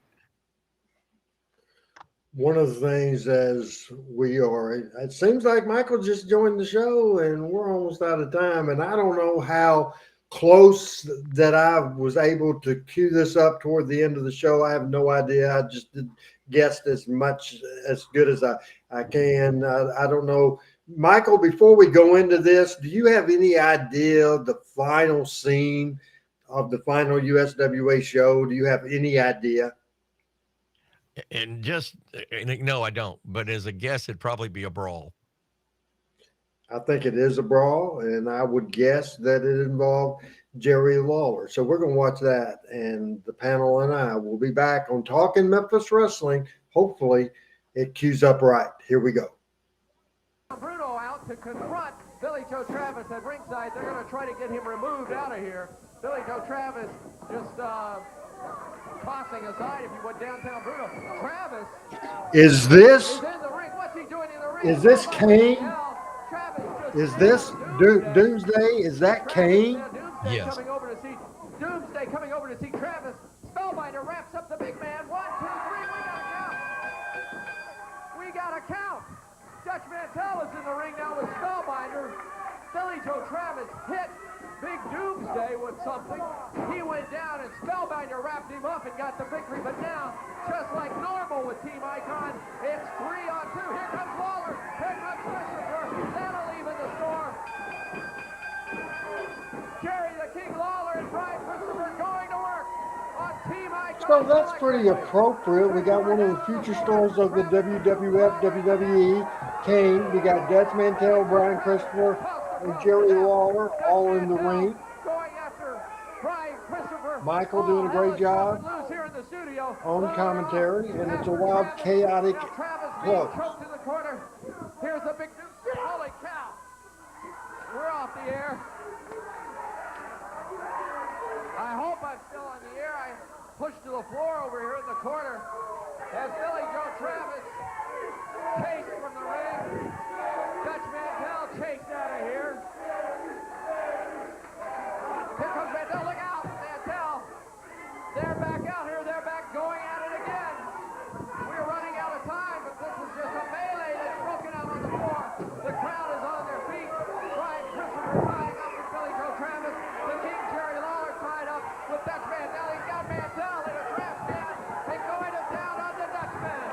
One of the things as we are, it seems like Michael just joined the show and we're almost out of time. And I don't know how close that I was able to cue this up toward the end of the show. I have no idea. I just guessed as good as I can. I don't know. Michael, before we go into this, do you have any idea the final scene of the final USWA show? Do you have any idea? And no, I don't. But as a guess, it'd probably be a brawl. I think it is a brawl, and I would guess that it involved Jerry Lawler. So we're going to watch that, and the panel and I will be back on Talking Memphis Wrestling. Hopefully it cues up right. Here we go. Bruno out to confront Billy Joe Travis at ringside. They're going to try to get him removed out of here. Billy Joe Travis just tossing aside, if you would, downtown Bruno. Travis is this in the ring. What's he doing in the ring? Is this Kane? Is this Doomsday? Is that Kane? Yes. Doomsday coming over to see Travis. Spellbinder wraps up the big man. 1, 2, 3. We got a count. Dutch Mantell is in the ring now with Spellbinder. Billy Joe Travis hit Big Doomsday with something. He went down and Spellbinder wrapped him up and got the victory. But now, just like normal with Team Icon, it's 3-on-2. Here comes Lawler. Here comes Christopher. That'll even the score. Jerry the King Lawler and Brian Christopher going to work on Team Icon. So that's pretty appropriate. We got one of the future stars of the WWF, WWE, Kane. We got Dutch Mantell, Brian Christopher, and Jerry Lawler all in the ring. Michael doing a great job on commentary, and it's a wild, chaotic close. Here's a big news. Holy cow. We're off the air. I hope I'm still on the air. I pushed to the floor over here in the corner as Billy Joe Travis chased from the ring. Dutch Mantell chased out of here. Here comes Mantell. Look out, Mantell. They're back out here. They're back going at it again. We're running out of time, but this is just a melee that's broken out on the floor. The crowd is on their feet. Brian Christopher tying up with Billy Joe Travis. The King Jerry Lawler tied up with Dutch Mantell. He's got Mantell in a trap can and going him down on the Dutchman.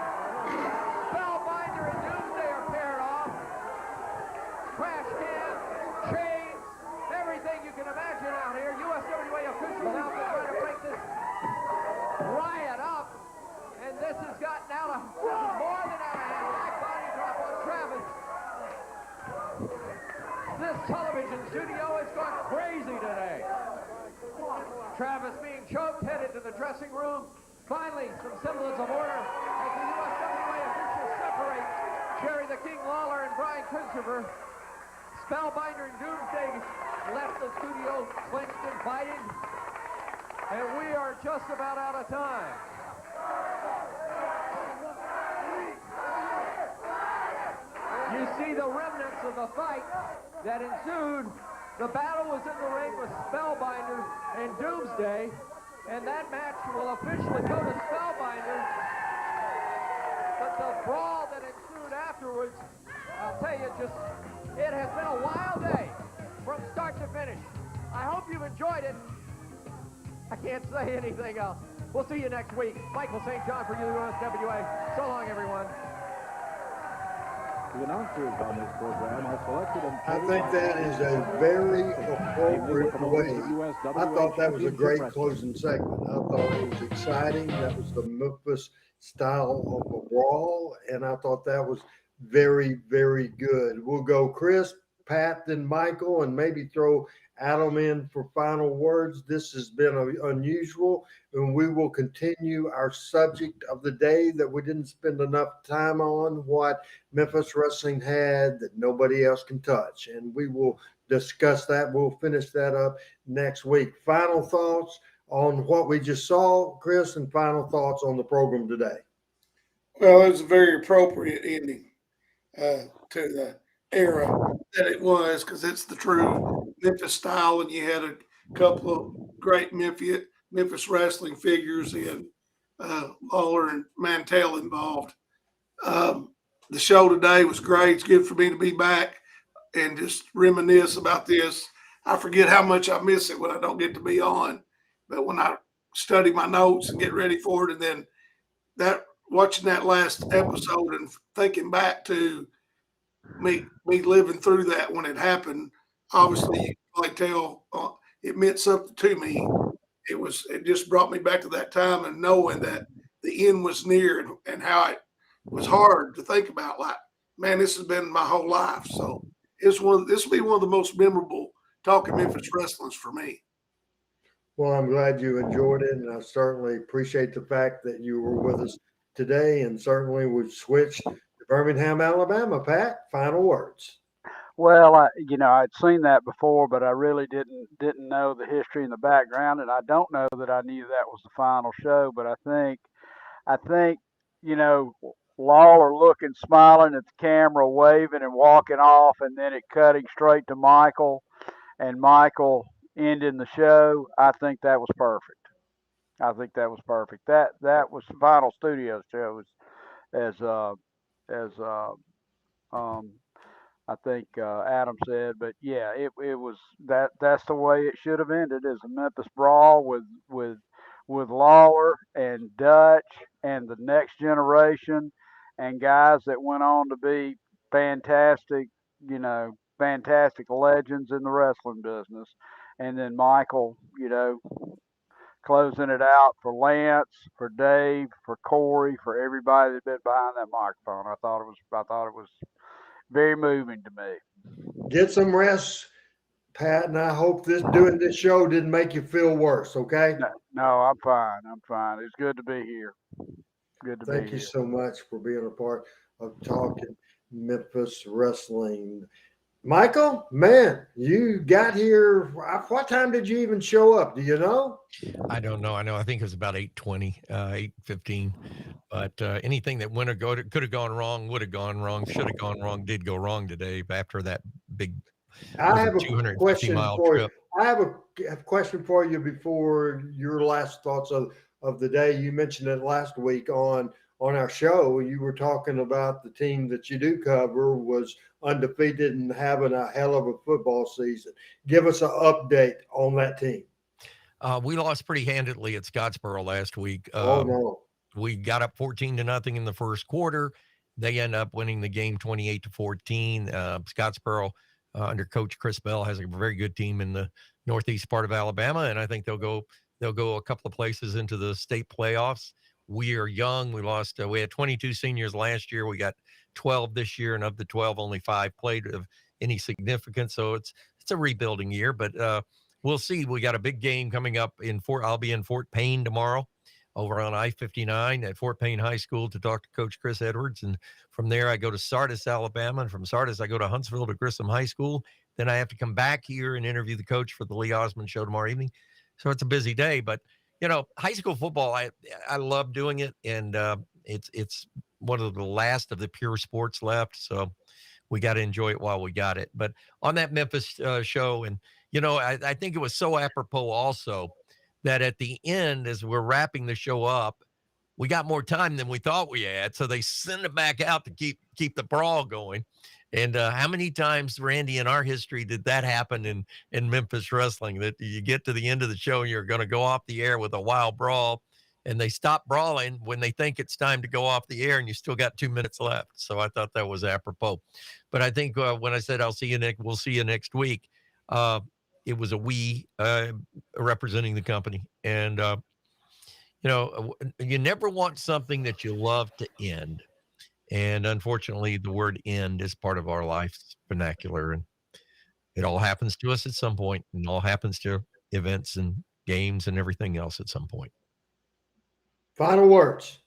Spellbinder and Doomsday are paired off. Trash can, chains, everything you can imagine out here. USWA officials out to try to break this riot up. And this has gotten out of more than a high body drop on Travis. This television studio has gone crazy today. Travis being choked, headed to the dressing room. Finally, some semblance of order as the USWA officials separate Jerry the King Lawler and Brian Christopher. Spellbinder and Doomsday left the studio clenched and fighting. And we are just about out of time. You see the remnants of the fight that ensued. The battle was in the ring with Spellbinder and Doomsday, and that match will officially go to Spellbinder. But the brawl that ensued afterwards I'll tell you, it has been a wild day from start to finish. I hope you've enjoyed it. I can't say anything else. We'll see you next week. Michael St. John for USWA. So long, everyone. The announcers on this program are selected and I think that is a very appropriate way. I thought that was a great closing segment. I thought it was exciting. That was the Memphis style of a brawl, and I thought that was very, very good. We'll go Chris, Pat, then Michael, and maybe throw Adam in for final words. This has been unusual, and we will continue our subject of the day that we didn't spend enough time on, what Memphis Wrestling had that nobody else can touch. And we will discuss that. We'll finish that up next week. Final thoughts on what we just saw, Chris, and final thoughts on the program today. Well, it was a very appropriate ending to the era that it was, because it's the true Memphis style, and you had a couple of great Memphis wrestling figures in Lawler and Mantell involved. The show today was great. It's good for me to be back and just reminisce about this. I forget how much I miss it when I don't get to be on, but when I study my notes and get ready for it, and then watching that last episode and thinking back to me living through that when it happened, obviously you can probably tell it meant something to me. It just brought me back to that time, and knowing that the end was near, and how it was hard to think about. Like, man, this has been my whole life. So this will be one of the most memorable Talking Memphis wrestlers for me. Well, I'm glad you enjoyed it, and I certainly appreciate the fact that you were with us today, and certainly we've switched to Birmingham, Alabama. Pat, final words. Well, I'd seen that before, but I really didn't know the history and the background, and I don't know that I knew that was the final show. But I think, Lawler looking, smiling at the camera, waving and walking off, and then it cutting straight to Michael, and Michael ending the show. I think that was perfect. That was the final studio show, as I think Adam said. But yeah, it was that's the way it should have ended, as a Memphis brawl with Lawler and Dutch and the next generation, and guys that went on to be fantastic legends in the wrestling business. And then Michael, closing it out for Lance, for Dave, for Corey, for everybody that's been behind that microphone. I thought it was very moving to me. Get some rest, Pat, and I hope doing this show didn't make you feel worse, okay? No, I'm fine. It's good to be here. Thank you so much for being a part of Talking Memphis Wrestling. Michael, man, you got here. What time did you even show up? Do you know? I don't know. I think it was about 8:20, 8:15. But anything that could have gone wrong, would have gone wrong, should have gone wrong, did go wrong today after that big. I have a question for you. I have a question for you before your last thoughts of the day. You mentioned it last week on our show. You were talking about the team that you do cover was undefeated and having a hell of a football season. Give us an update on that team. We lost pretty handedly at Scottsboro last week. Oh, no. We got up 14-0 in the first quarter. They end up winning the game 28-14. Scottsboro, under Coach Chris Bell, has a very good team in the northeast part of Alabama, and I think they'll go a couple of places into the state playoffs. We are young. We had 22 seniors last year. We got 12 this year, and of the 12, only 5 played of any significance. So it's a rebuilding year, but we'll see. We got a big game coming up I'll be in Fort Payne tomorrow, over on I-59 at Fort Payne High School, to talk to Coach Chris Edwards. And from there, I go to Sardis, Alabama. And from Sardis, I go to Huntsville to Grissom High School. Then I have to come back here and interview the coach for the Lee Osmond show tomorrow evening. So it's a busy day. But, high school football, I love doing it. And it's one of the last of the pure sports left. So we got to enjoy it while we got it. But on that Memphis show, and, I think it was so apropos also that at the end, as we're wrapping the show up, we got more time than we thought we had. So they send it back out to keep the brawl going. And how many times, Randy, in our history did that happen in Memphis wrestling, that you get to the end of the show and you're going to go off the air with a wild brawl, and they stop brawling when they think it's time to go off the air, and you still got 2 minutes left. So I thought that was apropos. But I think when I said we'll see you next week, it was a we representing the company. And, you never want something that you love to end. And unfortunately, the word end is part of our life's vernacular. And it all happens to us at some point, and it all happens to events and games and everything else at some point. Final words.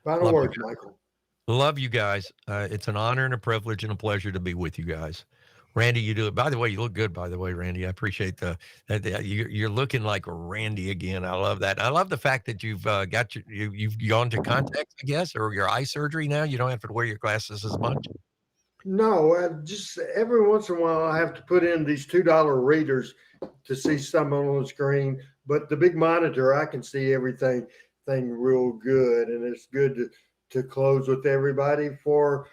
Final words, Michael. Love you guys. It's an honor and a privilege and a pleasure to be with you guys. Randy, you do it. By the way, you look good, by the way, Randy. I appreciate that you're looking like Randy again. I love that. I love the fact that you've you've gone to contacts, I guess, or your eye surgery now. You don't have to wear your glasses as much. No, just every once in a while I have to put in these $2 readers to see something on the screen. But the big monitor, I can see everything real good, and it's good to close with everybody. For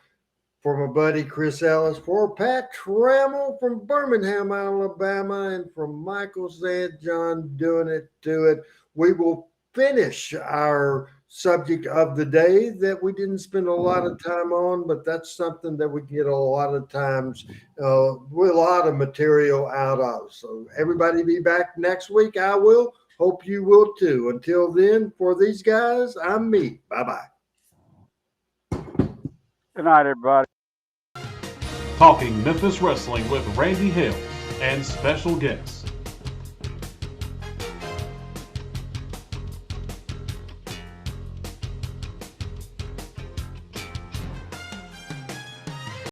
my buddy Chris Ellis, for Pat Trammell from Birmingham, Alabama, and from Michael St. John doing it to it, we will finish our subject of the day that we didn't spend a lot of time on, but that's something that we get a lot of times with a lot of material out of. So everybody be back next week. I will. Hope you will too. Until then, for these guys, I'm me. Bye-bye. Good night, everybody. Talking Memphis Wrestling with Randy Hill and special guests.